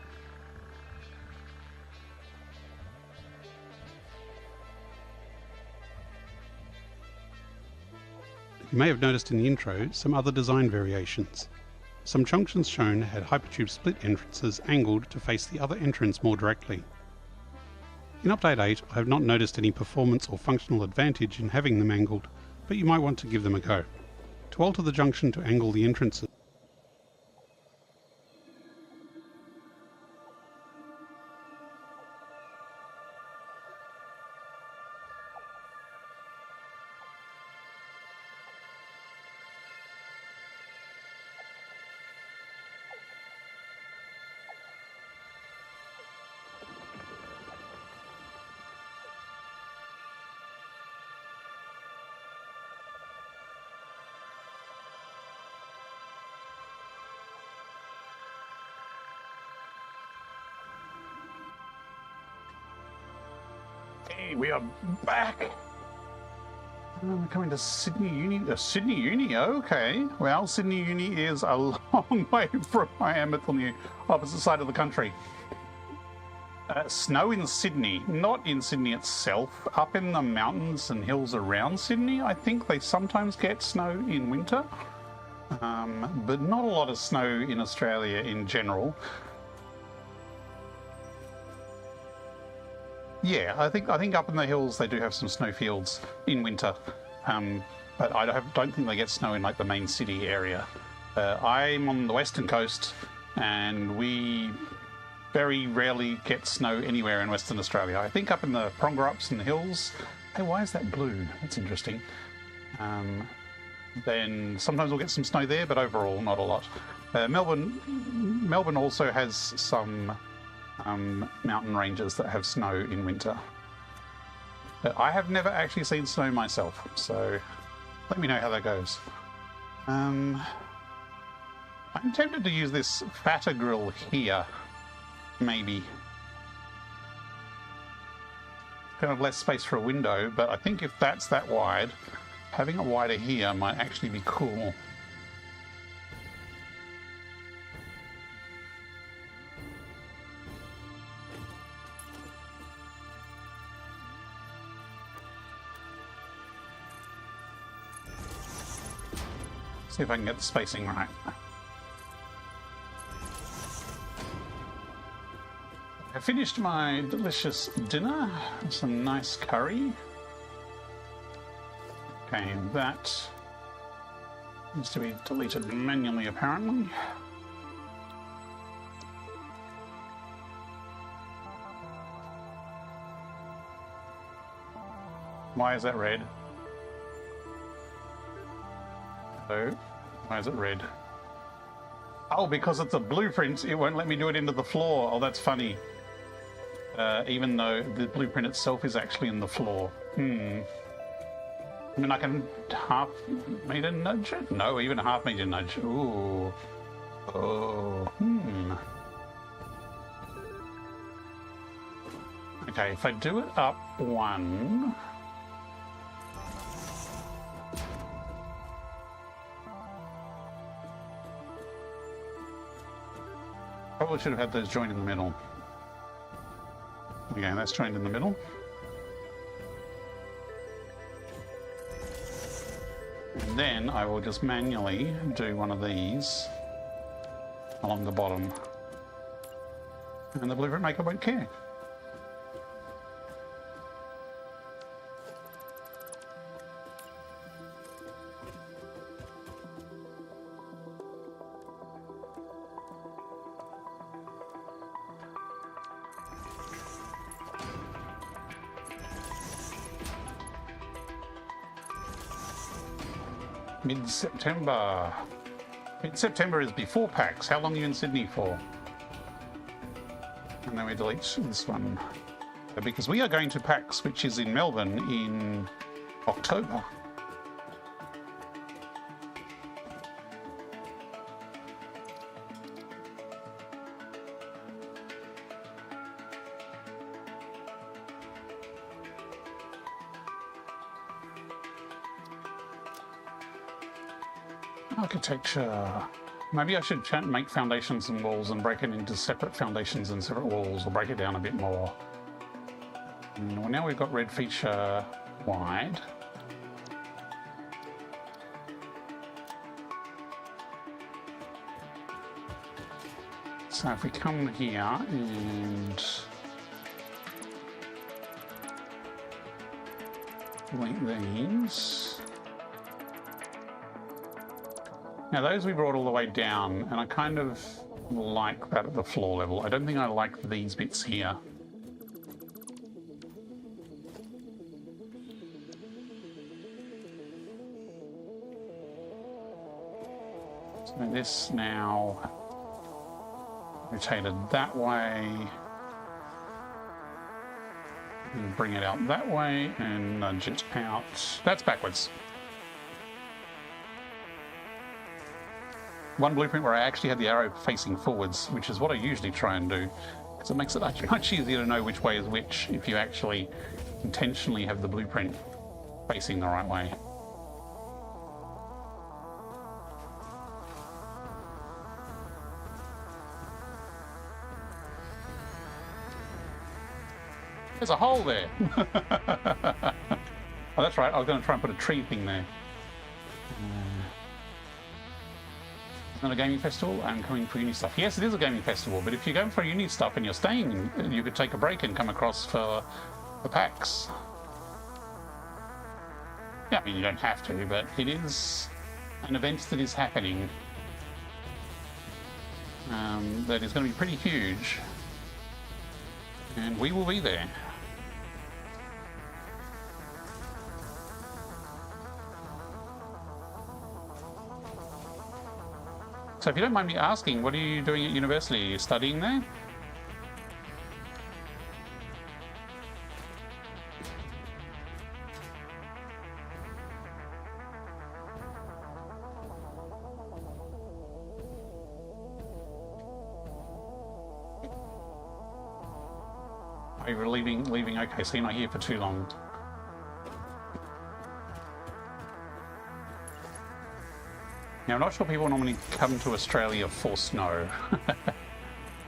You may have noticed in the intro some other design variations. Some junctions shown had hypertube split entrances angled to face the other entrance more directly. In Update 8, I have not noticed any performance or functional advantage in having them angled, but you might want to give them a go. To alter the junction to angle the entrances, Hey, we are back! We're coming to Sydney Uni. Sydney Uni, okay. Well, Sydney Uni is a long way from where I am. It's on the opposite side of the country. Snow in Sydney, not in Sydney itself. Up in the mountains and hills around Sydney, I think they sometimes get snow in winter. But not a lot of snow in Australia in general. Yeah, I think up in the hills they do have some snowfields in winter, but I don't think they get snow in like the main city area. I'm on the western coast, and we very rarely get snow anywhere in Western Australia. I think up in the Prongerups and the hills. Hey, why is that blue? That's interesting. Then sometimes we'll get some snow there, but overall not a lot. Melbourne also has some mountain ranges that have snow in winter. But I have never actually seen snow myself, so let me know how that goes. I'm tempted to use this fatter grill here, maybe. Kind of less space for a window, but I think if that's that wide, having it wider here might actually be cool. See if I can get the spacing right. I finished my delicious dinner, some nice curry. Okay, that needs to be deleted manually apparently. Why is that red? So, why is it red? Oh, because it's a blueprint, it won't let me do it into the floor. Oh, that's funny. Even though the blueprint itself is actually in the floor. I mean, I can half-meter nudge it? No, even a half-meter nudge. Ooh. Oh. Okay, if I do it up one... Probably should have had those joined in the middle. Okay, that's joined in the middle. And then I will just manually do one of these along the bottom. And the blueprint maker won't care. Mid-September. Mid-September is before PAX. How long are you in Sydney for? And then we delete this one. Because we are going to PAX, which is in Melbourne in October. Architecture. Maybe I should make foundations and walls and break it into separate foundations and separate walls, or break it down a bit more. Well, now we've got red feature wide. So if we come here and link these. Now those we brought all the way down, and I kind of like that at the floor level. I don't think I like these bits here. So this now rotated that way, and bring it out that way and nudge it out. That's backwards. One blueprint where I actually had the arrow facing forwards, which is what I usually try and do, because it makes it much easier to know which way is which if you actually intentionally have the blueprint facing the right way. There's a hole there. Oh, that's right. I was going to try and put a tree thing there. Not a gaming festival. I'm coming for uni stuff. Yes, it is a gaming festival, but if you're going for uni stuff and you're staying, you could take a break and come across for the PAX. Yeah, I mean, you don't have to, but it is an event that is happening that is going to be pretty huge, and we will be there. So if you don't mind me asking, what are you doing at university? Are you studying there? Are you leaving? Okay, so you're not here for too long. Now, I'm not sure people normally come to Australia for snow.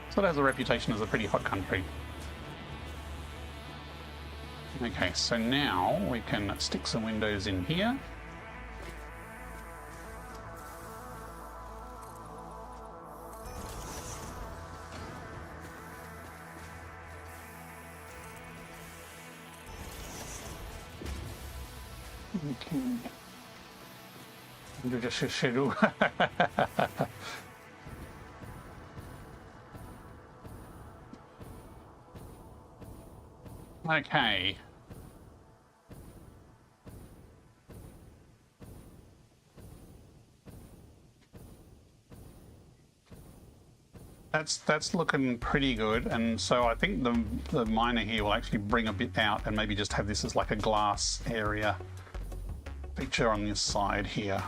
So it has a reputation as a pretty hot country. Okay, so now we can stick some windows in here. Okay. Do just a schedule. Okay. That's looking pretty good, and so I think the miner here will actually bring a bit out and maybe just have this as like a glass area feature on this side here.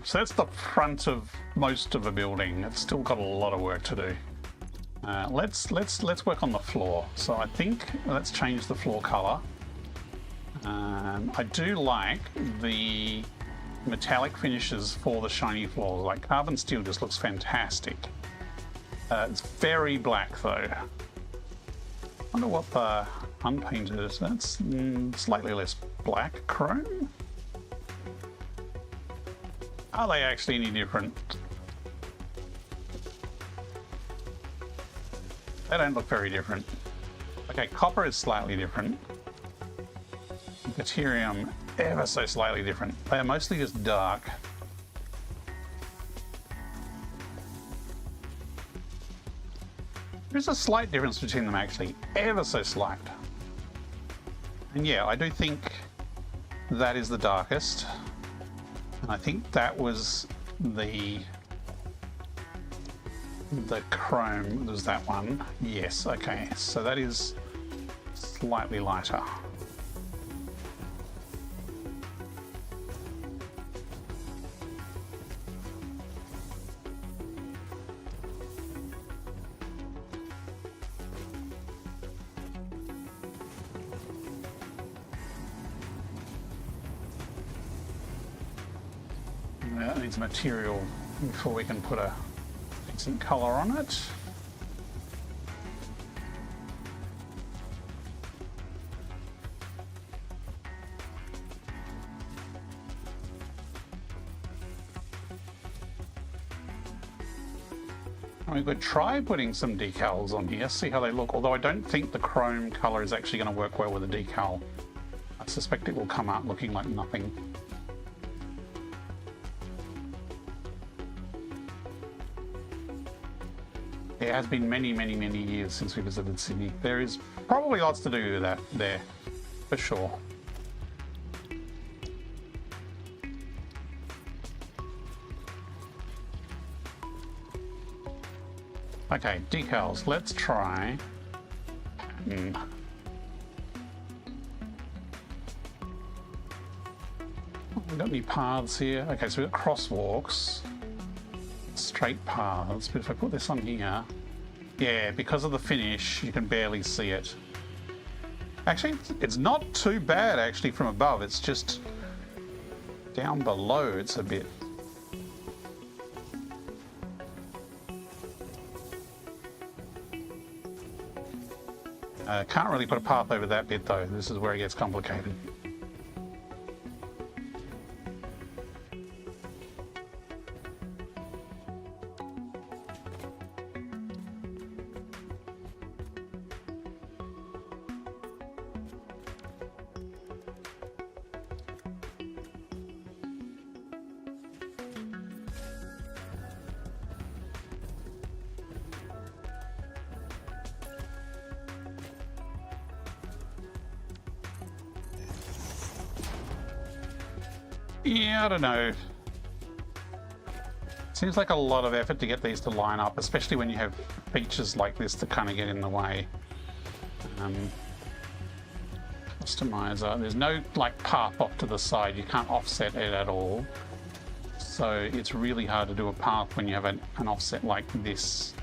So that's the front of most of the building. It's still got a lot of work to do. Let's work on the floor. So I think let's change the floor color. I do like the metallic finishes for the shiny floors. Like carbon steel just looks fantastic. It's very black though. I wonder what the unpainted is. That's slightly less black. Chrome? Are they actually any different? They don't look very different. Okay, copper is slightly different. Deuterium, ever so slightly different. They are mostly just dark. There's a slight difference between them actually, ever so slight. And yeah, I do think that is the darkest. And I think that was the chrome was that one. Yes, okay. So that is slightly lighter. That needs material before we can put a decent colour on it. We could try putting some decals on here, see how they look, although I don't think the chrome colour is actually going to work well with a decal. I suspect it will come out looking like nothing. It has been many, many, many years since we visited Sydney. There is probably lots to do with that there, for sure. Okay, decals. Let's try. We got any paths here? Okay, so we've got crosswalks, straight paths, but if I put this on here, yeah, because of the finish, you can barely see it. Actually, it's not too bad actually from above, it's just down below it's a bit. Can't really put a path over that bit though, this is where it gets complicated. Yeah, I don't know. Seems like a lot of effort to get these to line up, especially when you have features like this that kind of get in the way. Customizer, there's no like path off to the side, you can't offset it at all. So it's really hard to do a path when you have an offset like this.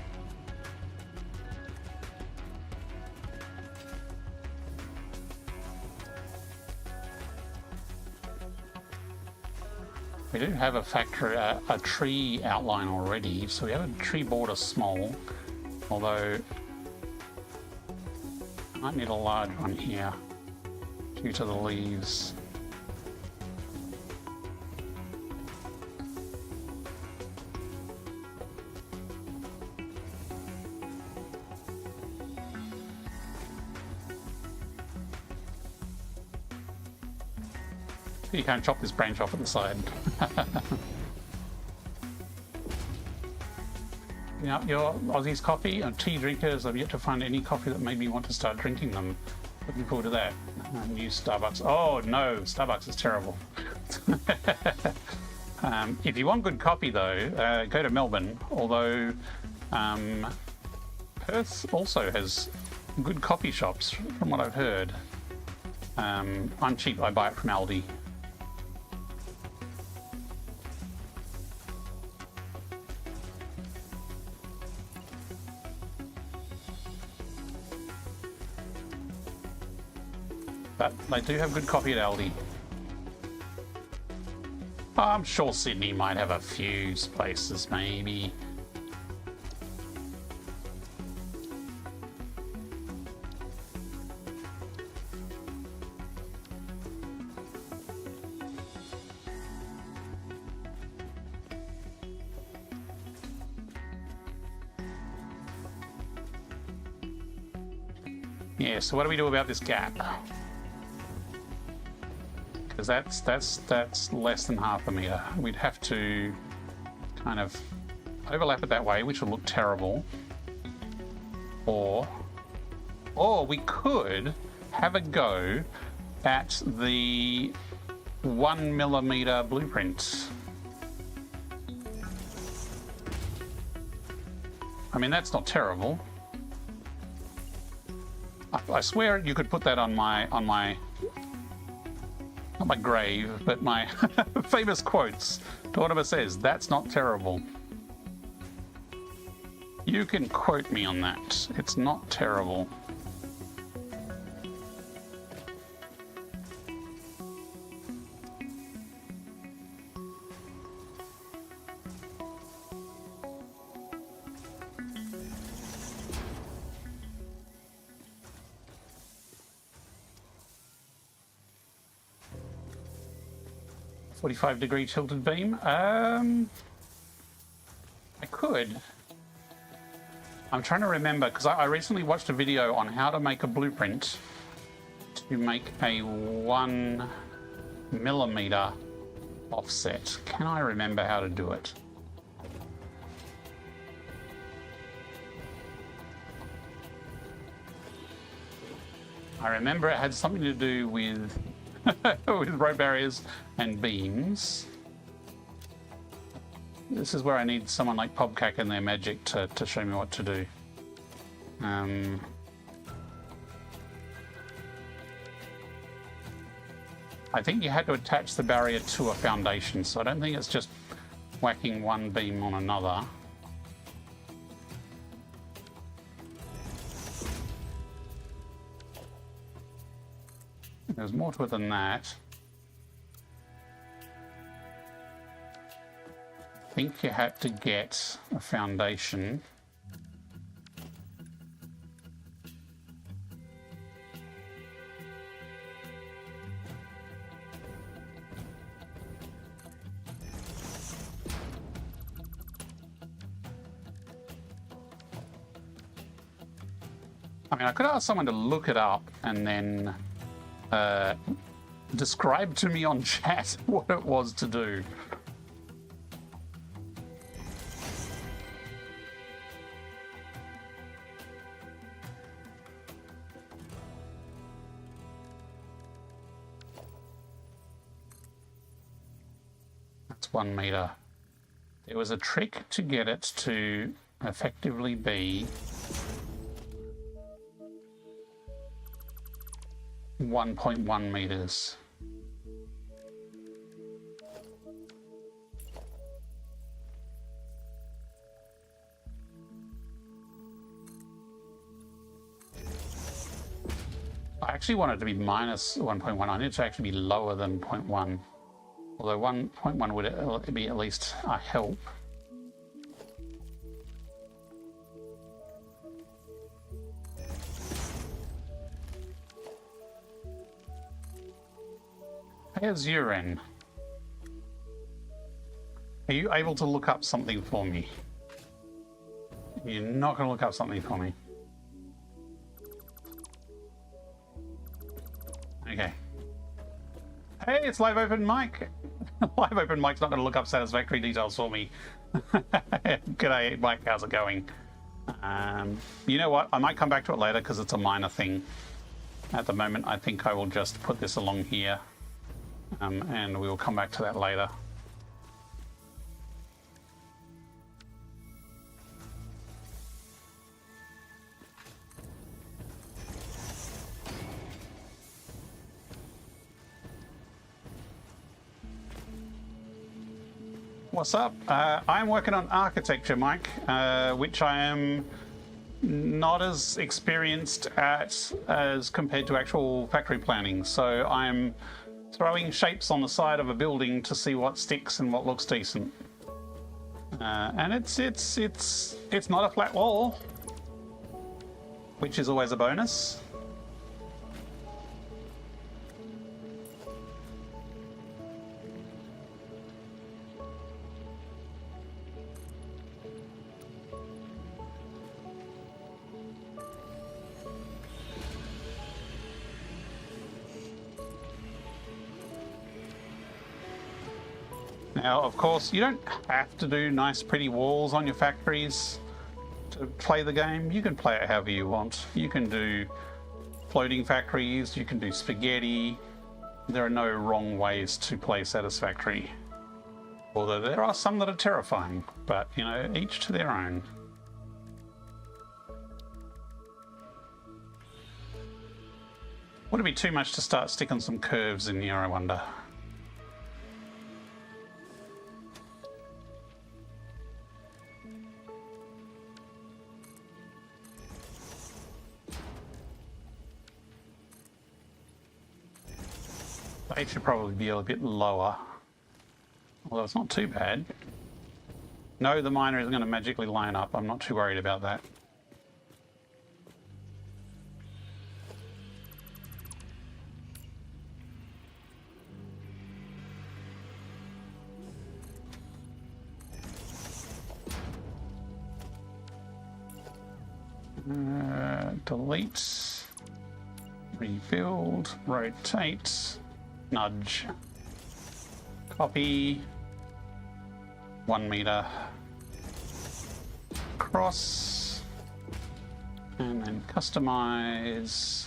We do have a tree outline already, so we have a tree border small, although I might need a large one here due to the leaves. You can't chop this branch off at the side. You know, your Aussie's coffee and tea drinkers, I've yet to find any coffee that made me want to start drinking them. Looking forward to that. New Starbucks. Oh no, Starbucks is terrible. If you want good coffee though, go to Melbourne, although Perth also has good coffee shops from what I've heard. I'm cheap, I buy it from Aldi. But they do have good coffee at Aldi. I'm sure Sydney might have a few places, maybe. Yeah, so what do we do about this gap? Because that's less than half a meter. We'd have to kind of overlap it that way, which would look terrible. Or we could have a go at the 1mm blueprint. I mean, that's not terrible. I swear you could put that on my not my grave, but my famous quotes. Tortimer says, "That's not terrible." You can quote me on that. It's not terrible. "45-degree tilted beam." I could. I'm trying to remember, because I recently watched a video on how to make a blueprint to make a 1mm offset. Can I remember how to do it? I remember it had something to do with with road barriers and beams. This is where I need someone like Pobcac and their magic to show me what to do. I think you had to attach the barrier to a foundation, so I don't think it's just whacking one beam on another. There's more to it than that. I think you had to get a foundation. I mean, I could ask someone to look it up and then describe to me on chat what it was to do. That's 1 meter. There was a trick to get it to effectively be 1.1 meters. I actually want it to be minus 1.1. I need it to actually be lower than 0.1. Although 1.1 would be at least a help. Here's urine. Are you able to look up something for me? You're not going to look up something for me. Okay. Hey, it's Live Open Mike. Live Open Mike's not going to look up Satisfactory details for me. G'day, Mike. How's it going? You know what? I might come back to it later because it's a minor thing. At the moment, I think I will just put this along here. And we will come back to that later. What's up? I'm working on architecture, Mike, which I am not as experienced at as compared to actual factory planning. So I'm throwing shapes on the side of a building to see what sticks and what looks decent. And it's not a flat wall, which is always a bonus. Now, of course, you don't have to do nice, pretty walls on your factories to play the game. You can play it however you want. You can do floating factories, you can do spaghetti, there are no wrong ways to play Satisfactory. Although there are some that are terrifying, but, you know, each to their own. Would it be too much to start sticking some curves in here, I wonder? They should probably be a bit lower. Although it's not too bad. No, the miner isn't going to magically line up. I'm not too worried about that. Delete, rebuild, rotate, nudge, copy, 1 meter, cross, and then customize,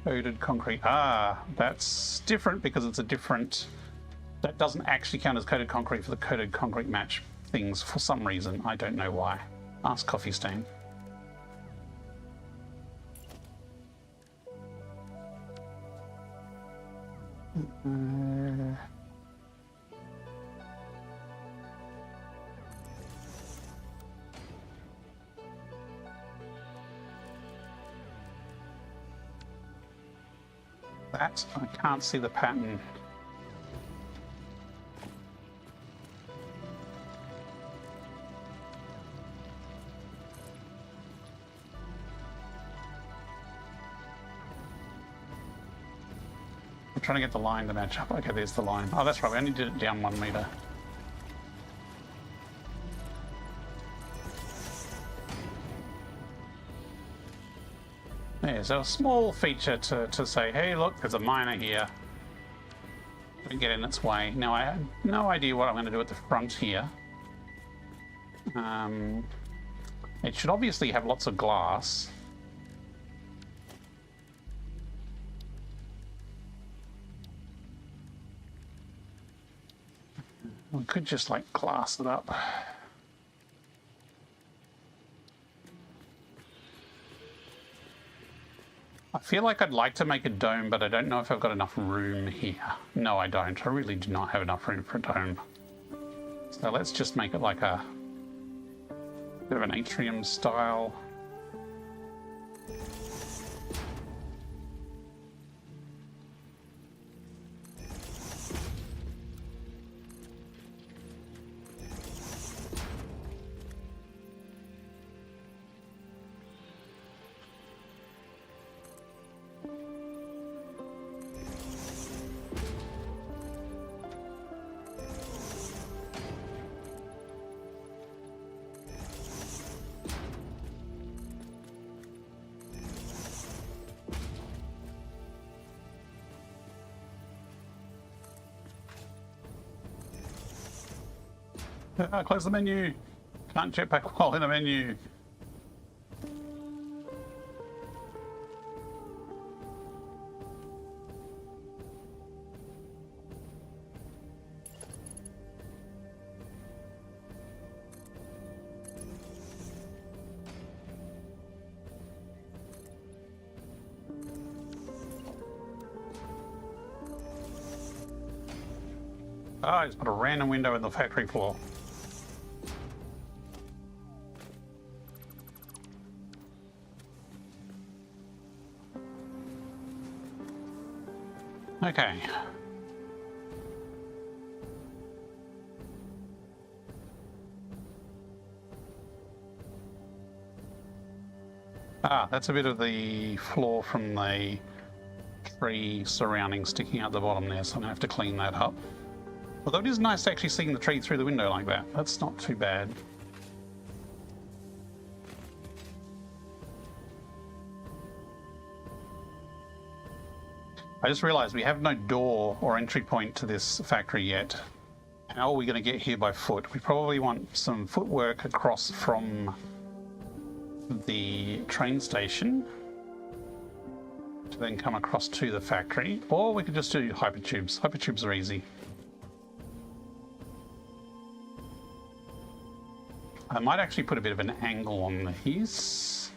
coated concrete. Ah, that's different because it's a different, that doesn't actually count as coated concrete for the coated concrete match things for some reason. I don't know why. Ask Coffee Stain. That, I can't see the pattern. I'm trying to get the line to match up. Okay, there's the line. Oh, that's right. We only did it down 1 meter. Yeah, so a small feature to say, hey, look, there's a miner here. Don't get in its way. Now, I have no idea what I'm going to do at the front here. It should obviously have lots of glass. We could just, like, glass it up. I feel like I'd like to make a dome, but I don't know if I've got enough room here. No, I don't. I really do not have enough room for a dome. So let's just make it like a bit of an atrium style. Close the menu. Can't jetpack while in a menu. Oh, I just put a random window in the factory floor. Okay. Ah, that's a bit of the floor from the tree surrounding sticking out the bottom there, so I'm gonna have to clean that up. Although it is nice actually seeing the tree through the window like that. That's not too bad. I just realized we have no door or entry point to this factory yet. How are we going to get here by foot? We probably want some footwork across from the train station to then come across to the factory, or we could just do hypertubes. Hypertubes are easy. I might actually put a bit of an angle on these.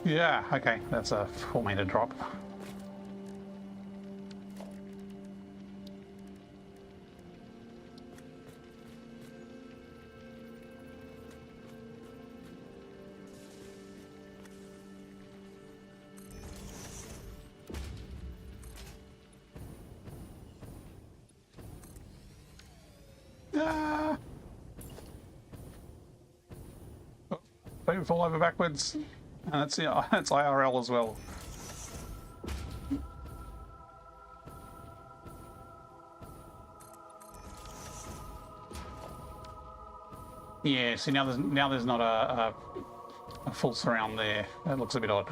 Yeah, okay, that's a 4-meter drop. Ah. Oh, don't fall over backwards. And that's IRL as well. Yeah, see now there's not a full surround there. That looks a bit odd.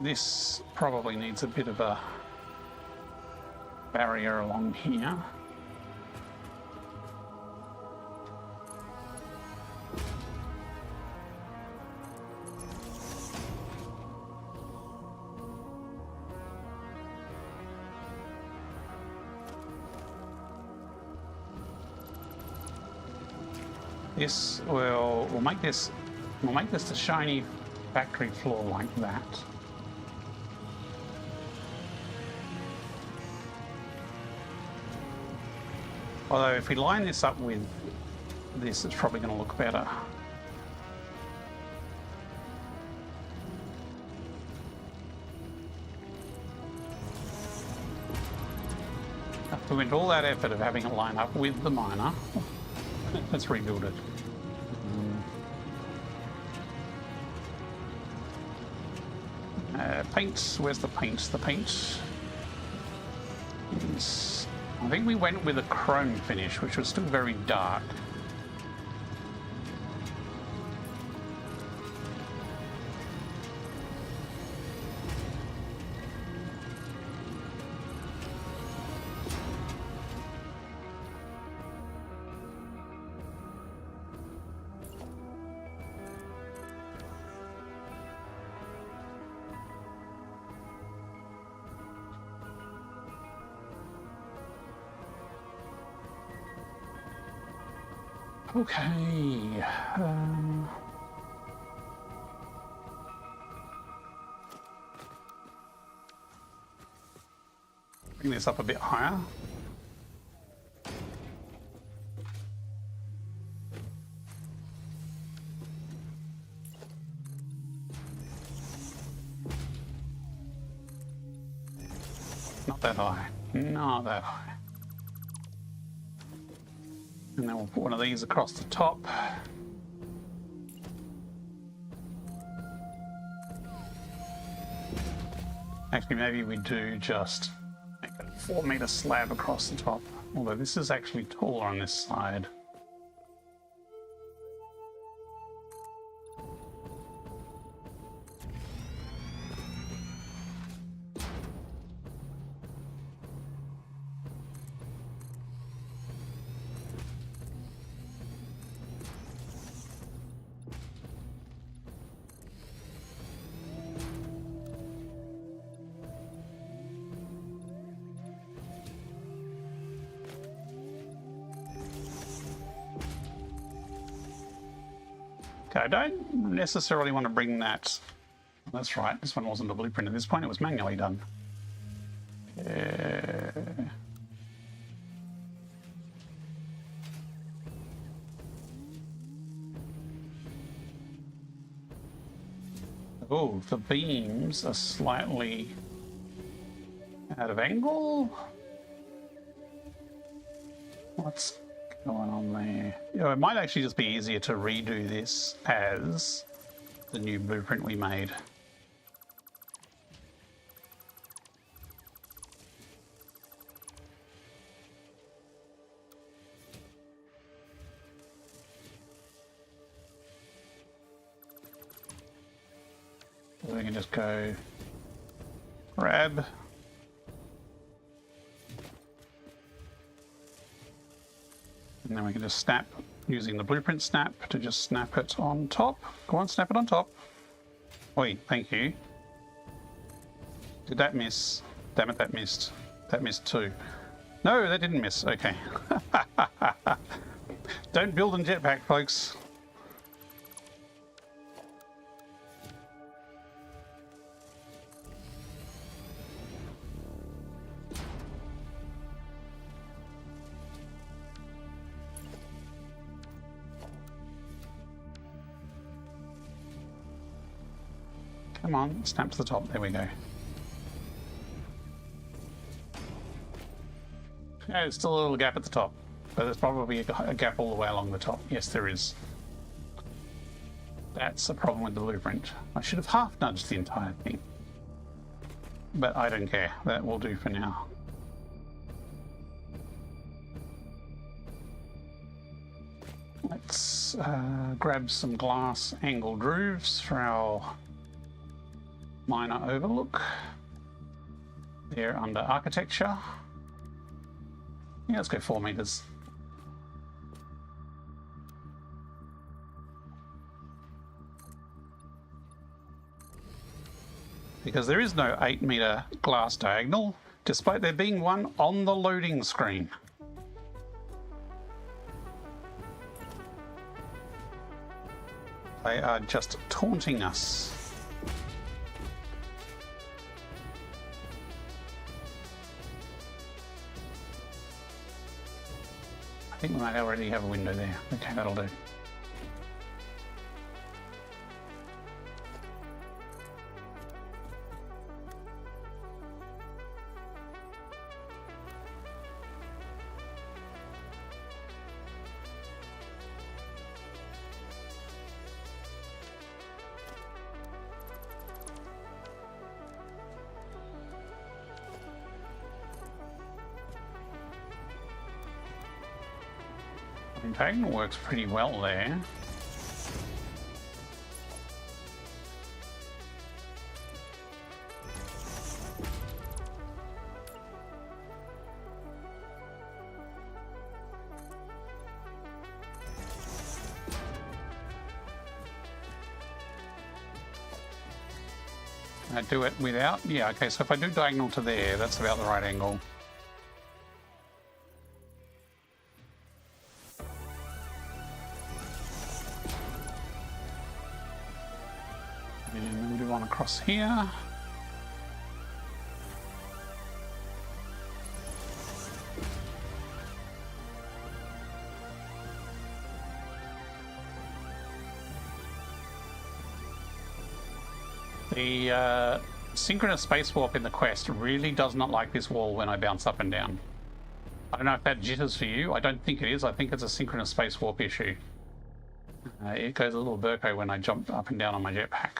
This probably needs a bit of a barrier along here. This we'll make this the shiny factory floor like that. Although if we line this up with this, it's probably going to look better. We went all that effort of having it line up with the miner. Let's rebuild it. Paint. Where's the paint? The paint is... I think we went with a chrome finish, which was still very dark. Okay. Bring this up a bit higher. Not that high. Not that high. And then we'll put one of these across the top. Actually, maybe we do just make a 4-meter slab across the top. Although this is actually taller on this side. Okay, I don't necessarily want to bring that... That's right, this one wasn't a blueprint at this point, it was manually done. Oh, the beams are slightly out of angle. What's going on there? You know, it might actually just be easier to redo this as the new blueprint we made. So we can just go grab And then we can just snap, using the blueprint snap, to just snap it on top. Go on, snap it on top. Oi, thank you. Did that miss? Damn it, that missed. That missed too. No, that didn't miss. Okay. Don't build in jetpack, folks. Come on, snap to the top. There we go. Yeah, there's still a little gap at the top, but there's probably a gap all the way along the top. Yes, there is. That's a problem with the blueprint. I should have half nudged the entire thing. But I don't care. That will do for now. Let's grab some glass angled roofs for our minor overlook. They're under architecture. Yeah, let's go 4 meters. Because there is no 8-meter glass diagonal, despite there being one on the loading screen. They are just taunting us. I think we might already have a window there. Okay, that'll do. Diagonal works pretty well there. I do it without? Yeah, okay, so if I do diagonal to there, that's about the right angle. Across here. The synchronous space warp in the quest really does not like this wall when I bounce up and down. I don't know if that jitters for you. I don't think it is. I think it's a synchronous space warp issue. It goes a little burko when I jump up and down on my jetpack.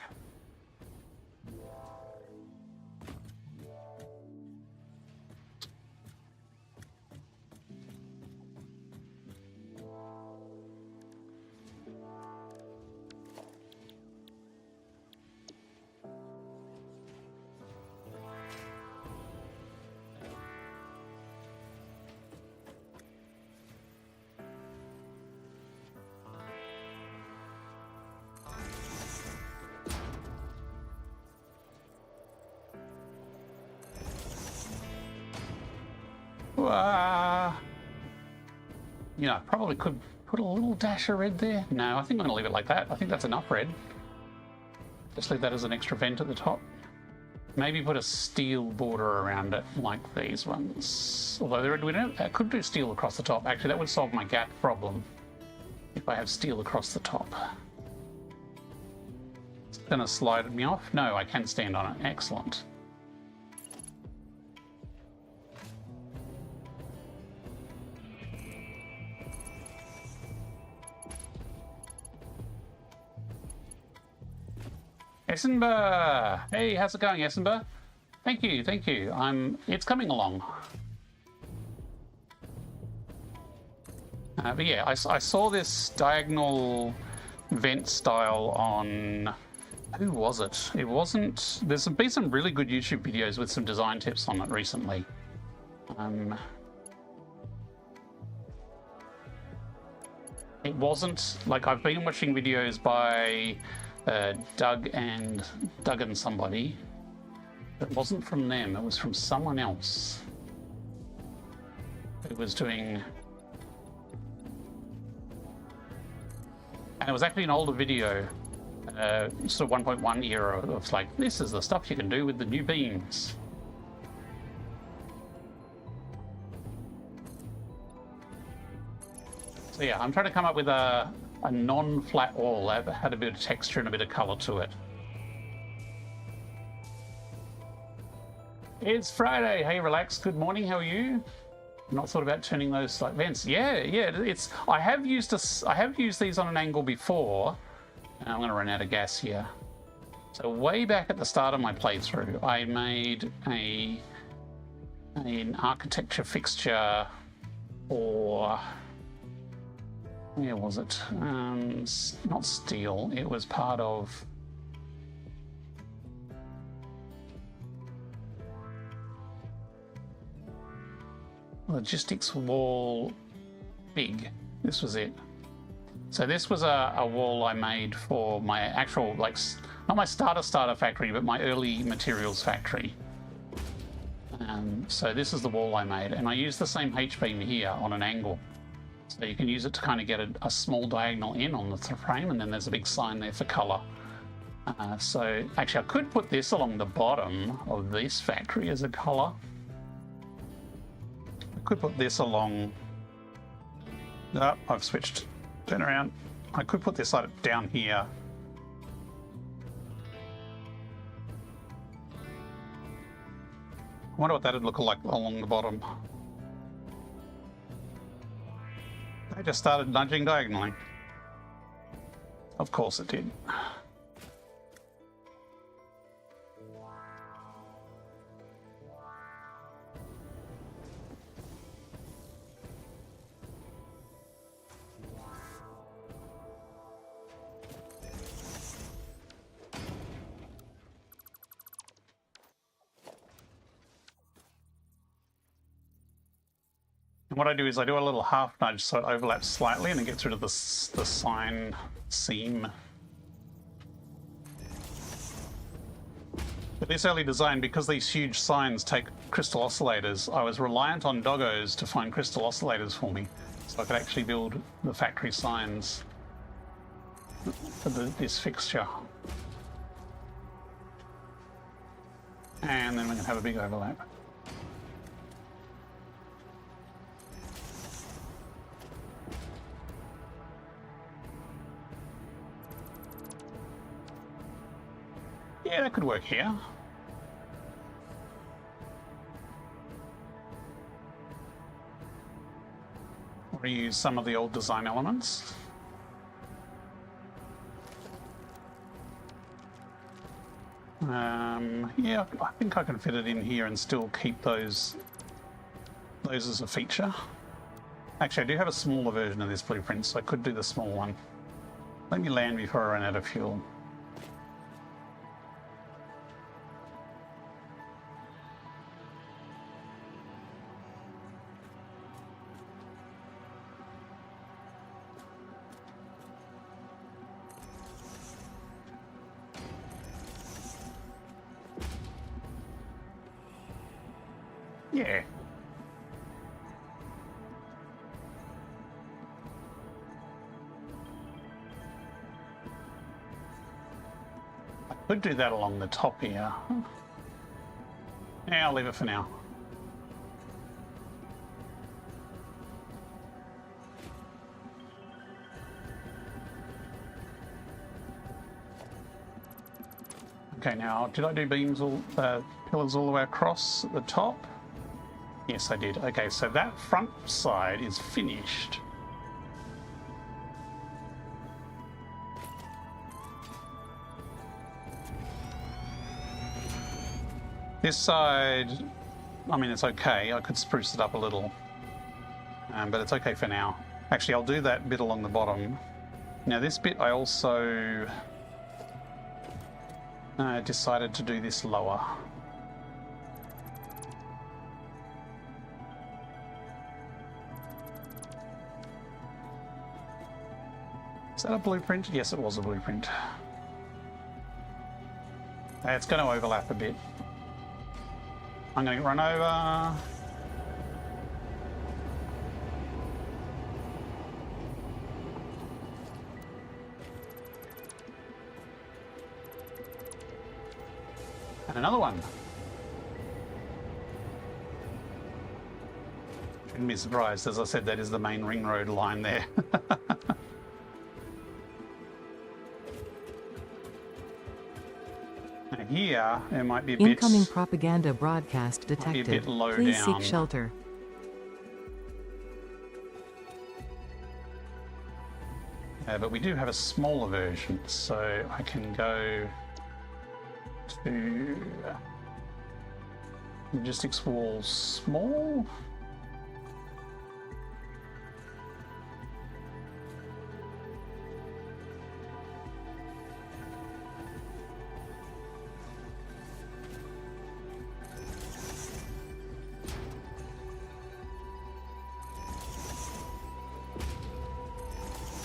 You know, I probably could put a little dash of red there. No, I think I'm going to leave it like that. I think that's enough red. Just leave that as an extra vent at the top. Maybe put a steel border around it like these ones. Although I could do steel across the top. Actually, that would solve my gap problem if I have steel across the top. It's going to slide me off. No, I can stand on it. Excellent. Essenba! Hey, how's it going, Essenba? Thank you, thank you. It's coming along. But yeah, I saw this diagonal vent style on... Who was it? It wasn't... There's been some really good YouTube videos with some design tips on it recently. It wasn't like I've been watching videos by Doug and somebody. It wasn't from them. It was from someone else who was doing. And it was actually an older video, sort of 1.1 era of like, this is the stuff you can do with the new beams. So yeah, I'm trying to come up with a non-flat wall that had a bit of texture and a bit of color to it. It's Friday. Hey, relax. Good morning. How are you? Not thought about turning those like vents. Yeah. It's. I have used these on an angle before. And I'm going to run out of gas here. So way back at the start of my playthrough, I made an architecture fixture for. Where was it? Not steel. It was part of. Logistics wall big. This was it. So this was a wall I made for my actual, like, not my starter factory, but my early materials factory. So this is the wall I made, and I used the same H-beam here on an angle. So you can use it to kind of get a small diagonal in on the frame, and then there's a big sign there for color. So actually I could put this along the bottom of this factory as a color. I could put this along. Oh, I've switched. Turn around. I could put this like down here. I wonder what that'd look like along the bottom. I just started nudging diagonally. Of course it did. And what I do is I do a little half nudge so it overlaps slightly and it gets rid of the sign seam. But this early design, because these huge signs take crystal oscillators, I was reliant on doggos to find crystal oscillators for me. So I could actually build the factory signs for this fixture. And then we can have a big overlap. Yeah, that could work here. Reuse some of the old design elements. Yeah, I think I can fit it in here and still keep those as a feature. Actually, I do have a smaller version of this blueprint, so I could do the small one. Let me land before I run out of fuel. Yeah. I could do that along the top here. Yeah, I'll leave it for now. Okay, now, did I do beams pillars all the way across at the top? Yes, I did. Okay, so that front side is finished. This side, I mean, it's okay. I could spruce it up a little, but it's okay for now. Actually, I'll do that bit along the bottom. Now, this bit I also decided to do this lower. Is that a blueprint? Yes, it was a blueprint. It's going to overlap a bit. I'm going to run over. And another one. Shouldn't be surprised, as I said, that is the main ring road line there. Now here, it might be a bit... Incoming propaganda broadcast detected. Be a bit low Please down. seek shelter. But we do have a smaller version, so I can go to logistics wall small.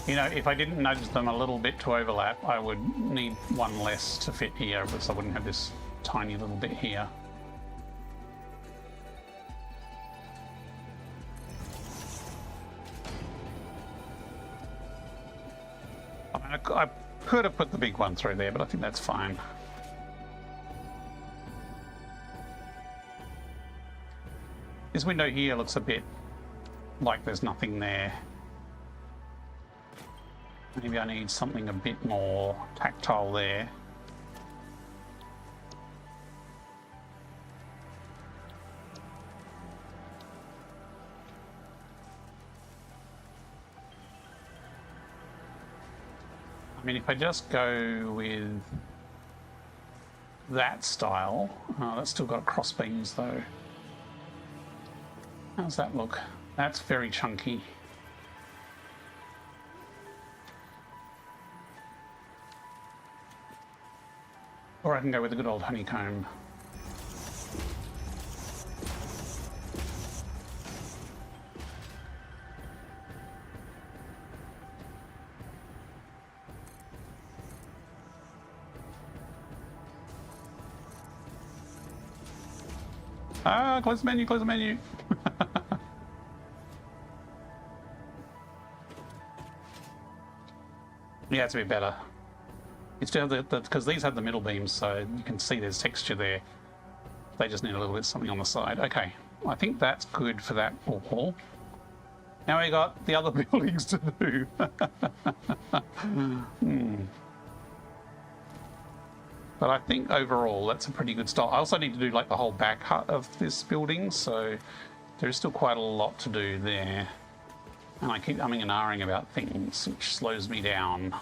You know, if I didn't nudge them a little bit to overlap, I would need one less to fit here, because I wouldn't have this tiny little bit here. I mean, I could have put the big one through there, but I think that's fine. This window here looks a bit like there's nothing there. Maybe I need something a bit more tactile there. I mean, if I just go with that style, oh, that's still got cross beams though. How's that look? That's very chunky. Or I can go with a good old honeycomb. Ah, close the menu, close the menu. Yeah, it's a bit better. It's still because these have the middle beams, so you can see there's texture there. They just need a little bit something on the side. Okay, I think that's good for that wall. Now we got the other buildings to do. But I think overall that's a pretty good style. I also need to do like the whole back hut of this building, so there is still quite a lot to do there. And I keep umming and ahhing about things, which slows me down.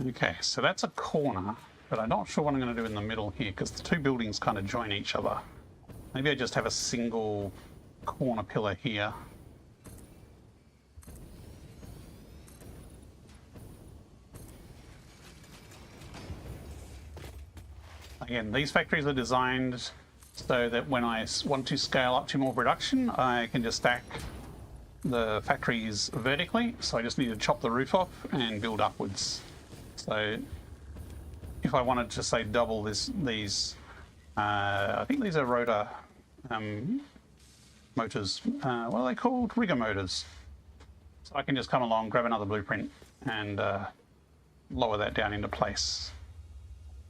Okay, so that's a corner, but I'm not sure what I'm going to do in the middle here because the two buildings kind of join each other. Maybe I just have a single corner pillar here. Again, these factories are designed so that when I want to scale up to more production, I can just stack the factories vertically. So I just need to chop the roof off and build upwards. So if I wanted to say double these, I think these are rotor motors. What are they called? Rigger motors. So I can just come along, grab another blueprint, and lower that down into place.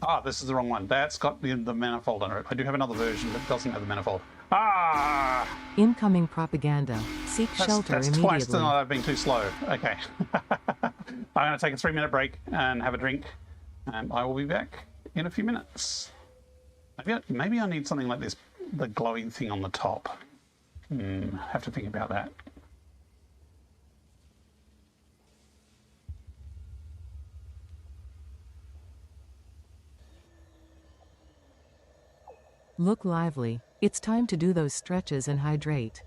Ah, this is the wrong one. That's got the manifold under it. I do have another version that doesn't have the manifold. Ah! Incoming propaganda. Seek shelter that's immediately. Twice tonight I've been too slow. Okay. I'm going to take a 3-minute break and have a drink, and I will be back in a few minutes. Maybe I need something like this, the glowing thing on the top. Have to think about that. Look lively. It's time to do those stretches and hydrate.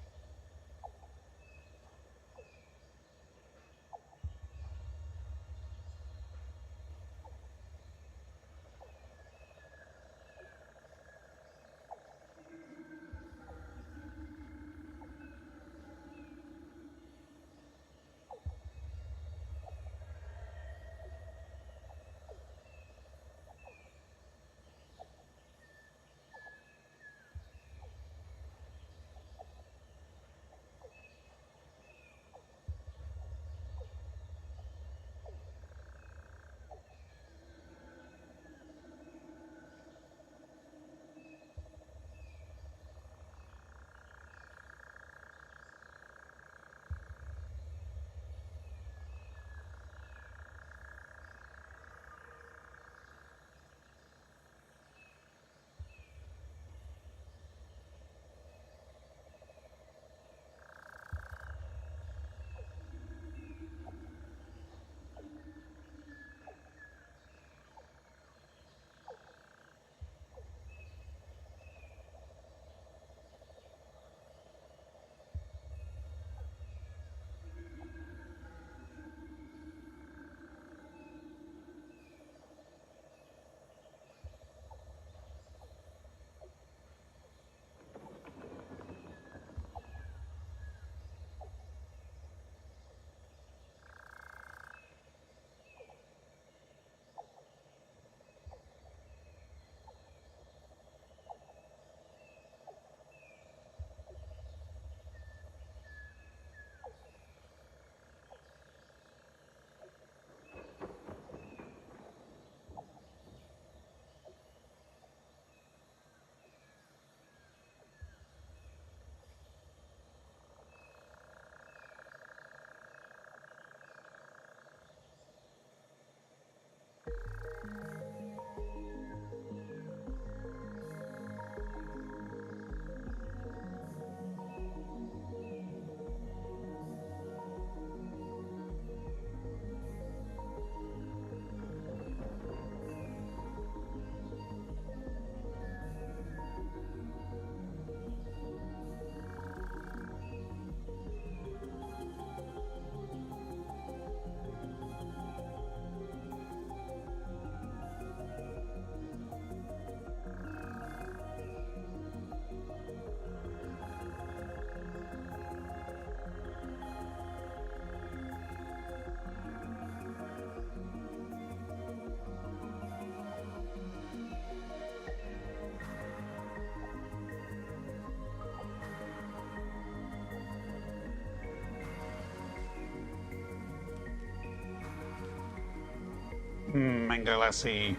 Mango lassi,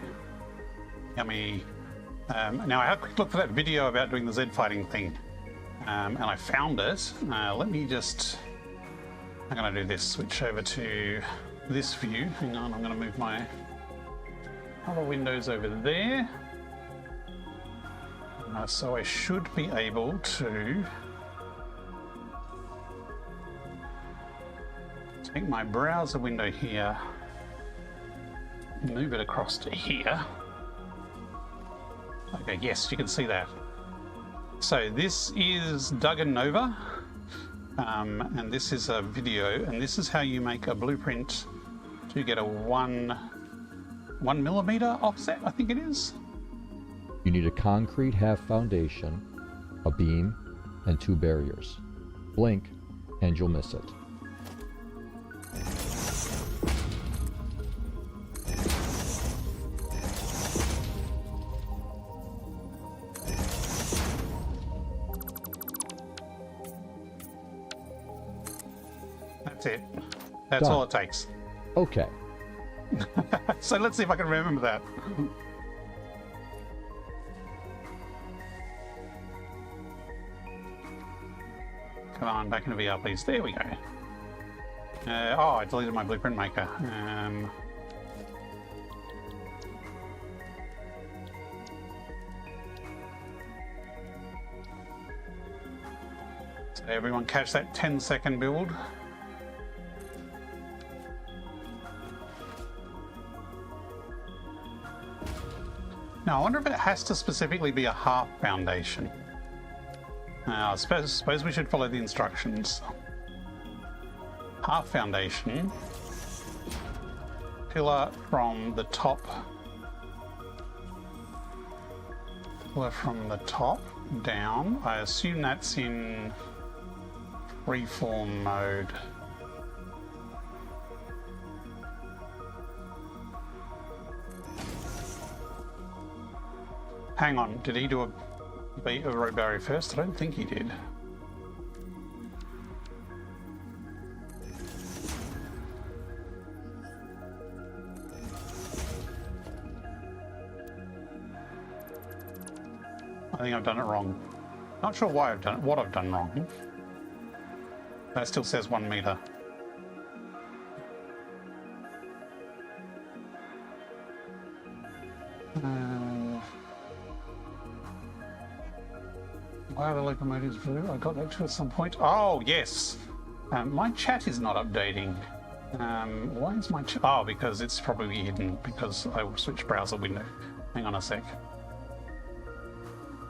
yummy. Now I had a quick look for that video about doing the Z fighting thing, and I found it. Let me just, I'm going to do this, switch over to this view. Hang on, I'm going to move my other windows over there. So I should be able to take my browser window here, move it across to here. Okay, yes, you can see that. So this is Duggan Nova, and this is a video, and this is how you make a blueprint to get a 1 millimeter offset, I think it is. You need a concrete half foundation, a beam, and 2 barriers. Blink, and you'll miss it. That's it. That's Done. all it takes. Okay. So let's see if I can remember that. Come on, back into VR, please. There we go. Oh, I deleted my blueprint maker. So everyone catch that 10-second build. Now, I wonder if it has to specifically be a half foundation. I suppose we should follow the instructions. Half foundation. Pillar from the top. Pillar from the top down. I assume that's in freeform mode. Hang on, did he do a road barrier first? I don't think he did. I think I've done it wrong. Not sure why I've done it, what I've done wrong. That still says 1 meter. Why are the locomotives blue? I got that to at some point. Oh, yes. My chat is not updating. Why is my chat? Oh, because it's probably hidden because I will switch browser window. Hang on a sec.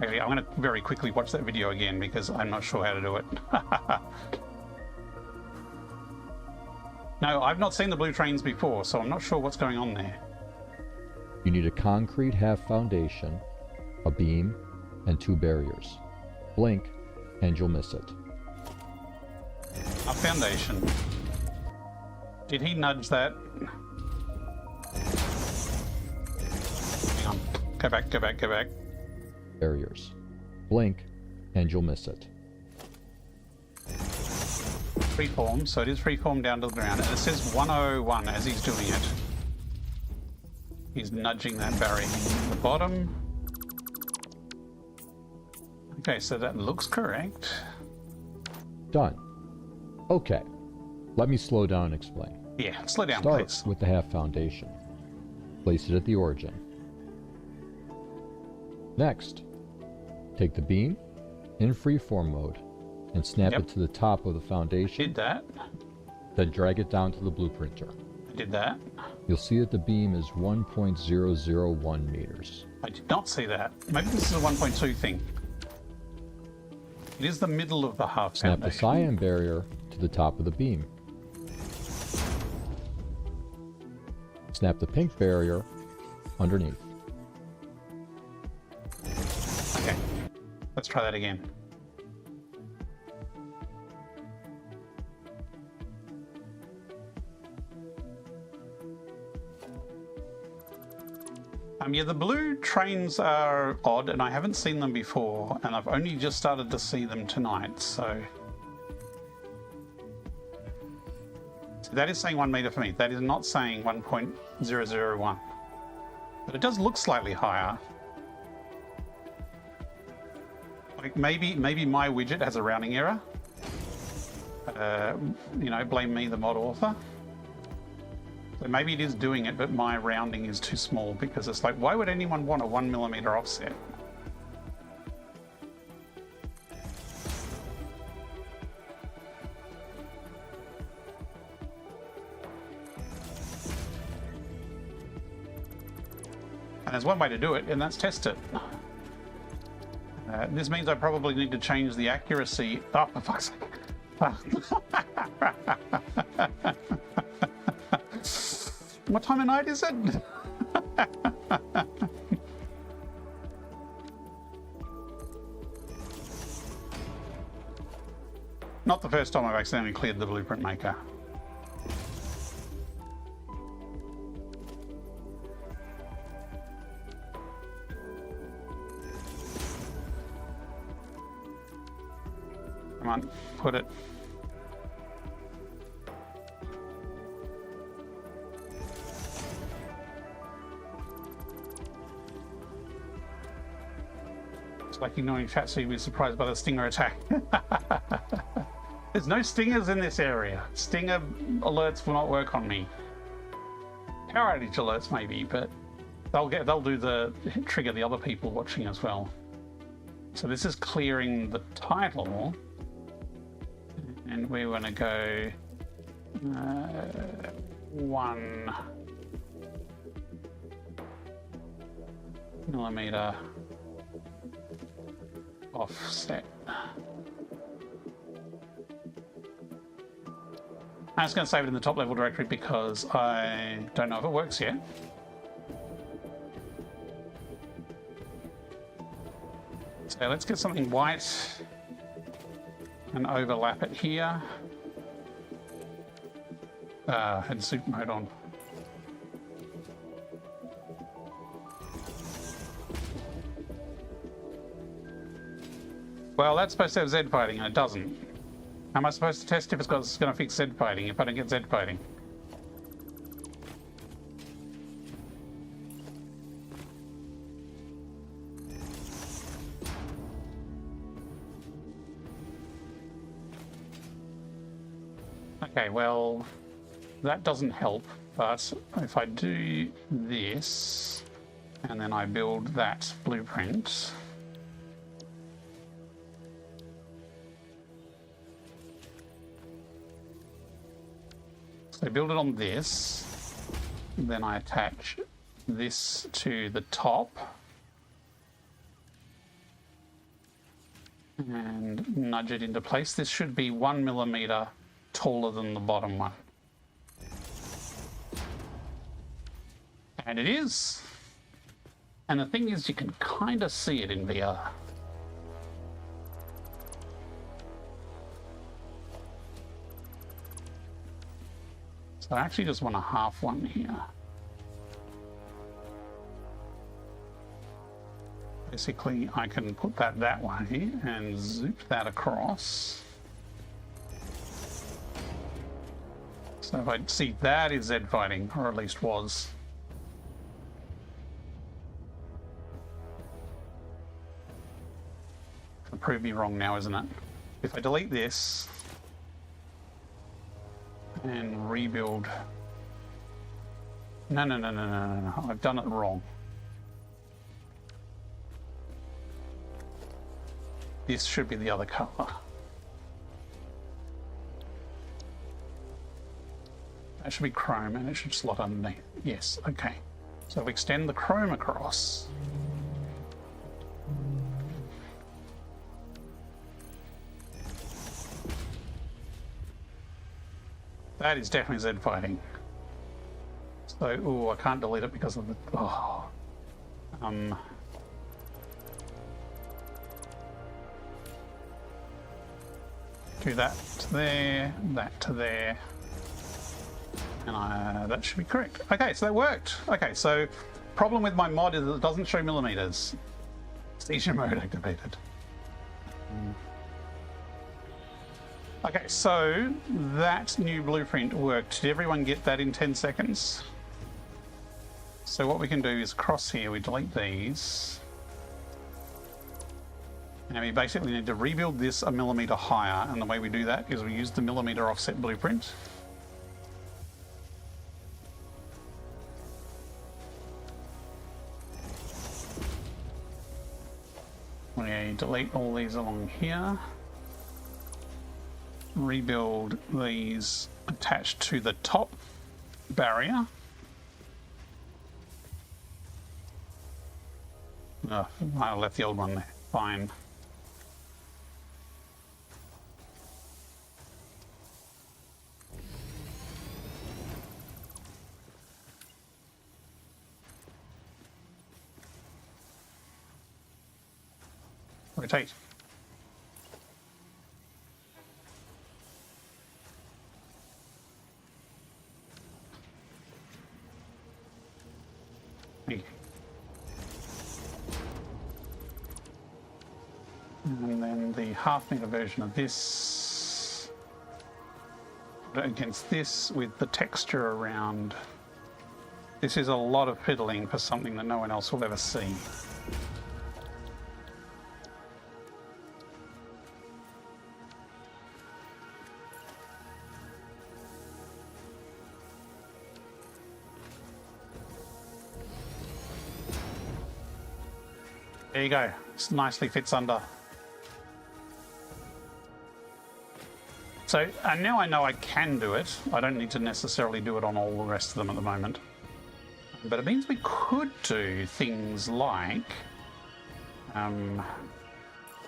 Actually, I'm going to very quickly watch that video again because I'm not sure how to do it. No, I've not seen the blue trains before, so I'm not sure what's going on there. You need a concrete half foundation, a beam, and 2 barriers. Blink, and you'll miss it. A foundation. Did he nudge that? Hang on. Go back, go back, go back. Barriers. Blink, and you'll miss it. Freeform, so it is freeform down to the ground. And it says 101 as he's doing it. He's nudging that barrier at the bottom. Okay, so that looks correct. Done. Okay. Let me slow down and explain. Yeah, slow down, Start please. with the half foundation. Place it at the origin. Next, take the beam in freeform mode and snap it to the top of the foundation. Did that. Then drag it down to the blueprinter. I did that. You'll see that the beam is 1.001 meters. I did not see that. Maybe this is a 1.2 thing. It is the middle of the half Snap foundation. the cyan barrier to the top of the beam. Snap the pink barrier underneath. Okay, let's try that again. Yeah, the blue trains are odd, and I haven't seen them before, and I've only just started to see them tonight, so that is saying 1 meter for me. That is not saying 1.001. But it does look slightly higher. Like maybe my widget has a rounding error. You know, blame me, the mod author. So maybe it is doing it, but my rounding is too small because it's like, why would anyone want a 1 millimeter offset? And there's one way to do it, and that's test it. This means I probably need to change the accuracy. Oh, for fuck's sake. What time of night is it? Not the first time I've accidentally cleared the blueprint maker. Come on, put it. It's like ignoring chat so you'd be surprised by the stinger attack. There's no stingers in this area. Stinger alerts will not work on me. Power outage alerts maybe, but they'll do the trigger the other people watching as well. So this is clearing the title. And we want to go 1 millimeter offset. I'm just going to save it in the top level directory because I don't know if it works yet. So let's get something white and overlap it here. Had soup mode on. Well, that's supposed to have Z fighting and it doesn't. How am I supposed to test if it's going to fix Z fighting if I don't get Z fighting? Okay, well, that doesn't help, but if I do this and then I build that blueprint, so I build it on this, then I attach this to the top and nudge it into place. This should be 1 millimeter taller than the bottom one. And it is. And the thing is, you can kind of see it in VR. So I actually just want a half one here. Basically, I can put that way and zoop that across. So if I see, that is Z fighting, or at least was. It'll prove me wrong now, isn't it? If I delete this and rebuild. No, I've done it wrong. This should be the other color. That should be chrome and it should slot underneath. Yes, okay. So if we extend the chrome across. That is definitely Z fighting. So, ooh, I can't delete it because of the, do that to there, that to there. And that should be correct. Okay, so that worked. Okay, so problem with my mod is that it doesn't show millimeters. Seizure mode activated. Okay, so that new blueprint worked. Did everyone get that in 10 seconds? So what we can do is cross here, we delete these. And we basically need to rebuild this a millimeter higher, and the way we do that is we use the millimeter offset blueprint. We delete all these along here. Rebuild these attached to the top barrier. Oh, I left the old one there. Fine. Rotate. And then the half-meter version of this, put it against this with the texture around. This is a lot of fiddling for something that no one else will ever see. There you go. It nicely fits under. So, and now I know I can do it. I don't need to necessarily do it on all the rest of them at the moment. But it means we could do things like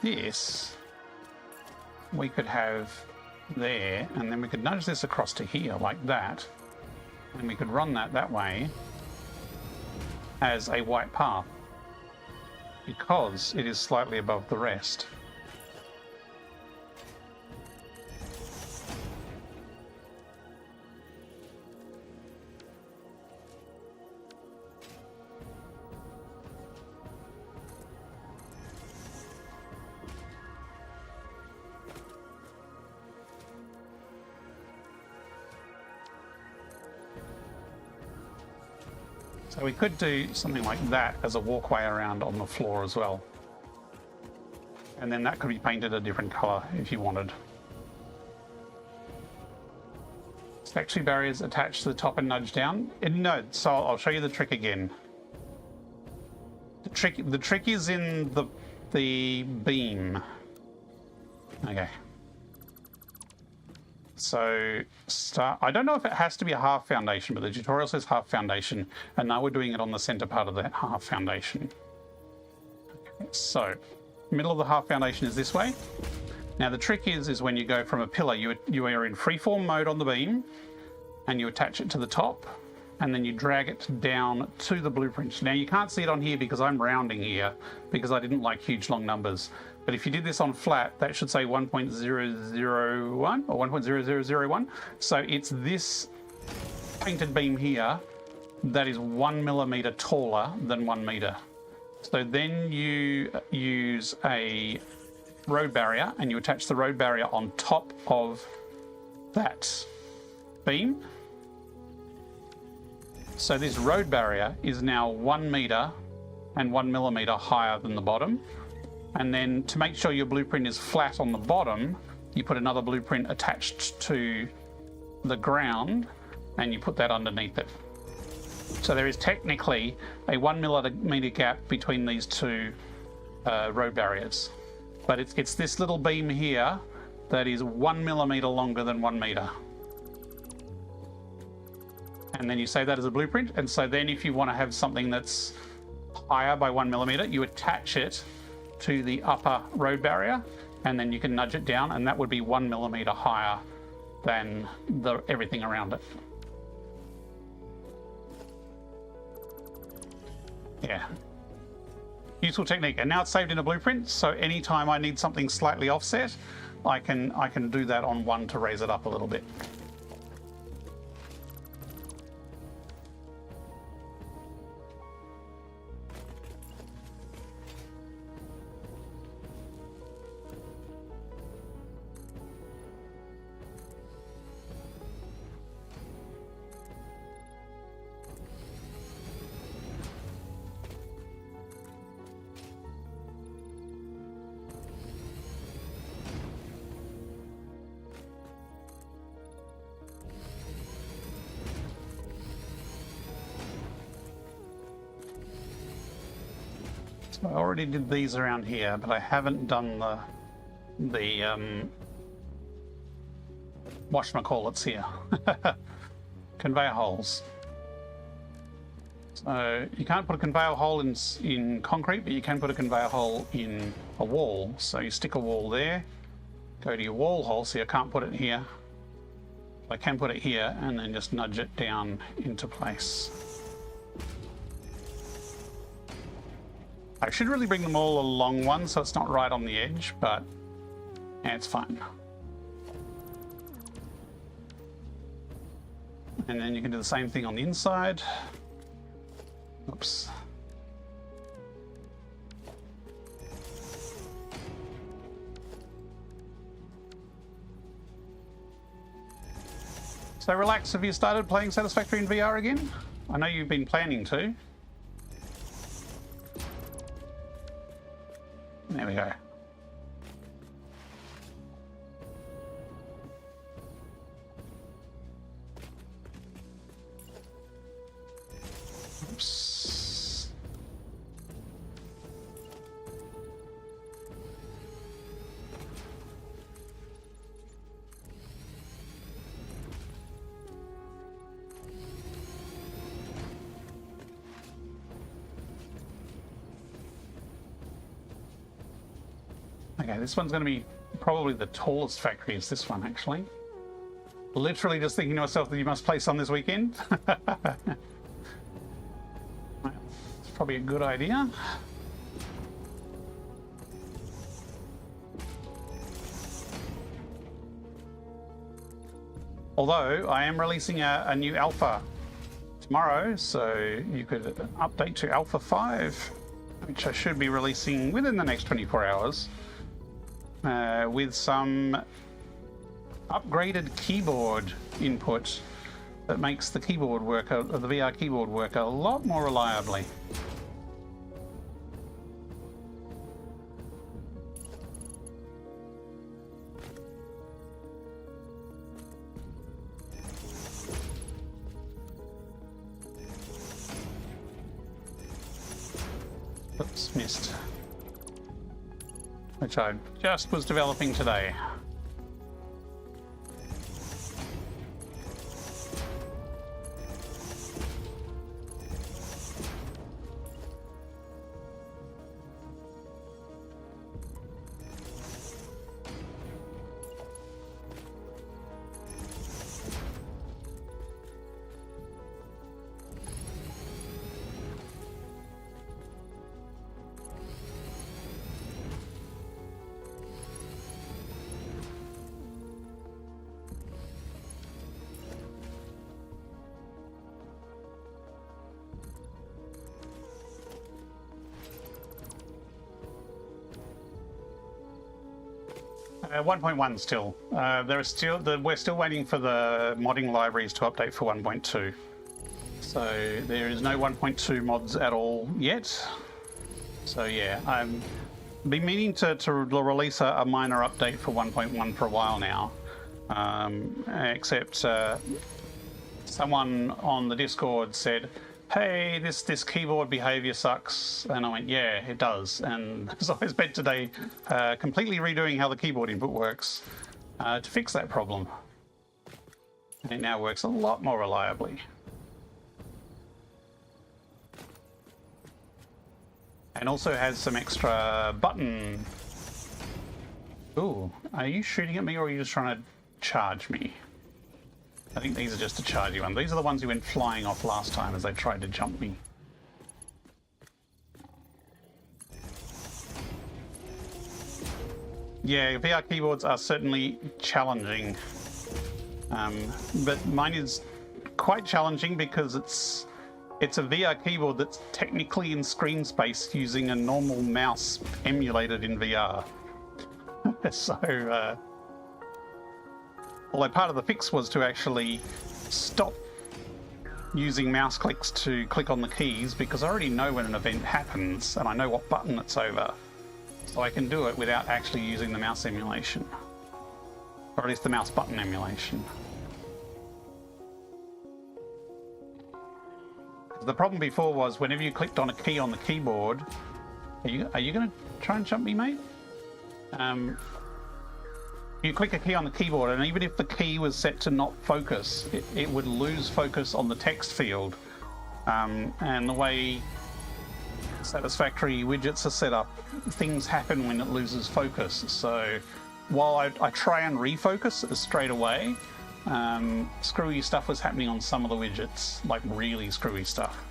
this. We could have there, and then we could nudge this across to here like that, and we could run that way as a white path because it is slightly above the rest. So we could do something like that as a walkway around on the floor as well. And then that could be painted a different color if you wanted. Satisfactory barriers attached to the top and nudge down. No, so I'll show you the trick again. The trick is in the beam. Okay. So I don't know if it has to be a half foundation, but the tutorial says half foundation, and now we're doing it on the center part of the half foundation. Okay, so middle of the half foundation is this way. Now the trick is when you go from a pillar, you are in freeform mode on the beam, and you attach it to the top, and then you drag it down to the blueprint. Now you can't see it on here because I'm rounding here because I didn't like huge long numbers. But if you did this on flat, that should say 1.001 or 1.0001. So it's this painted beam here that is 1 millimeter taller than 1 meter. So then you use a road barrier and you attach the road barrier on top of that beam. So this road barrier is now 1 meter and 1 millimeter higher than the bottom. And then to make sure your blueprint is flat on the bottom, you put another blueprint attached to the ground and you put that underneath it. So there is technically a 1 millimeter gap between these two road barriers. But it's this little beam here that is 1 millimeter longer than 1 meter. And then you save that as a blueprint. And so then if you want to have something that's higher by 1 millimeter, you attach it to the upper road barrier, and then you can nudge it down, and that would be 1 millimeter higher than everything around it. Yeah. Useful technique. And now it's saved in a blueprint, so anytime I need something slightly offset, I can do that on one to raise it up a little bit. I already did these around here, but I haven't done the whatchamacallits here. Conveyor holes. So you can't put a conveyor hole in concrete, but you can put a conveyor hole in a wall. So you stick a wall there, go to your wall hole, so you can't put it here. I can put it here and then just nudge it down into place. I should really bring them all along one so it's not right on the edge, but yeah, it's fine. And then you can do the same thing on the inside. Oops. So relax, have you started playing Satisfactory in VR again? I know you've been planning to. There we go. Oops. Okay, this one's going to be probably the tallest factory is this one, actually. Literally just thinking to myself that you must play some this weekend. Well, it's probably a good idea. Although I am releasing a new alpha tomorrow, so you could update to Alpha 5, which I should be releasing within the next 24 hours, with some upgraded keyboard input that makes the keyboard work, the VR keyboard work a lot more reliably. Oops, missed. Which I just was developing today. Uh, 1.1 still. We're still waiting for the modding libraries to update for 1.2. So there is no 1.2 mods at all yet. So yeah, I've been meaning to release a minor update for 1.1 for a while now. Except someone on the Discord said, hey, this keyboard behavior sucks, and I went, yeah, it does. And so I spent today completely redoing how the keyboard input works to fix that problem. And it now works a lot more reliably. And also has some extra button. Ooh, are you shooting at me or are you just trying to charge me? I think these are just to charge you one. These are the ones who went flying off last time as they tried to jump me. Yeah, VR keyboards are certainly challenging. But mine is quite challenging because it's a VR keyboard that's technically in screen space using a normal mouse emulated in VR. So, although part of the fix was to actually stop using mouse clicks to click on the keys, because I already know when an event happens and I know what button it's over. So I can do it without actually using the mouse emulation. Or at least the mouse button emulation. The problem before was whenever you clicked on a key on the keyboard, are you going to try and jump me, mate? You click a key on the keyboard, and even if the key was set to not focus, it would lose focus on the text field. And the way Satisfactory widgets are set up, things happen when it loses focus. So while I try and refocus straight away, screwy stuff was happening on some of the widgets, like really screwy stuff.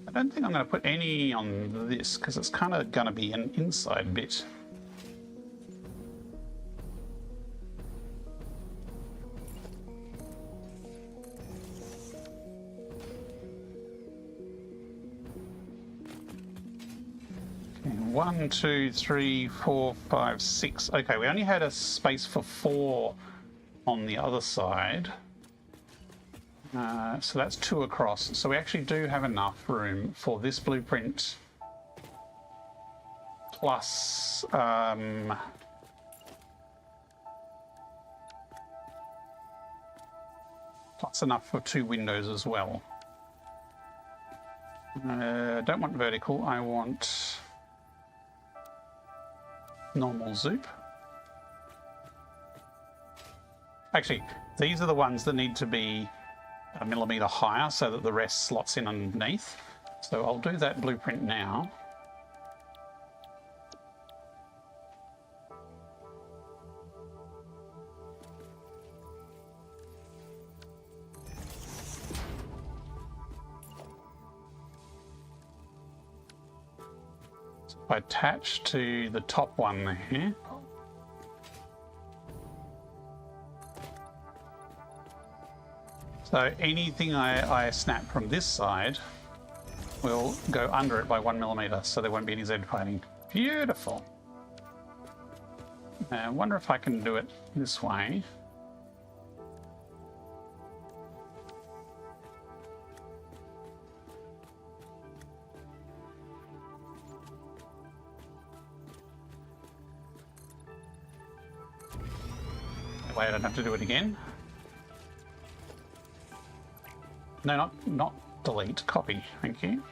I don't think I'm going to put any on this because it's kind of going to be an inside bit. Okay, 1, 2, 3, 4, 5, 6. Okay, we only had a space for 4 on the other side. So that's 2 across. So we actually do have enough room for this blueprint plus plus enough for 2 windows as well. Don't want vertical, I want normal zoop. Actually, these are the ones that need to be a millimetre higher so that the rest slots in underneath. So I'll do that blueprint now. So if I attach to the top one there. So anything I snap from this side will go under it by 1 millimetre, so there won't be any Z fighting. Beautiful. I wonder if I can do it this way. That way I don't have to do it again. No, not delete, copy, thank you.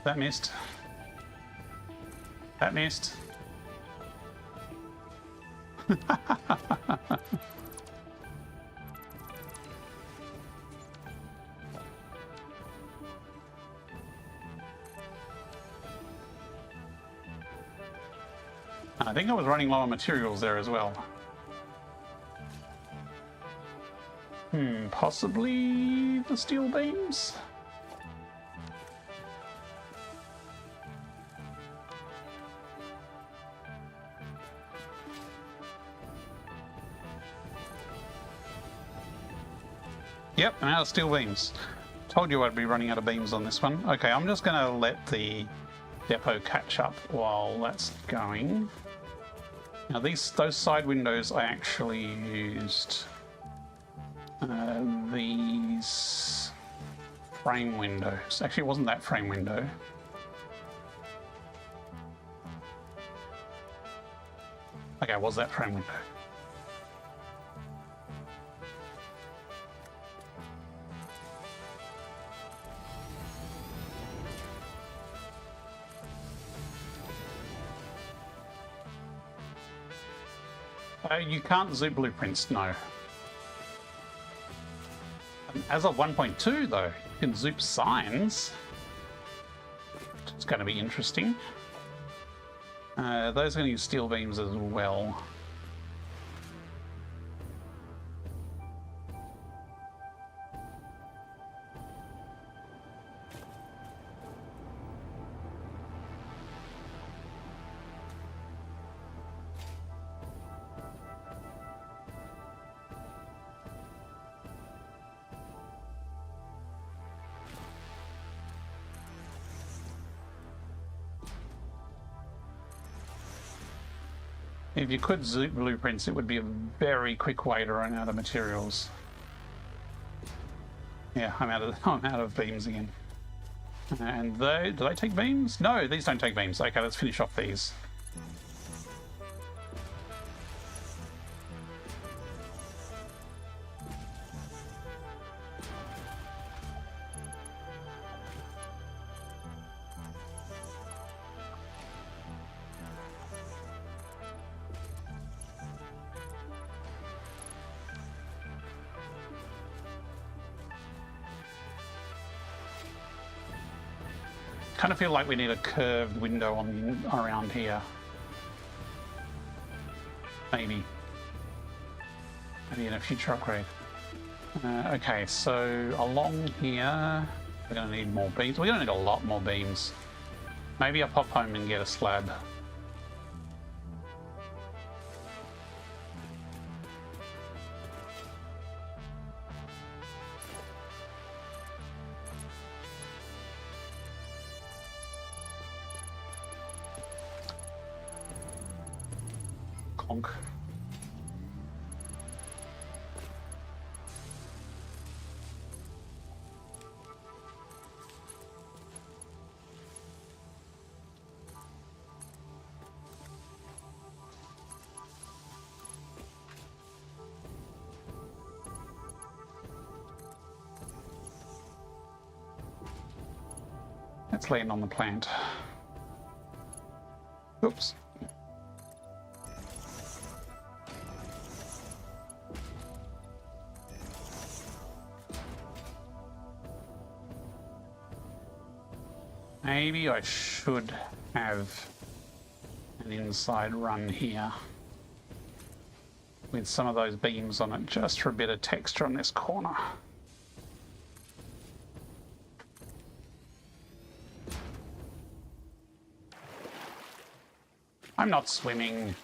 That missed. That missed. I think I was running low on materials there as well. Possibly the steel beams? Yep, I'm out of steel beams. Told you I'd be running out of beams on this one. Okay, I'm just going to let the depot catch up while that's going. Now those side windows I actually used these frame windows. Actually, it wasn't that frame window. Okay, it was that frame window. You can't zoom blueprints, no. As of 1.2 though, you can zoom signs. It's going to be interesting. Those are going to use steel beams as well. If you could zoom blueprints, it would be a very quick way to run out of materials. Yeah, I'm out of beams again. And do they take beams? No, these don't take beams. Okay, let's finish off these. Kind of feel like we need a curved window on around here. Maybe in a future upgrade. Okay, so along here we're going to need more beams. We're going to need a lot more beams. Maybe I'll pop home and get a slab. Conk. Let's land on the plant. Oops. Maybe I should have an inside run here with some of those beams on it, just for a bit of texture on this corner. I'm not swimming.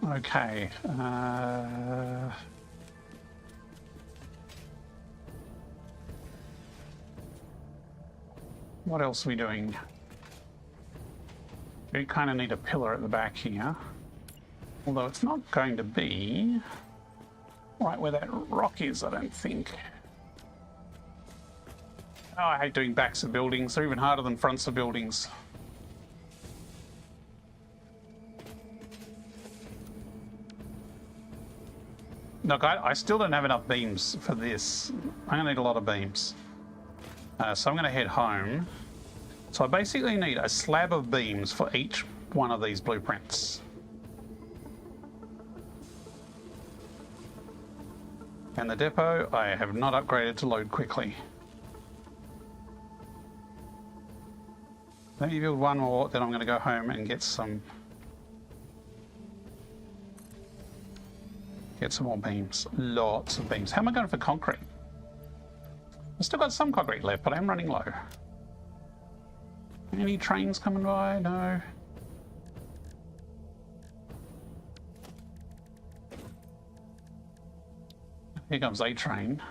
Okay. What else are we doing? We kind of need a pillar at the back here. Although it's not going to be right where that rock is, I don't think. Oh, I hate doing backs of buildings. They're even harder than fronts of buildings. Look, I still don't have enough beams for this. I'm going to need a lot of beams. So I'm going to head home. So I basically need a slab of beams for each one of these blueprints. And the depot, I have not upgraded to load quickly. Let me build one more, then I'm going to go home and get some more beams. Lots of beams. How am I going for concrete? I've still got some concrete left, but I'm running low. Any trains coming by? No. Here comes a train.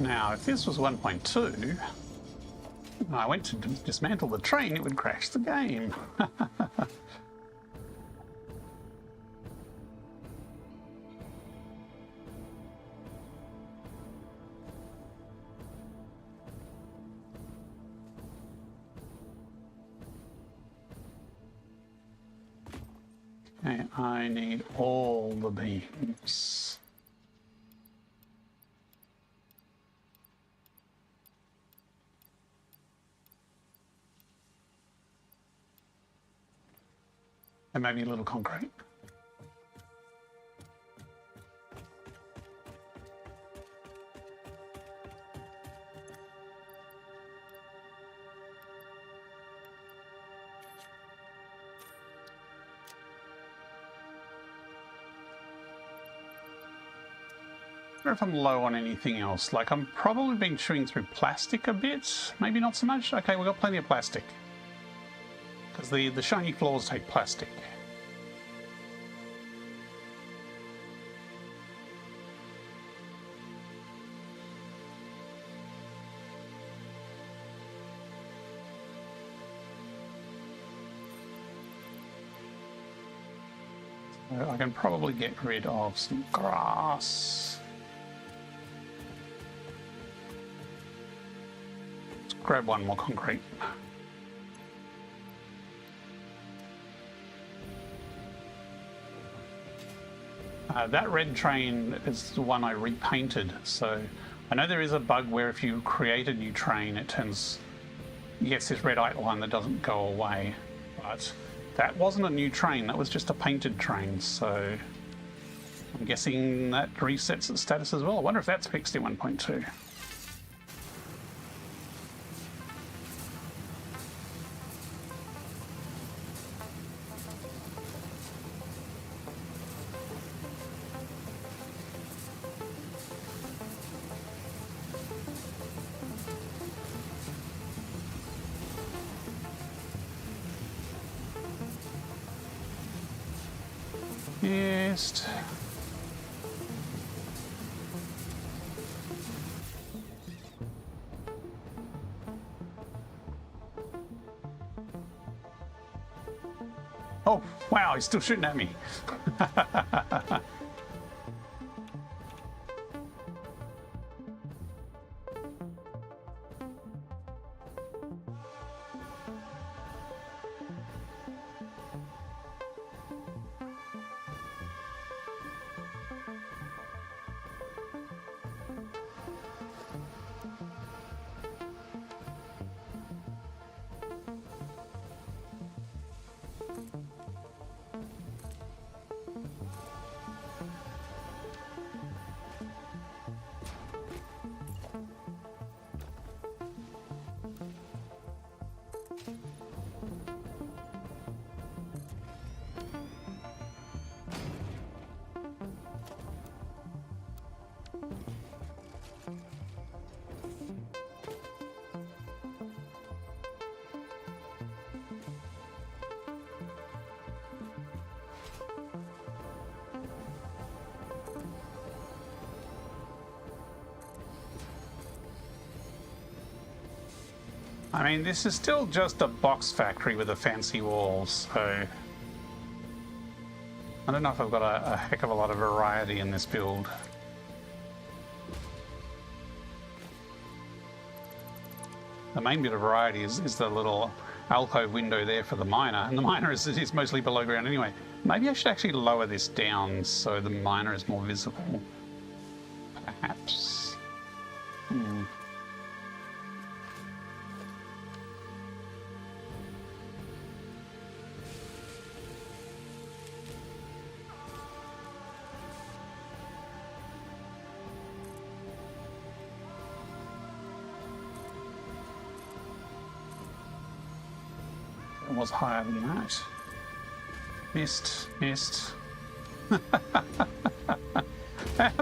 Now, if this was 1.2, and I went to dismantle the train, it would crash the game. Okay, I need all the beams. And maybe a little concrete. I wonder if I'm low on anything else. Like, I'm probably been chewing through plastic a bit. Maybe not so much. Okay, we've got plenty of plastic. because the shiny floors take plastic. I can probably get rid of some grass. Let's grab one more concrete. That red train is the one I repainted, so I know there is a bug where if you create a new train, it gets this red outline that doesn't go away, but that wasn't a new train, that was just a painted train, so I'm guessing that resets its status as well. I wonder if that's fixed in 1.2. Yes. Oh, wow, he's still shooting at me. I mean, this is still just a box factory with a fancy walls, so I don't know if I've got a heck of a lot of variety in this build. The main bit of variety is the little alcove window there for the miner, and the miner is mostly below ground anyway. Maybe I should actually lower this down so the miner is more visible. Perhaps. It was higher than that. Missed. Missed.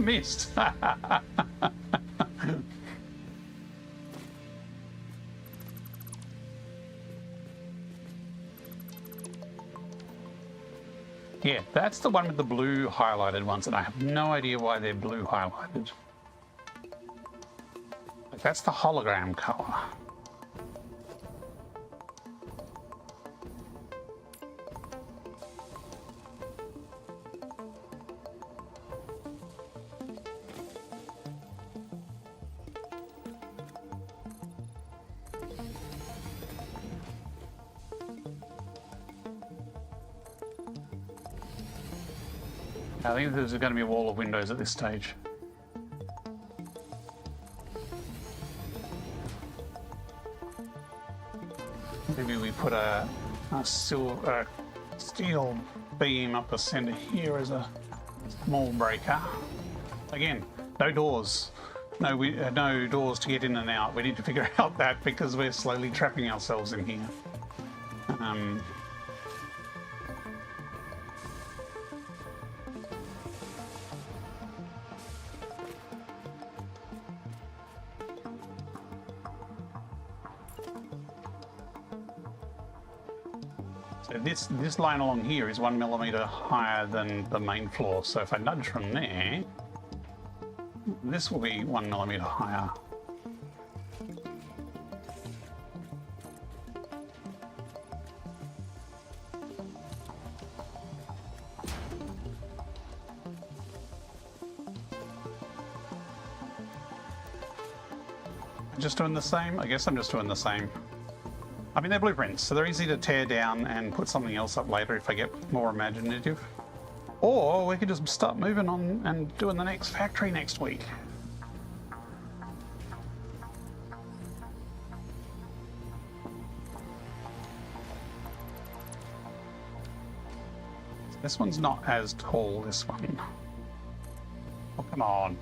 Missed. Yeah, that's the one with the blue highlighted ones, and I have no idea why they're blue highlighted. Like, that's the hologram color. I think there's going to be a wall of windows at this stage. Maybe we put a steel beam up the center here as a small breaker. Again, no doors. No doors to get in and out. We need to figure out that because we're slowly trapping ourselves in here. So this line along here is 1 millimeter higher than the main floor. So if I nudge from there, this will be 1 millimeter higher. Just doing the same? I guess I'm just doing the same. I mean, they're blueprints, so they're easy to tear down and put something else up later if I get more imaginative. Or we could just start moving on and doing the next factory next week. This one's not as tall, this one. Oh, come on.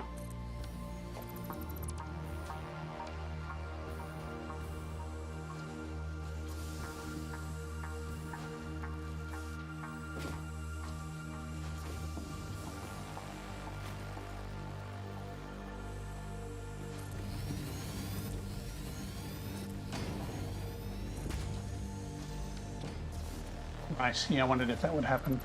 Right, yeah, I wondered if that would happen.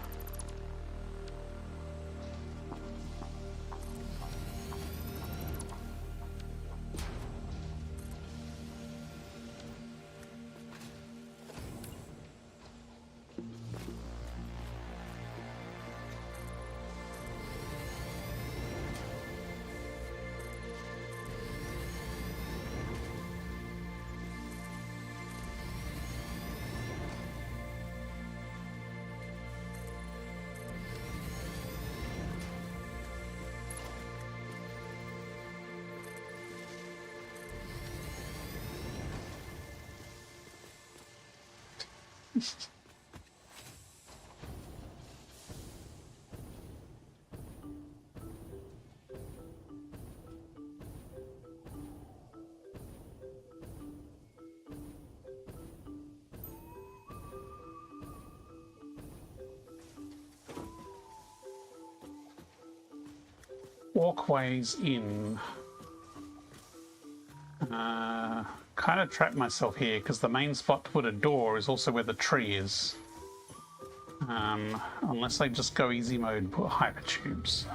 Walkways in. Kind of trapped myself here because the main spot to put a door is also where the tree is. Unless I just go easy mode and put hypertubes.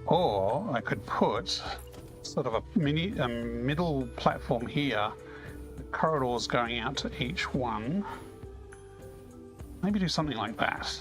Or I could put sort of a middle platform here, the corridors going out to each one. Maybe do something like that.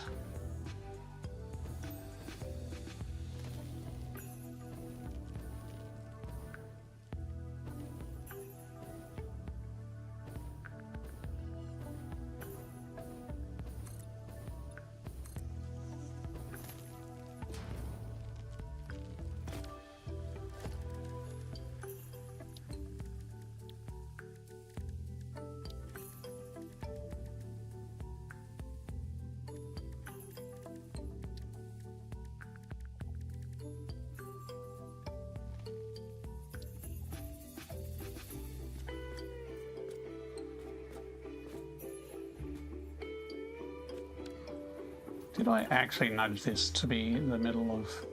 Did I actually nudge this to be in the middle of...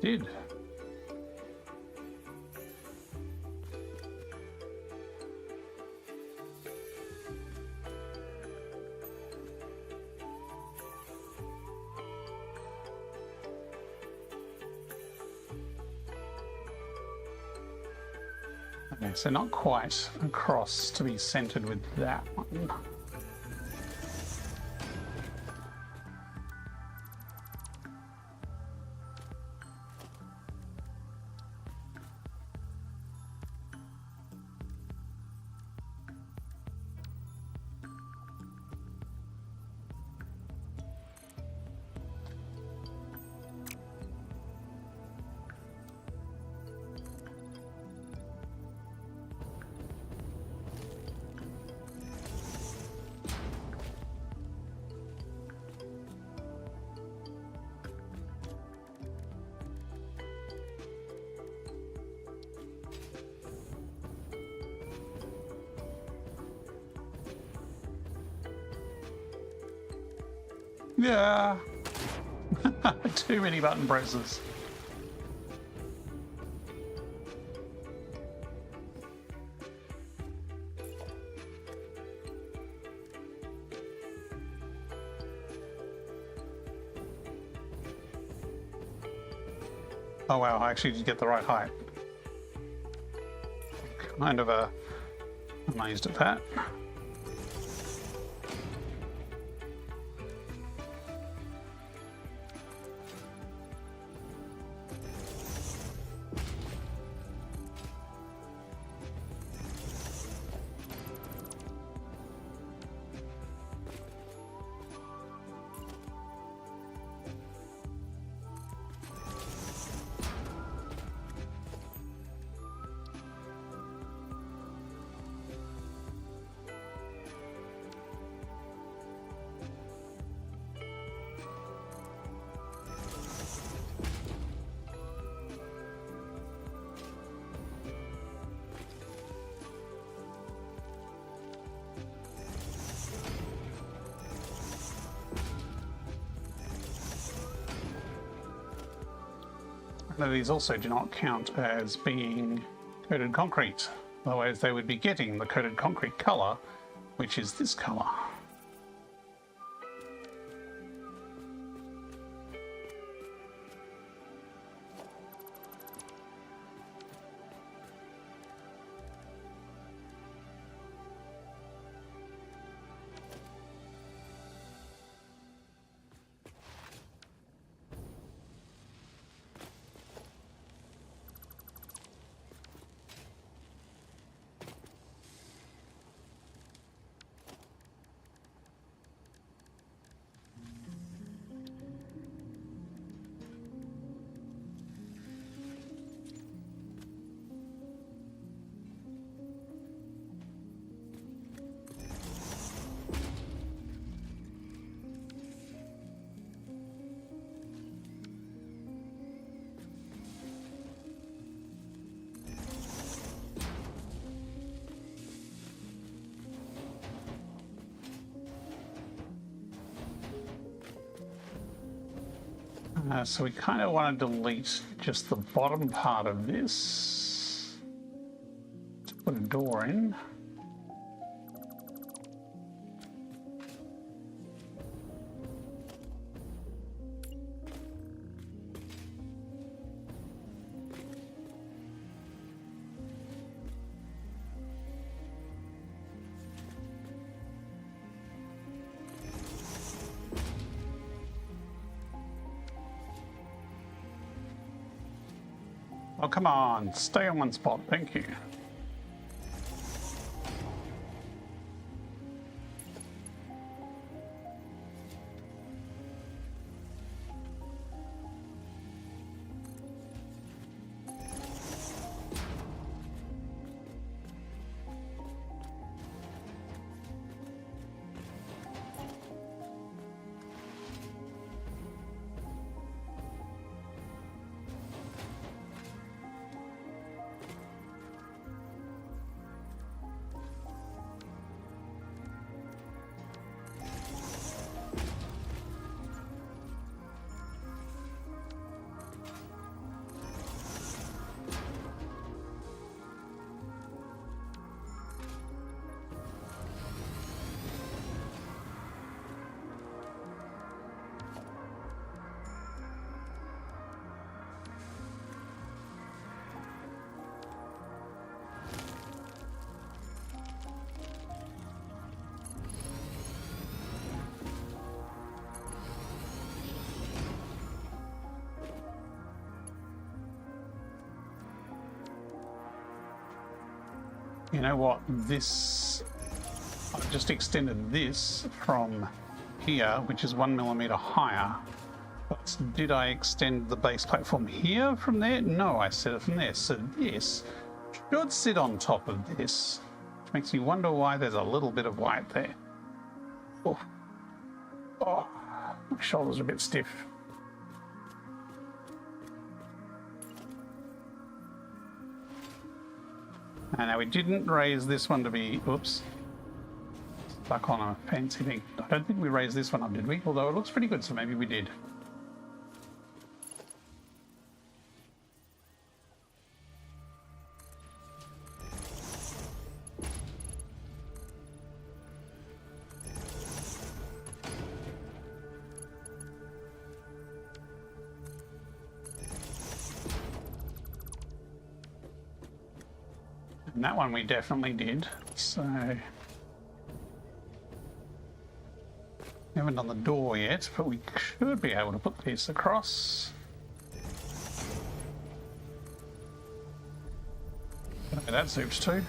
Did. Okay, so not quite across to be centered with that one. Yeah. Too many button presses. Oh wow, I actually did get the right height. Kind of amazed at that. Now, these also do not count as being coated concrete, otherwise they would be getting the coated concrete color, which is this color. So we kind of want to delete just the bottom part of this. Let's put a door in. Oh, come on, stay on one spot, thank you. You know what, this, I've just extended this from here, which is 1 millimeter higher, but did I extend the base platform here from there? No, I set it from there, so this should sit on top of this, which makes me wonder why there's a little bit of white there. Oh, oh, my shoulders are a bit stiff. And now we didn't raise this one to be, oops, stuck on a fancy thing. I don't think we raised this one up, did we? Although it looks pretty good, so maybe we did. And that one we definitely did, so... We haven't done the door yet, but we should be able to put this across. Okay, that suits too.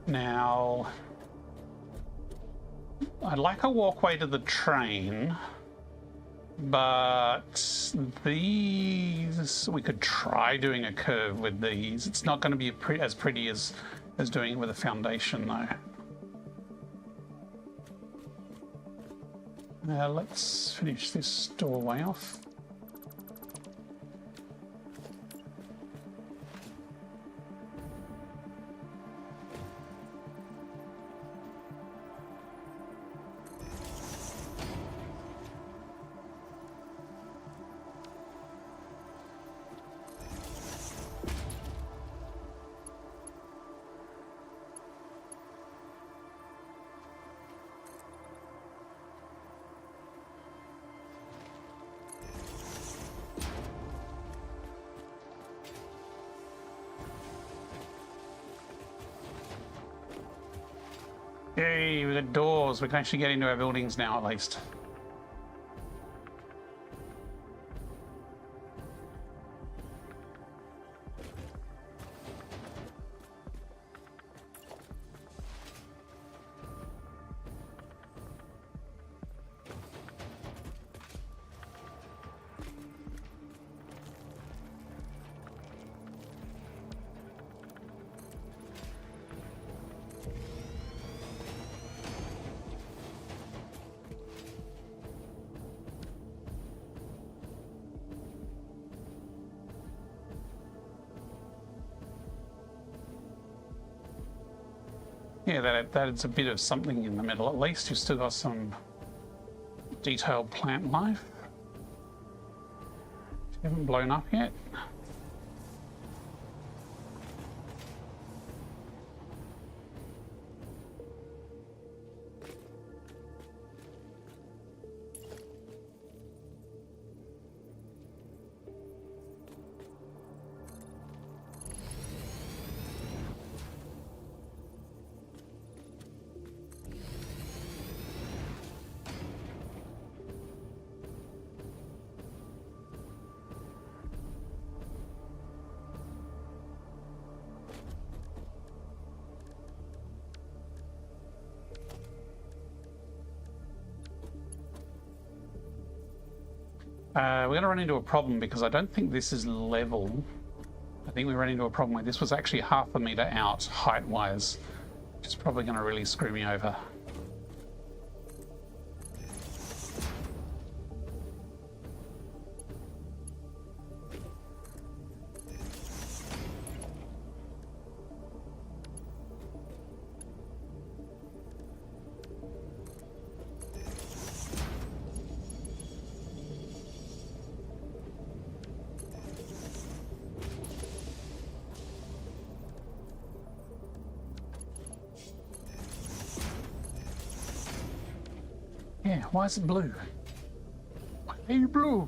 Now, I'd like a walkway to the train, but these, we could try doing a curve with these. It's not going to be as pretty as doing it with a foundation though. Now let's finish this doorway off. Yay, we've got doors. We can actually get into our buildings now, at least. Yeah, that adds a bit of something in the middle. At least you've still got some detailed plant life. You haven't blown up yet. We're going to run into a problem because I don't think this is level. I think we ran into a problem where this was actually half a meter out height-wise, which is probably going to really screw me over. Yeah, why is it blue? Why are you blue?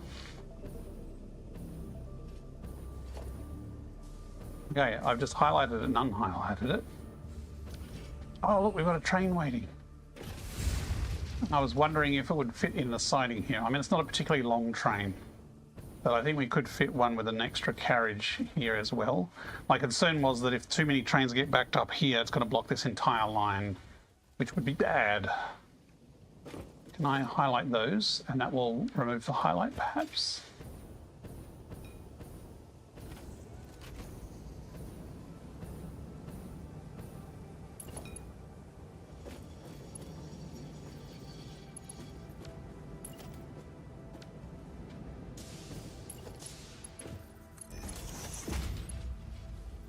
Okay, I've just highlighted it and unhighlighted it. Oh, look, we've got a train waiting. I was wondering if it would fit in the siding here. I mean, it's not a particularly long train, but I think we could fit one with an extra carriage here as well. My concern was that if too many trains get backed up here, it's going to block this entire line, which would be bad. Can I highlight those, and that will remove the highlight, perhaps?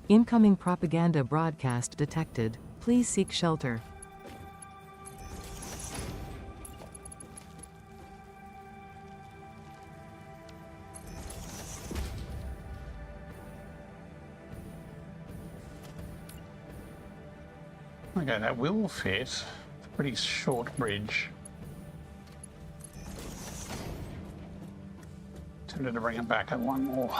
Incoming propaganda broadcast detected. Please seek shelter. Okay, that will fit. It's a pretty short bridge. Tempted to bring it back at one more.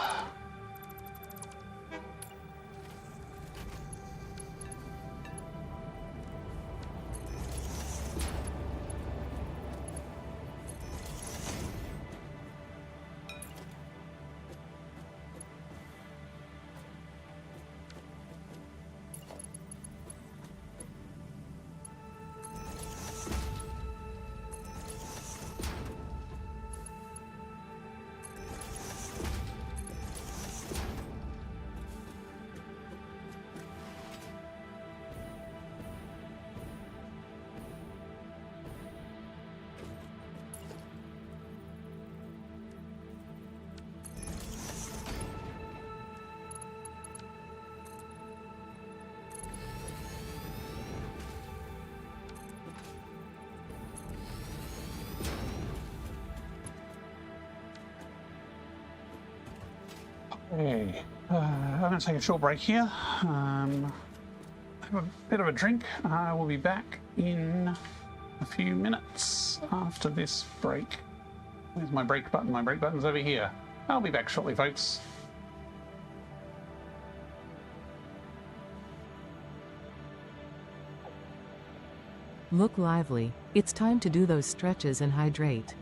Okay, I'm going to take a short break here. Have a bit of a drink. I will be back in a few minutes after this break. Where's my break button? My break button's over here. I'll be back shortly, folks. Look lively. It's time to do those stretches and hydrate.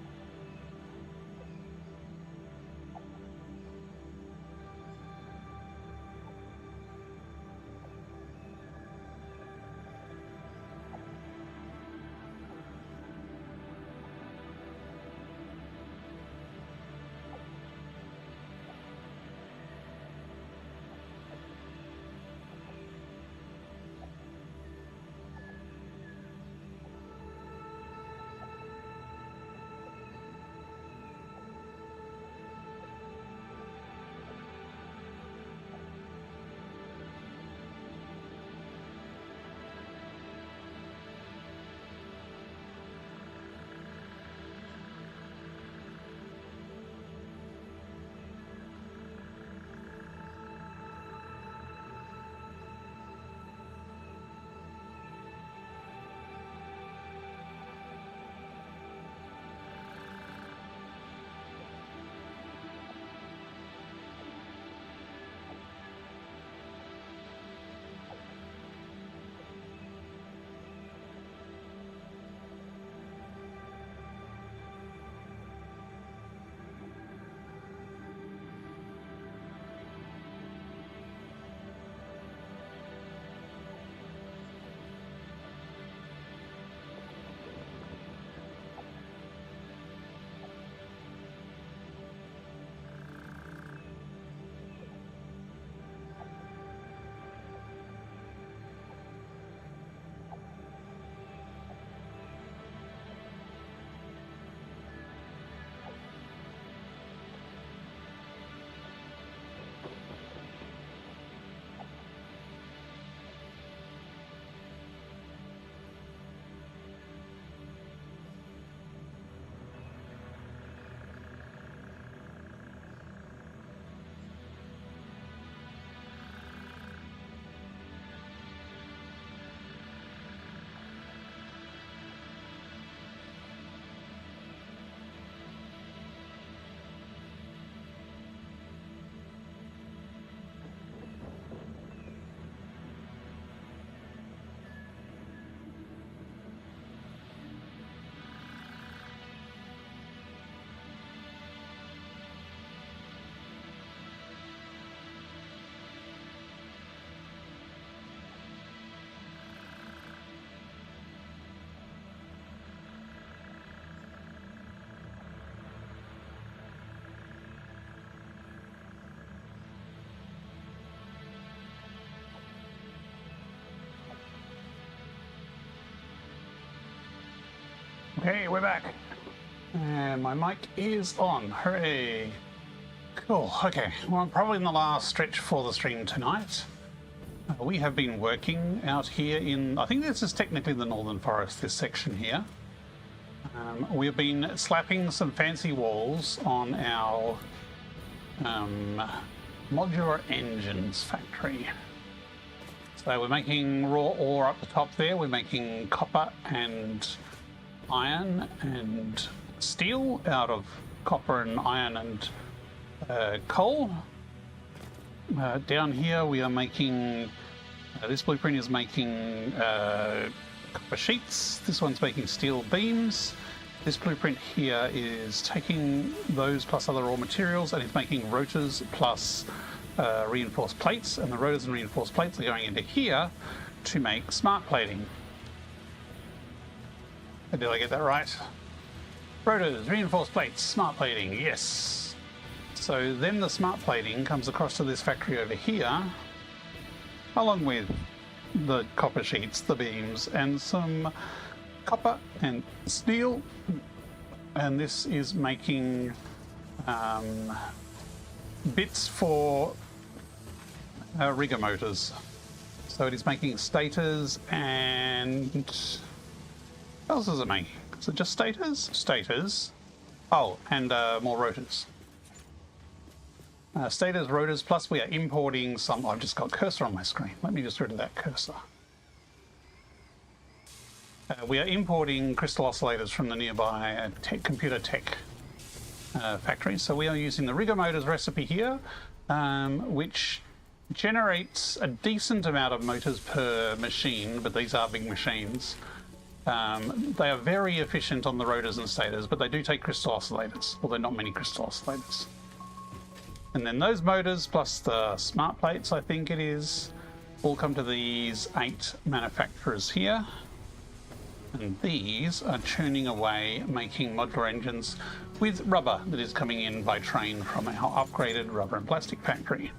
Okay, we're back. And my mic is on. Hooray. Cool. Okay. Well, I'm probably in the last stretch for the stream tonight. We have been working out here in, I think this is technically the Northern Forest, this section here. We've been slapping some fancy walls on our Modular Engines factory. So we're making raw ore up the top there. We're making copper and iron and steel out of copper and iron and coal. Down here we are making, this blueprint is making copper sheets. This one's making steel beams. This blueprint here is taking those plus other raw materials and it's making rotors plus reinforced plates, and the rotors and reinforced plates are going into here to make smart plating. Did I get that right? Rotors, reinforced plates, smart plating, yes. So then the smart plating comes across to this factory over here, along with the copper sheets, the beams, and some copper and steel. And this is making bits for rigger motors. So it is making stators and what else is it making? Is it just stators? Stators. Oh, and more rotors. Stators, rotors, plus we are importing some. I've just got cursor on my screen. Let me just rid of that cursor. We are importing crystal oscillators from the nearby computer tech factory. So we are using the rigger motors recipe here, which generates a decent amount of motors per machine, but these are big machines. They are very efficient on the rotors and stators, but they do take crystal oscillators, although not many crystal oscillators. And then those motors plus the smart plates, I think it is, all come to these 8 manufacturers here. And these are churning away, making modular engines with rubber that is coming in by train from our upgraded rubber and plastic factory.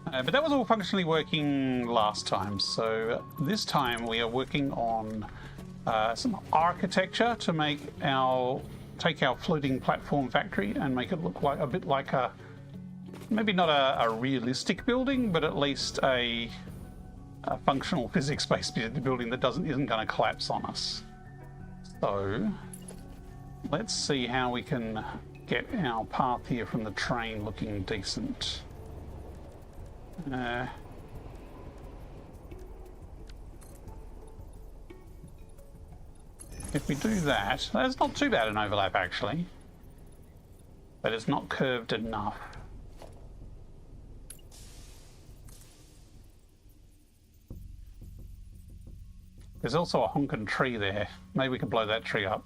But that was all functionally working last time, so this time we are working on some architecture to make take our floating platform factory and make it look like a bit like a, maybe not a realistic building, but at least a functional physics-based building that isn't going to collapse on us. So let's see how we can get our path here from the train looking decent. If we do that, that's not too bad an overlap actually, but it's not curved enough. There's also a honking tree there. Maybe we can blow that tree up.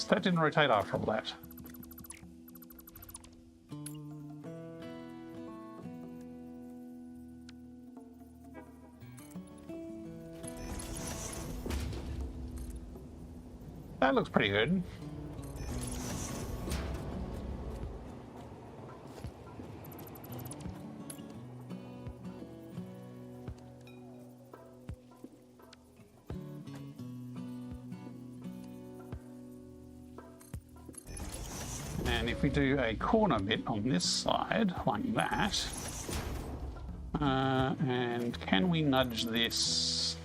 That didn't rotate after all that. That looks pretty good. And if we do a corner bit on this side, like that, and can we nudge this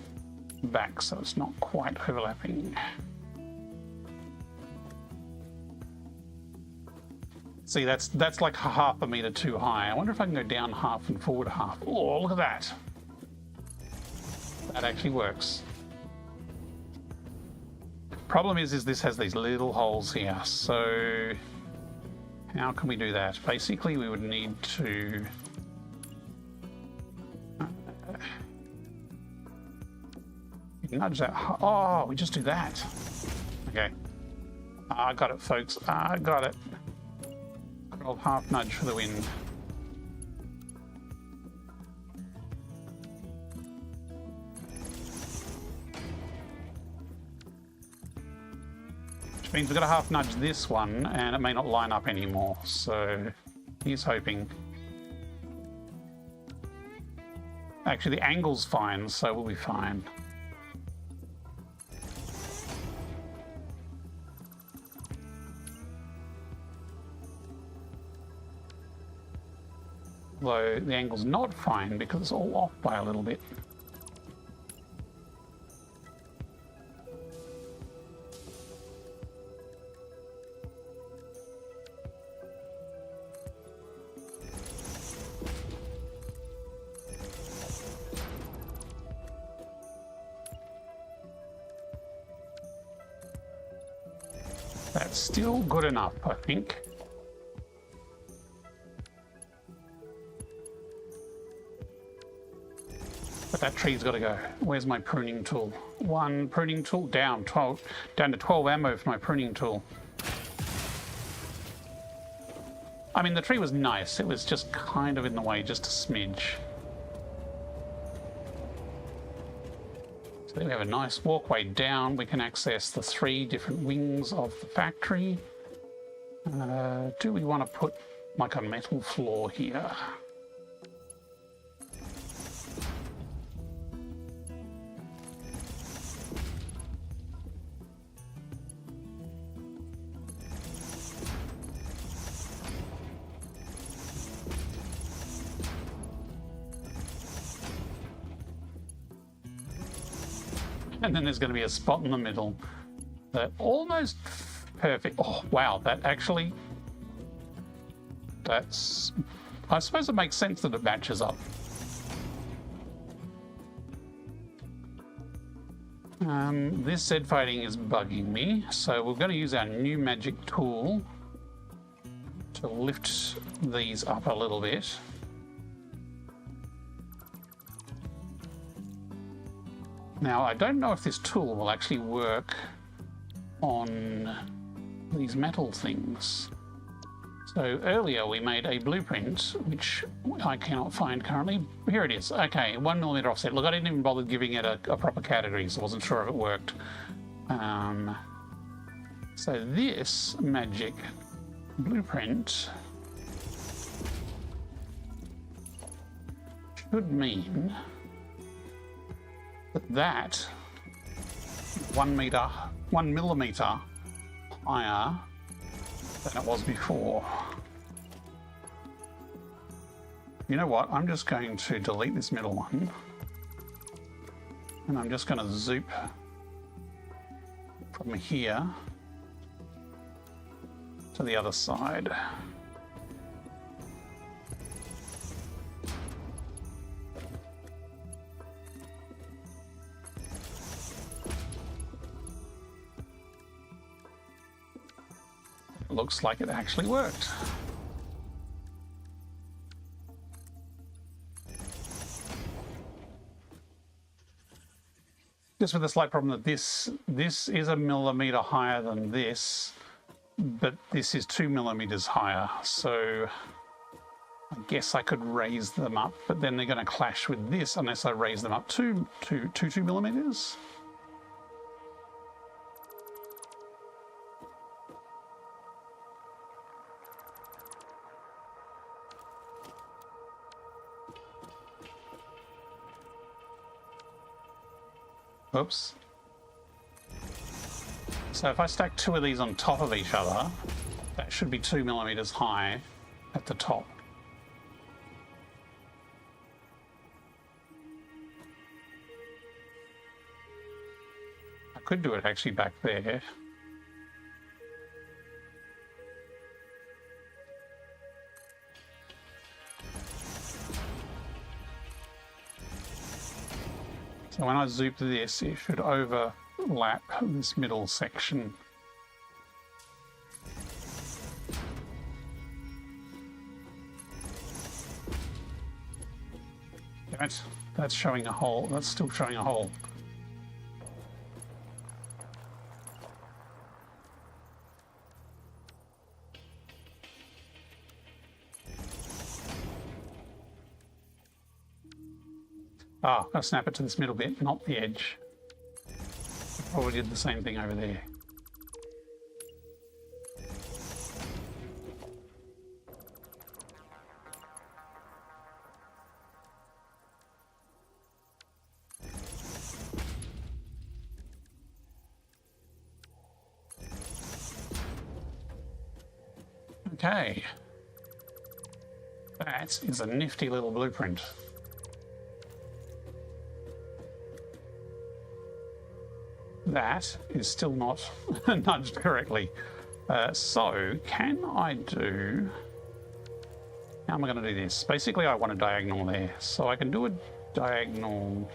back so it's not quite overlapping? See, that's like half a meter too high. I wonder if I can go down half and forward half. Oh, look at that. That actually works. Problem is this has these little holes here, so how can we do that? Basically, we would need to nudge that. Oh, we just do that. Okay. I got it, folks. I got it. Good old half nudge for the win. Which means we've got to half nudge this one, and it may not line up anymore. So here's hoping. Actually, the angle's fine, so we'll be fine. Although the angle's not fine because it's all off by a little bit. That's still good enough, I think. But that tree's got to go. Where's my pruning tool? One pruning tool down, down to 12 ammo for my pruning tool. I mean, the tree was nice. It was just kind of in the way, just a smidge. So we have a nice walkway down. We can access the 3 different wings of the factory. Do we want to put like a metal floor here? And then there's going to be a spot in the middle that almost perfect. Oh, wow, that actually, that's, I suppose it makes sense that it matches up. This Z fighting is bugging me, so we're going to use our new magic tool to lift these up a little bit. Now, I don't know if this tool will actually work on these metal things. So earlier we made a blueprint, which I cannot find currently. Here it is. Okay, 1mm offset. Look, I didn't even bother giving it a proper category, so I wasn't sure if it worked. So this magic blueprint should mean that 1 millimeter higher than it was before. You know what? I'm just going to delete this middle one, and I'm just going to zoop from here to the other side. Looks like it actually worked. Just with the slight problem that this is 1 millimeter higher than this, but this is 2 millimeters higher. So I guess I could raise them up, but then they're going to clash with this unless I raise them up to 2 millimeters. Oops. So if I stack 2 of these on top of each other, that should be 2 millimeters high at the top. I could do it actually back there. So when I zoom this, it should overlap this middle section. Damn it, that's showing a hole. That's still showing a hole. Ah, I'll snap it to this middle bit, not the edge. Probably did the same thing over there. Okay. That is a nifty little blueprint. That is still not nudged correctly. So, can I do... How am I going to do this? Basically, I want a diagonal there. So I can do a diagonal...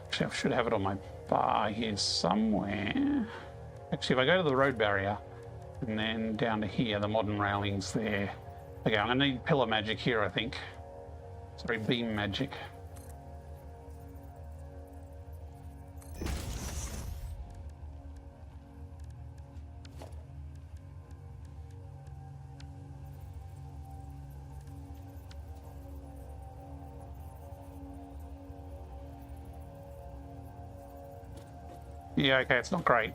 Actually, I should have it on my bar here somewhere. Actually, if I go to the road barrier and then down to here, the modern railings there. Okay, I'm going to need pillar magic here, I think. Sorry, beam magic. Yeah, okay, it's not great.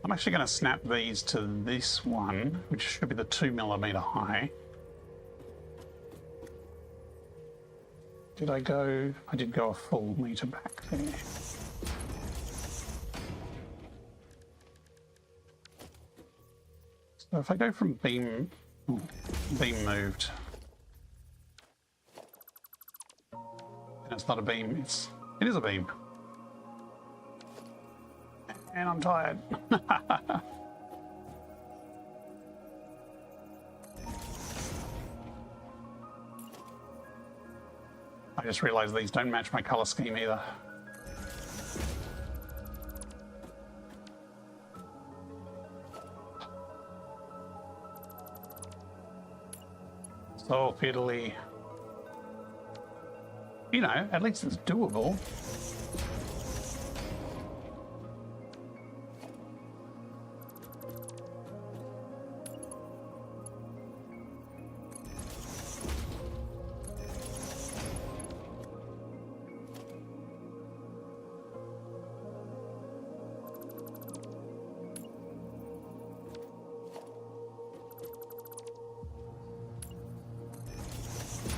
I'm actually going to snap these to this one, which should be the 2mm high. Did I go? I did go a full meter back there. So if I go from beam moved, and it's not a beam, it is a beam. And I'm tired. I just realized these don't match my color scheme either. So fiddly. You know, at least it's doable.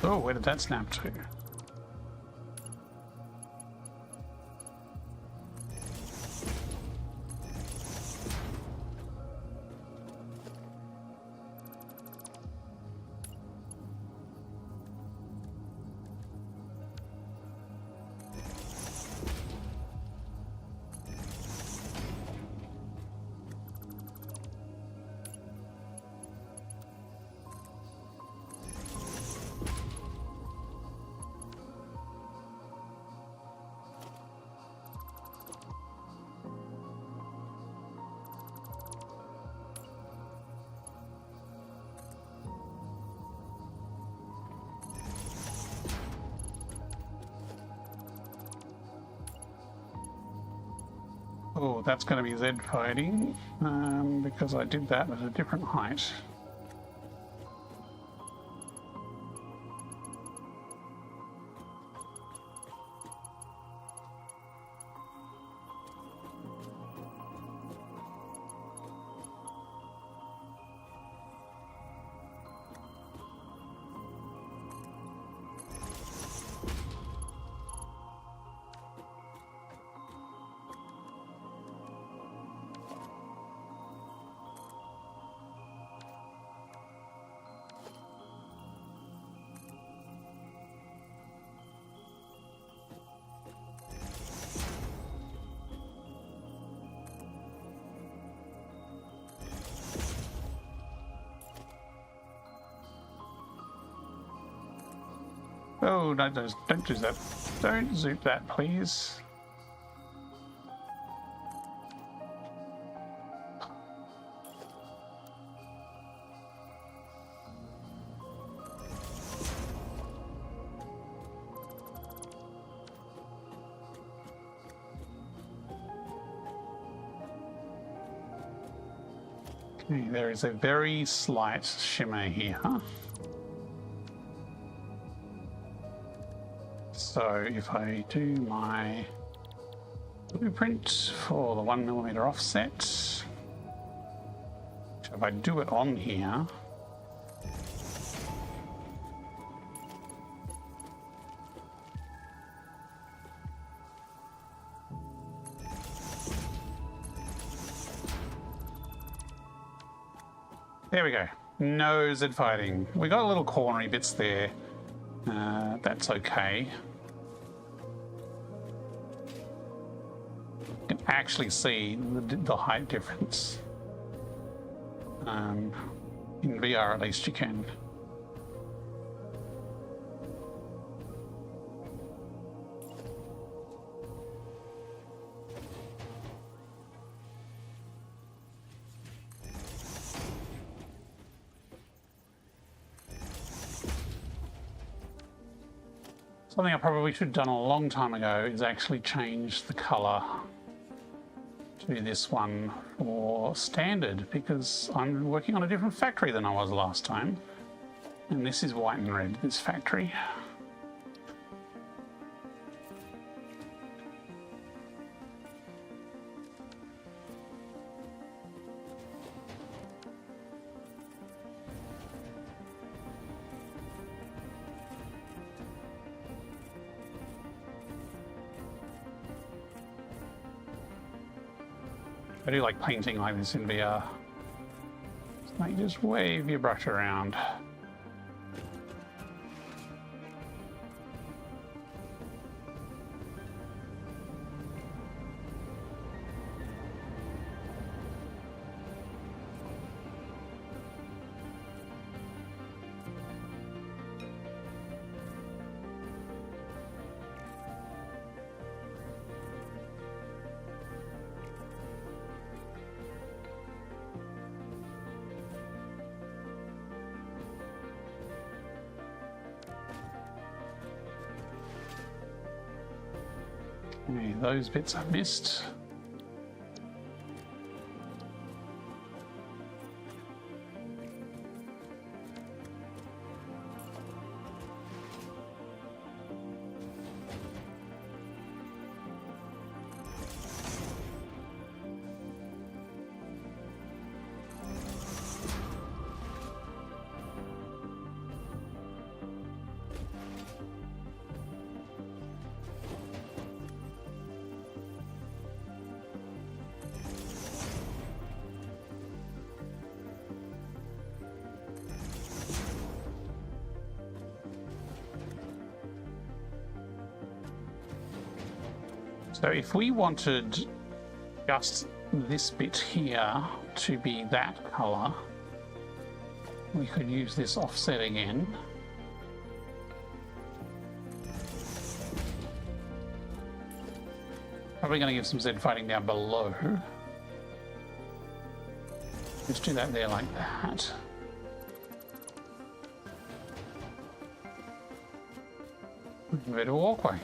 Oh, where did that snap to? Oh, that's going to be Z fighting, because I did that at a different height. Oh, no, don't do that. Don't zoop that, please. Okay, there is a very slight shimmer here. So if I do my blueprint for the 1mm offset, so if I do it on here, there we go. No Z fighting. We got a little cornery bits there. That's okay. You can actually see the height difference. In VR at least you can. Something I probably should have done a long time ago is actually change the color to this one for standard, because I'm working on a different factory than I was last time. And this is white and red, this factory. I do like painting like this in VR. It's like just wave your brush around. Okay, those bits I missed. So if we wanted just this bit here to be that color, we could use this offset again. Probably going to give some Z fighting down below. Let's do that there like that. Move it to a walkway.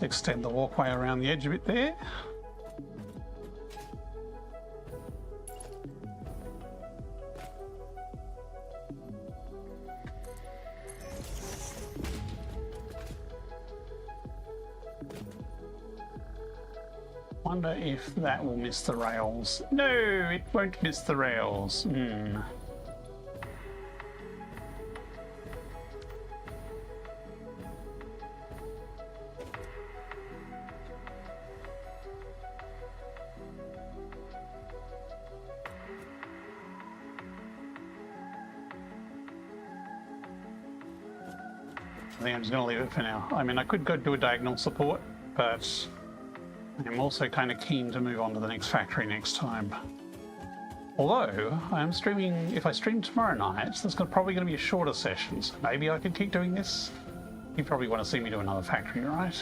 Extend the walkway around the edge a bit there. wonder if that will miss the rails. No, it won't miss the rails. I think I'm just going to leave it for now. I mean, I could go do a diagonal support, but I'm also kind of keen to move on to the next factory next time. Although, I'm streaming, if I stream tomorrow night, that's probably going to be a shorter session, so maybe I could keep doing this. You probably want to see me do another factory, right?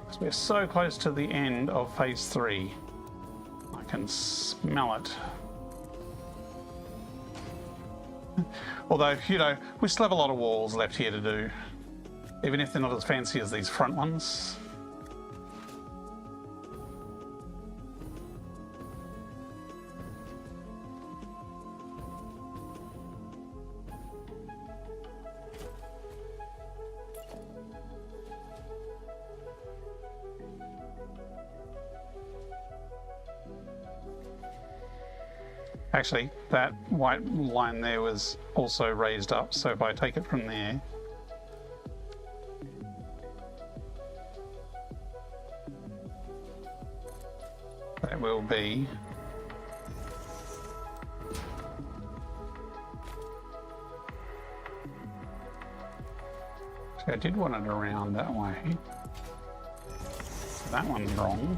Because we're so close to the end of phase 3. I can smell it. Although, you know, we still have a lot of walls left here to do, even if they're not as fancy as these front ones. Actually, that white line there was also raised up, so if I take it from there, that will be I did want it around that way. So that one's wrong.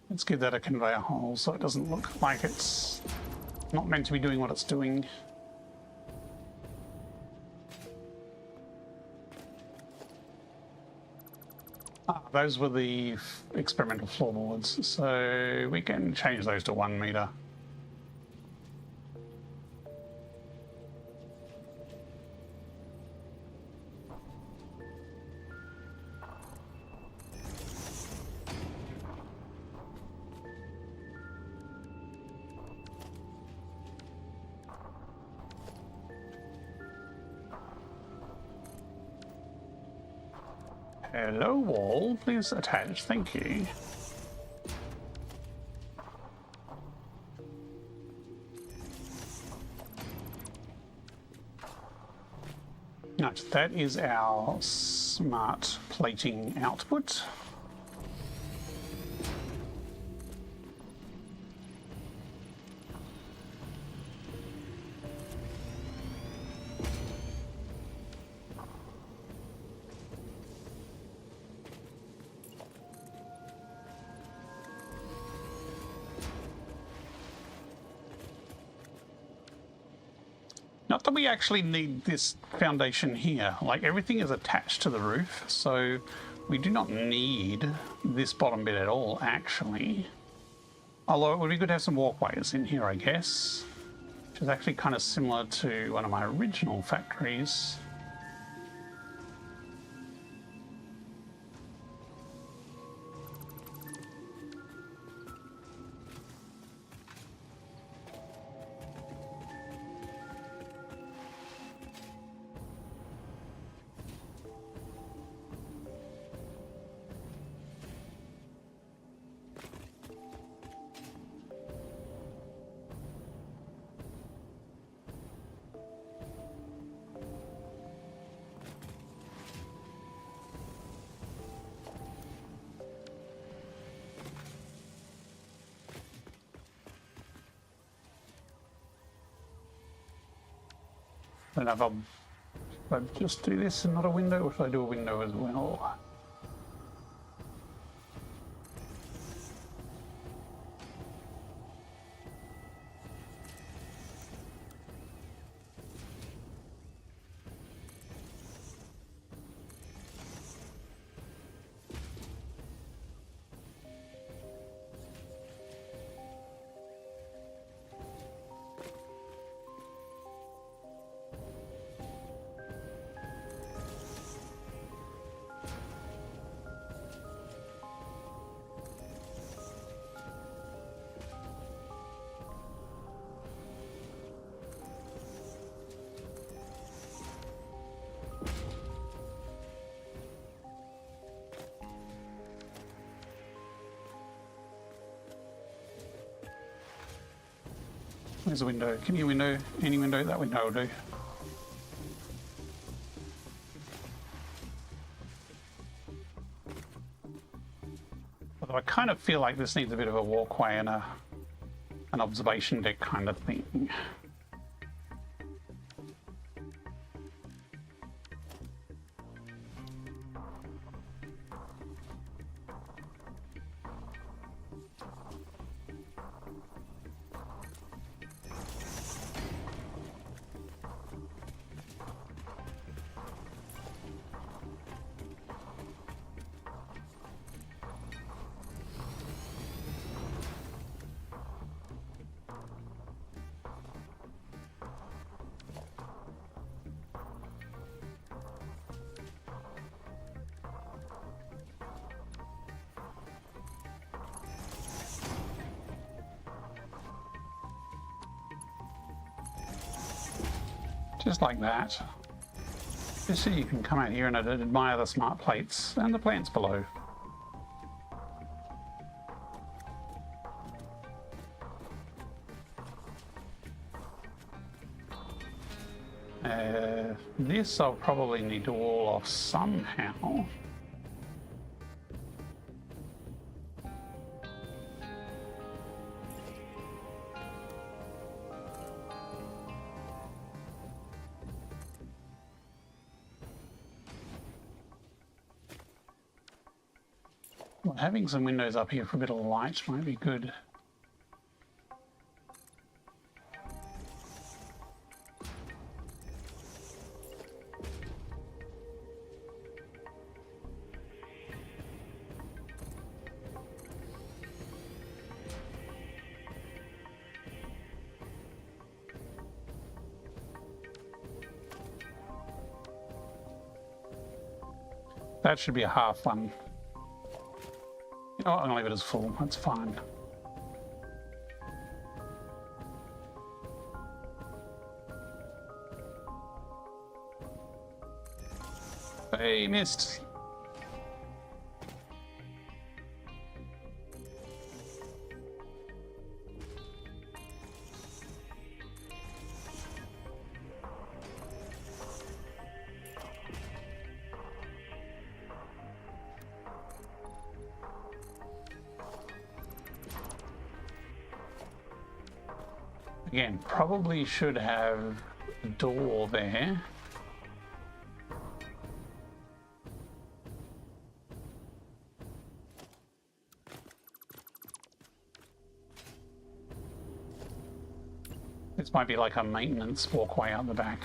Let's give that a conveyor hole so it doesn't look like it's not meant to be doing what it's doing. Those were the experimental floorboards, so we can change those to 1 meter. Hello, wall. Please attach. Thank you. Right, that is our smart plating output. Not that we actually need this foundation here, like everything is attached to the roof, so we do not need this bottom bit at all, actually. Although it would be good to have some walkways in here, I guess, which is actually kind of similar to one of my original factories. I don't know if I just do this and not a window, or should I do a window as well? Where's the window? Give me a window. Any window. That window will do. Although I kind of feel like this needs a bit of a walkway and an observation deck kind of thing. Just like that. Just so you can come out here and admire the smart plates and the plants below. This I'll probably need to wall off somehow. Well, having some windows up here for a bit of light might be good. That should be a half one. Oh, I'm gonna leave it as full, that's fine. Hey, missed. Again, probably should have a door there. This might be like a maintenance walkway out the back.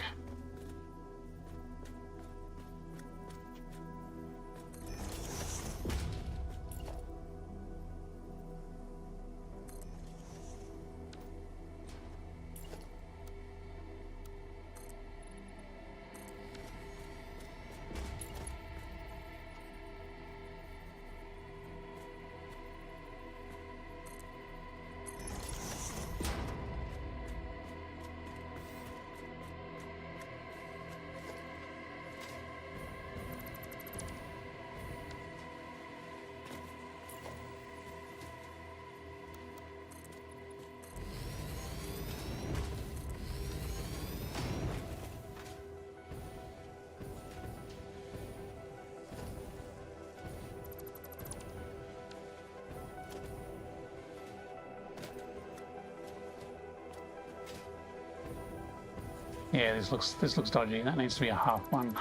Yeah, this looks dodgy. That needs to be a half one.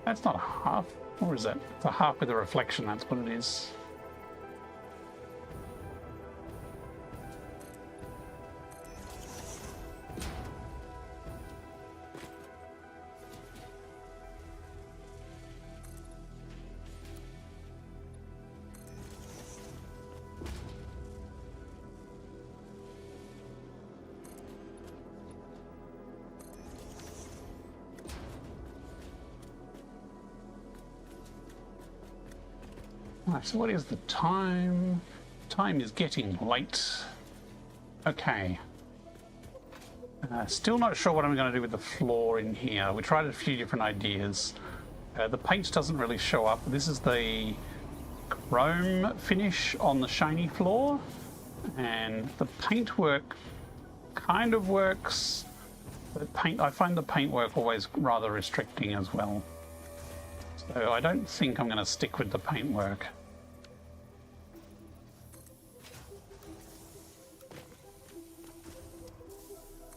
That's not a half, or is it? It's a half with a reflection, that's what it is. Right, so what is the time? Time is getting late. Okay. Still not sure what I'm going to do with the floor in here. We tried a few different ideas. The paint doesn't really show up. This is the chrome finish on the shiny floor, and the paintwork kind of works. But I find the paintwork always rather restricting as well. So I don't think I'm going to stick with the paintwork.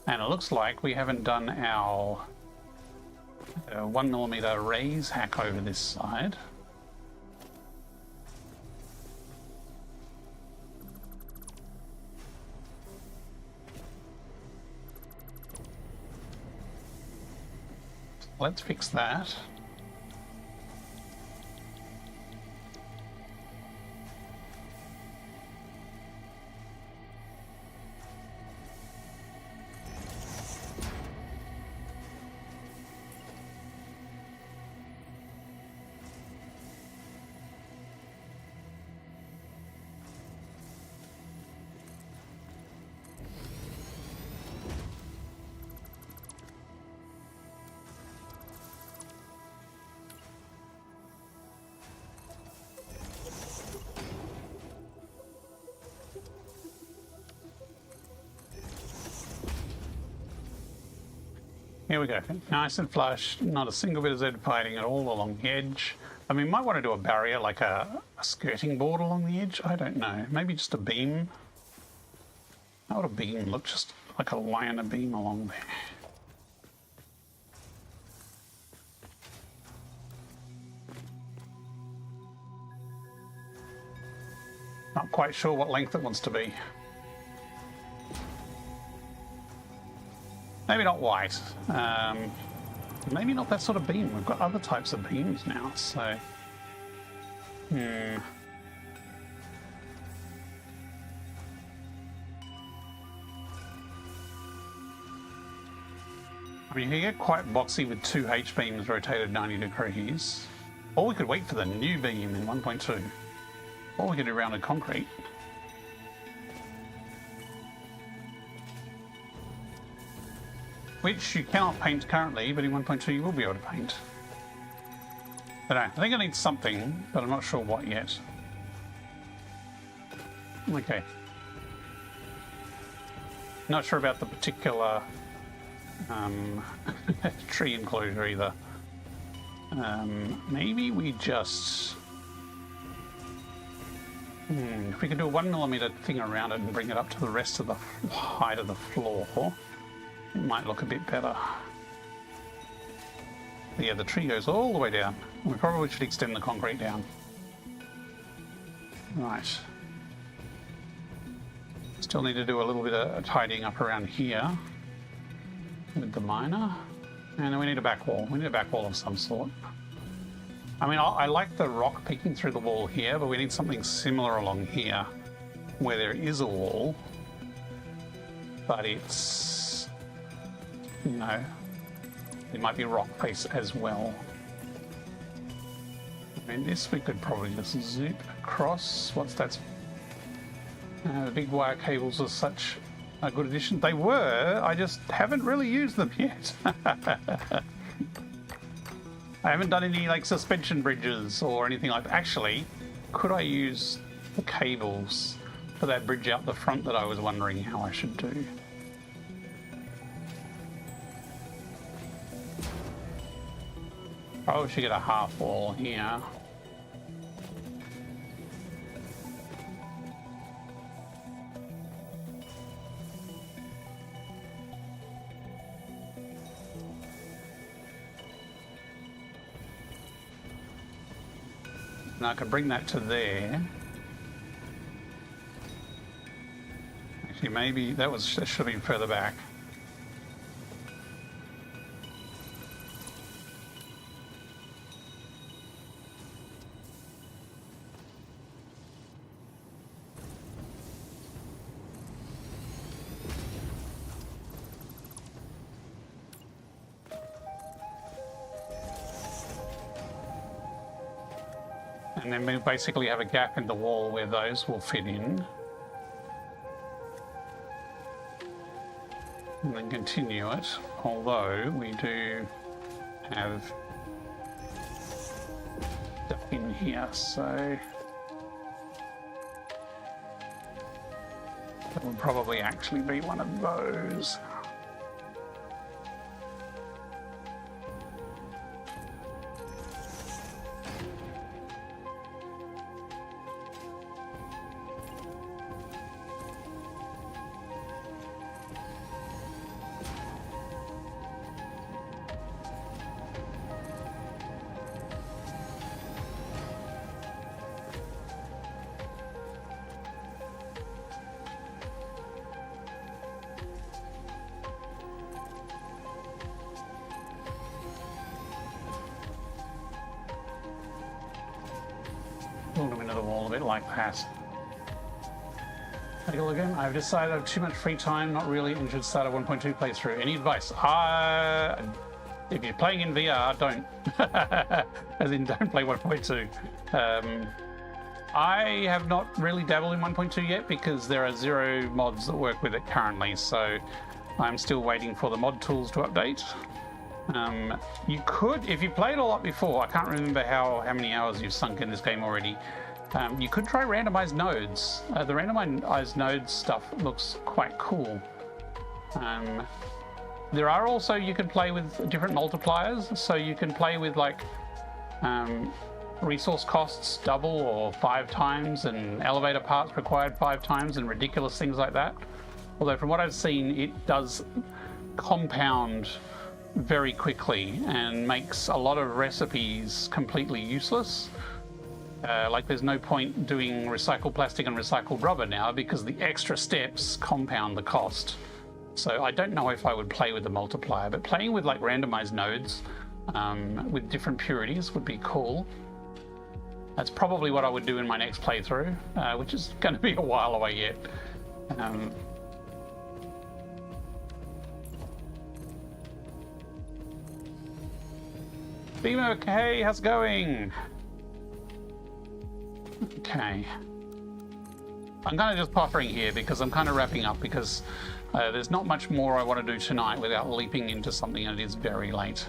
And it looks like we haven't done our 1mm raise hack over this side. Let's fix that. Here we go, nice and flush, not a single bit of Z fighting at all along the edge. I mean, might want to do a barrier, like a skirting board along the edge, I don't know. Maybe just a beam. How would a beam look? Just like a line of beam along there. Not quite sure what length it wants to be. Maybe not white. Maybe not that sort of beam. We've got other types of beams now, so... I mean, you can get quite boxy with two H-beams rotated 90 degrees. Or we could wait for the new beam in 1.2. Or we could do rounded concrete. Which you cannot paint currently, but in 1.2 you will be able to paint. But I think I need something, but I'm not sure what yet. Okay. Not sure about the particular tree enclosure either. Maybe we just... if we can do a 1mm thing around it and bring it up to the rest of the height of the floor, it might look a bit better. But yeah, the tree goes all the way down. We probably should extend the concrete down. Right. Still need to do a little bit of tidying up around here with the miner. And then we need a back wall. We need a back wall of some sort. I mean, I like the rock peeking through the wall here, but we need something similar along here where there is a wall, but it's... you know, it might be rock face as well. I mean, this we could probably just zoop across. What's that? The big wire cables are such a good addition. They were, I just haven't really used them yet. I haven't done any like suspension bridges or anything like that. Actually, could I use the cables for that bridge out the front that I was wondering how I should do? Probably should get a half wall here. And I could bring that to there. Actually, maybe that should have been further back. And then we basically have a gap in the wall where those will fit in. And then continue it, although we do have stuff in here, so That would probably actually be one of those. Pull them into the wall a bit like that. Take a look again. I've decided I have too much free time, not really, and should start a 1.2 playthrough. Any advice? If you're playing in VR, don't. As in, don't play 1.2. I have not really dabbled in 1.2 yet because there are 0 mods that work with it currently, so I'm still waiting for the mod tools to update. You could, if you played a lot before, I can't remember how many hours you've sunk in this game already, you could try randomized nodes. The randomized nodes stuff looks quite cool. There are also, you can play with different multipliers, so you can play with like resource costs double or 5 times and elevator parts required 5 times and ridiculous things like that. Although from what I've seen, it does compound very quickly and makes a lot of recipes completely useless. Like there's no point doing recycled plastic and recycled rubber now because the extra steps compound the cost. So I don't know if I would play with the multiplier, but playing with like randomized nodes with different purities would be cool. That's probably what I would do in my next playthrough, which is going to be a while away yet. Bimo, hey, how's it going? Okay. I'm kind of just pottering here because I'm kind of wrapping up because there's not much more I want to do tonight without leaping into something, and it is very late.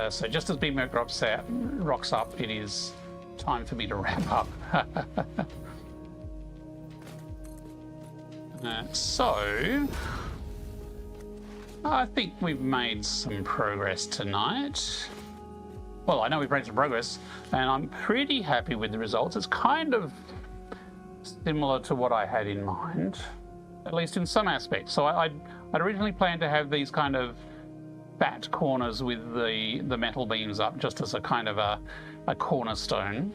So just as Bimo rocks up, it is time for me to wrap up. So I think we've made some progress tonight. Well, I know we've made some progress, and I'm pretty happy with the results. It's kind of similar to what I had in mind, at least in some aspects. So I'd originally planned to have these kind of fat corners with the metal beams up, just as a kind of a cornerstone.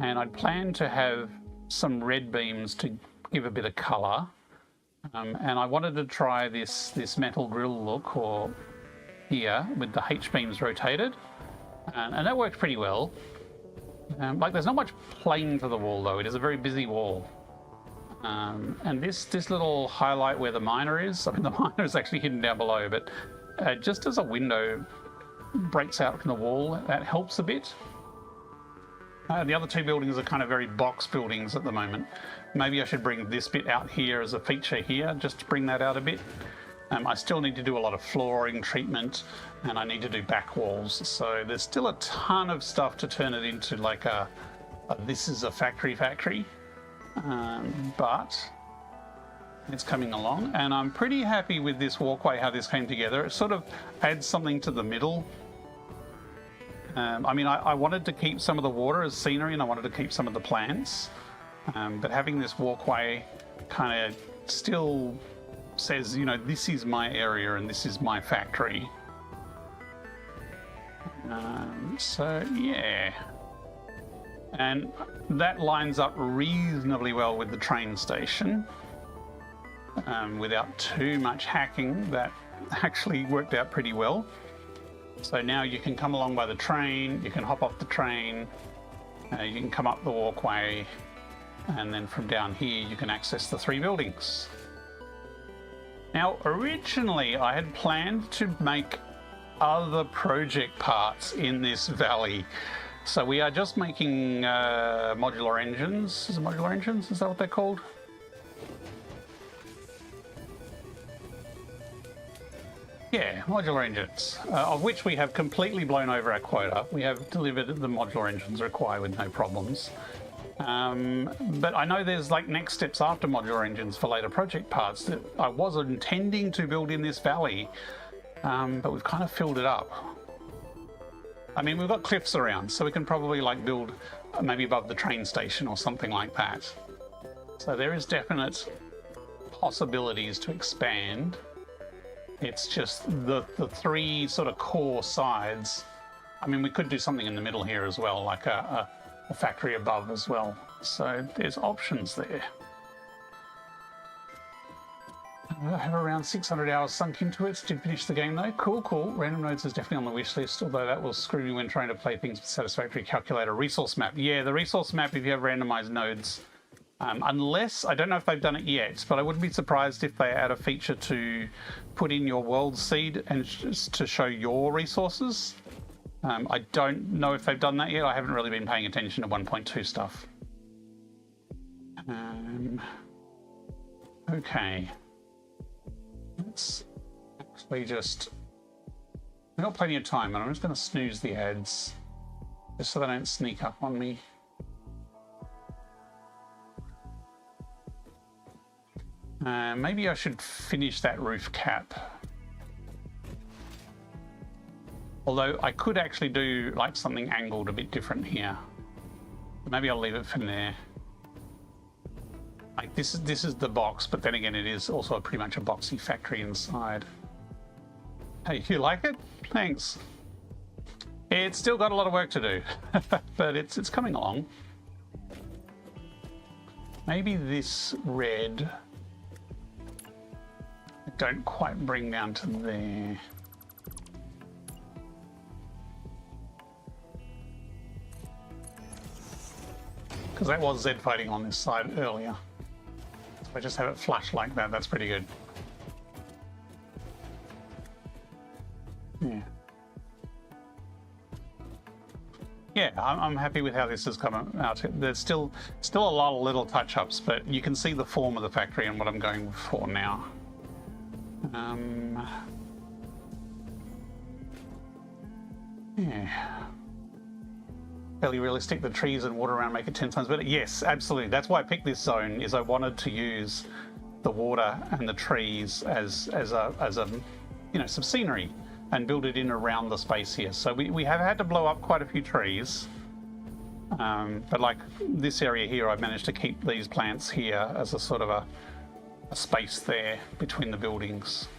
And I'd planned to have some red beams to give a bit of colour. And I wanted to try this metal grill look, or here, with the H-beams rotated. And that worked pretty well. Like there's not much plane to the wall though, it is a very busy wall. And this little highlight where the miner is, I mean the miner is actually hidden down below, but just as a window breaks out from the wall, that helps a bit. The other 2 buildings are kind of very box buildings at the moment. Maybe I should bring this bit out here as a feature here, just to bring that out a bit. I still need to do a lot of flooring treatment, and I need to do back walls. So there's still a ton of stuff to turn it into like this is a factory. But it's coming along, and I'm pretty happy with this walkway, how this came together. It sort of adds something to the middle. I mean, I wanted to keep some of the water as scenery, and I wanted to keep some of the plants. But having this walkway kind of still says, you know, this is my area and this is my factory. So yeah, and that lines up reasonably well with the train station without too much hacking. That actually worked out pretty well. So now you can come along by the train, you can hop off the train, you can come up the walkway, and then from down here you can access the 3 buildings. Now, originally I had planned to make other project parts in this valley. So we are just making modular engines. Is it modular engines? Is that what they're called? Yeah, modular engines, of which we have completely blown over our quota. We have delivered the modular engines required with no problems. But I know there's like next steps after modular engines for later project parts that I was intending to build in this valley, but we've kind of filled it up. I mean, we've got cliffs around, so we can probably like build maybe above the train station or something like that. So there is definite possibilities to expand. It's just the three sort of core sides. I mean, we could do something in the middle here as well, like a factory above as well. So there's options there. I have around 600 hours sunk into it. Did finish the game though. Cool, cool. Random nodes is definitely on the wish list, although that will screw me when trying to play things with Satisfactory calculator. Resource map. Yeah, the resource map, if you have randomized nodes. Unless, I don't know if they've done it yet, but I wouldn't be surprised if they add a feature to put in your world seed and to show your resources. I don't know if they've done that yet. I haven't really been paying attention to 1.2 stuff. Okay. Let's actually just... We've got plenty of time, and I'm just going to snooze the ads, just so they don't sneak up on me. Maybe I should finish that roof cap. Although I could actually do like something angled a bit different here. Maybe I'll leave it for there. Like this is the box, but then again it is also pretty much a boxy factory inside. Hey, you like it? Thanks. It's still got a lot of work to do, but it's coming along. Maybe this red I don't quite bring down to there. Because that was Z fighting on this side earlier. So I just have it flush like that, that's pretty good. Yeah. Yeah, I'm happy with how this has come out. There's still a lot of little touch-ups, but you can see the form of the factory and what I'm going for now. Yeah. Fairly realistic, the trees and water around make it 10 times better. Yes, absolutely. That's why I picked this zone, is I wanted to use the water and the trees as a you know, some scenery and build it in around the space here. So we have had to blow up quite a few trees. But like this area here, I've managed to keep these plants here as a sort of a space there between the buildings.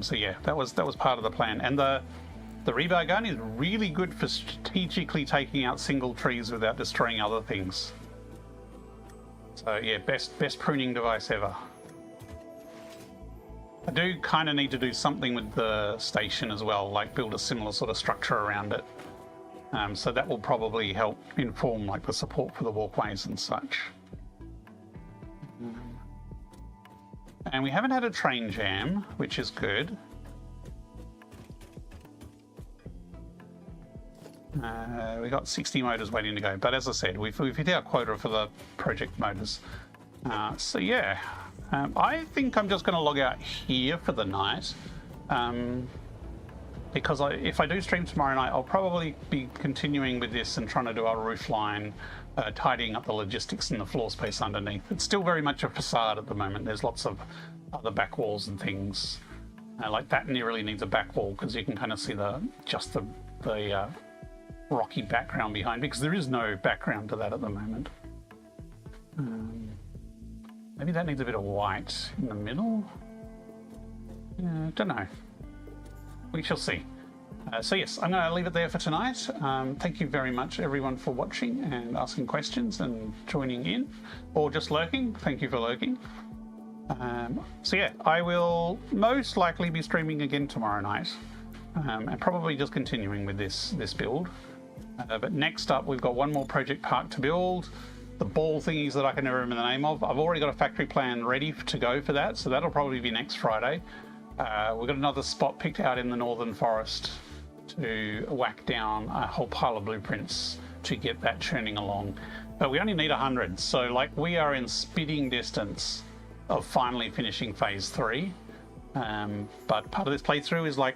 So yeah, that was part of the plan. And the rebar gun is really good for strategically taking out single trees without destroying other things. So yeah, best pruning device ever. I do kind of need to do something with the station as well, like build a similar sort of structure around it. So that will probably help inform like the support for the walkways and such. And we haven't had a train jam, which is good. We got 60 motors waiting to go, but as I said, we've hit our quota for the project motors. So yeah, I think I'm just going to log out here for the night, because if I do stream tomorrow night, I'll probably be continuing with this and trying to do our roof line, tidying up the logistics in the floor space underneath. It's still very much a facade at the moment. There's lots of other back walls and things like that. Really needs a back wall because you can kind of see just the rocky background behind, because there is no background to that at the moment. Maybe that needs a bit of white in the middle. Don't know. We shall see. So yes, I'm going to leave it there for tonight. Thank you very much everyone for watching and asking questions and joining in, or just lurking. Thank you for lurking. So yeah, I will most likely be streaming again tomorrow night, and probably just continuing with this build. But next up, we've got one more project park to build. The ball thingies that I can never remember the name of. I've already got a factory plan ready to go for that, so that'll probably be next Friday. We've got another spot picked out in the Northern Forest to whack down a whole pile of blueprints to get that churning along. But we only need 100, so like we are in spitting distance of finally finishing phase 3. But part of this playthrough is like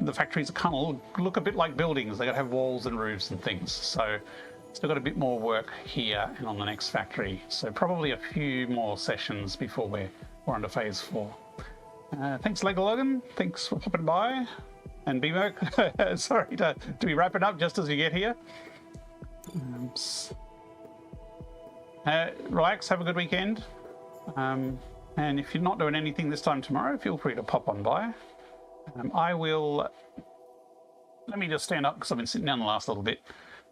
the factories kind of look a bit like buildings. They got to have walls and roofs and things. So Still got a bit more work here and on the next factory, so probably a few more sessions before we're on to phase 4. Thanks, Lego Logan. Thanks for popping by. And BMO, sorry to be wrapping up just as you get here. Relax, have a good weekend. And if you're not doing anything this time tomorrow, feel free to pop on by. I will... Let me just stand up because I've been sitting down the last little bit.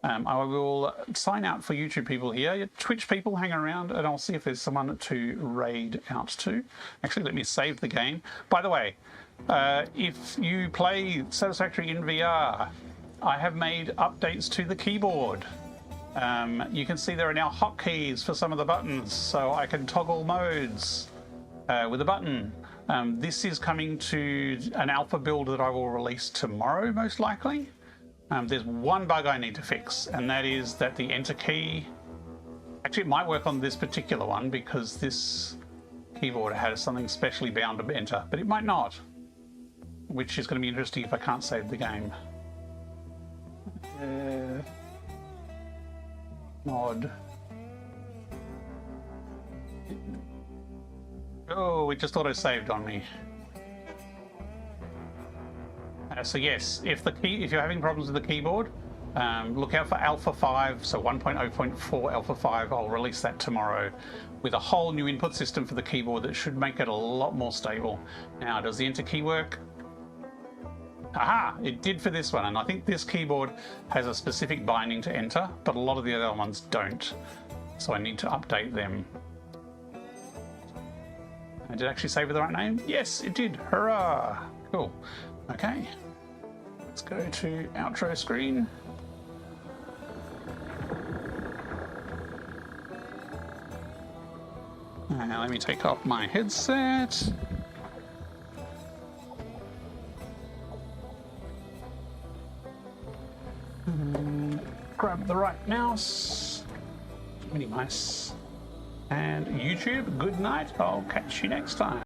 I will sign out for YouTube people here. Your Twitch people, hang around and I'll see if there's someone to raid out to. Actually, let me save the game. By the way, if you play Satisfactory in VR, I have made updates to the keyboard. You can see there are now hotkeys for some of the buttons, so I can toggle modes with a button. This is coming to an alpha build that I will release tomorrow, most likely. There's one bug I need to fix, and that is that the enter key... Actually, it might work on this particular one because this keyboard has something specially bound to enter, but it might not, which is going to be interesting if I can't save the game. Mod. Oh, it just auto-saved on me. So yes, if you're having problems with the keyboard, look out for Alpha 5, so 1.0.4 Alpha 5. I'll release that tomorrow with a whole new input system for the keyboard that should make it a lot more stable. Now, does the enter key work? Aha, it did for this one, and I think this keyboard has a specific binding to enter, but a lot of the other ones don't. So I need to update them. Did it actually save with the right name? Yes, it did. Hurrah! Cool. Okay. Let's go to outro screen. Now let me take off my headset. Grab the right mouse. Mini mouse. And YouTube, good night. I'll catch you next time.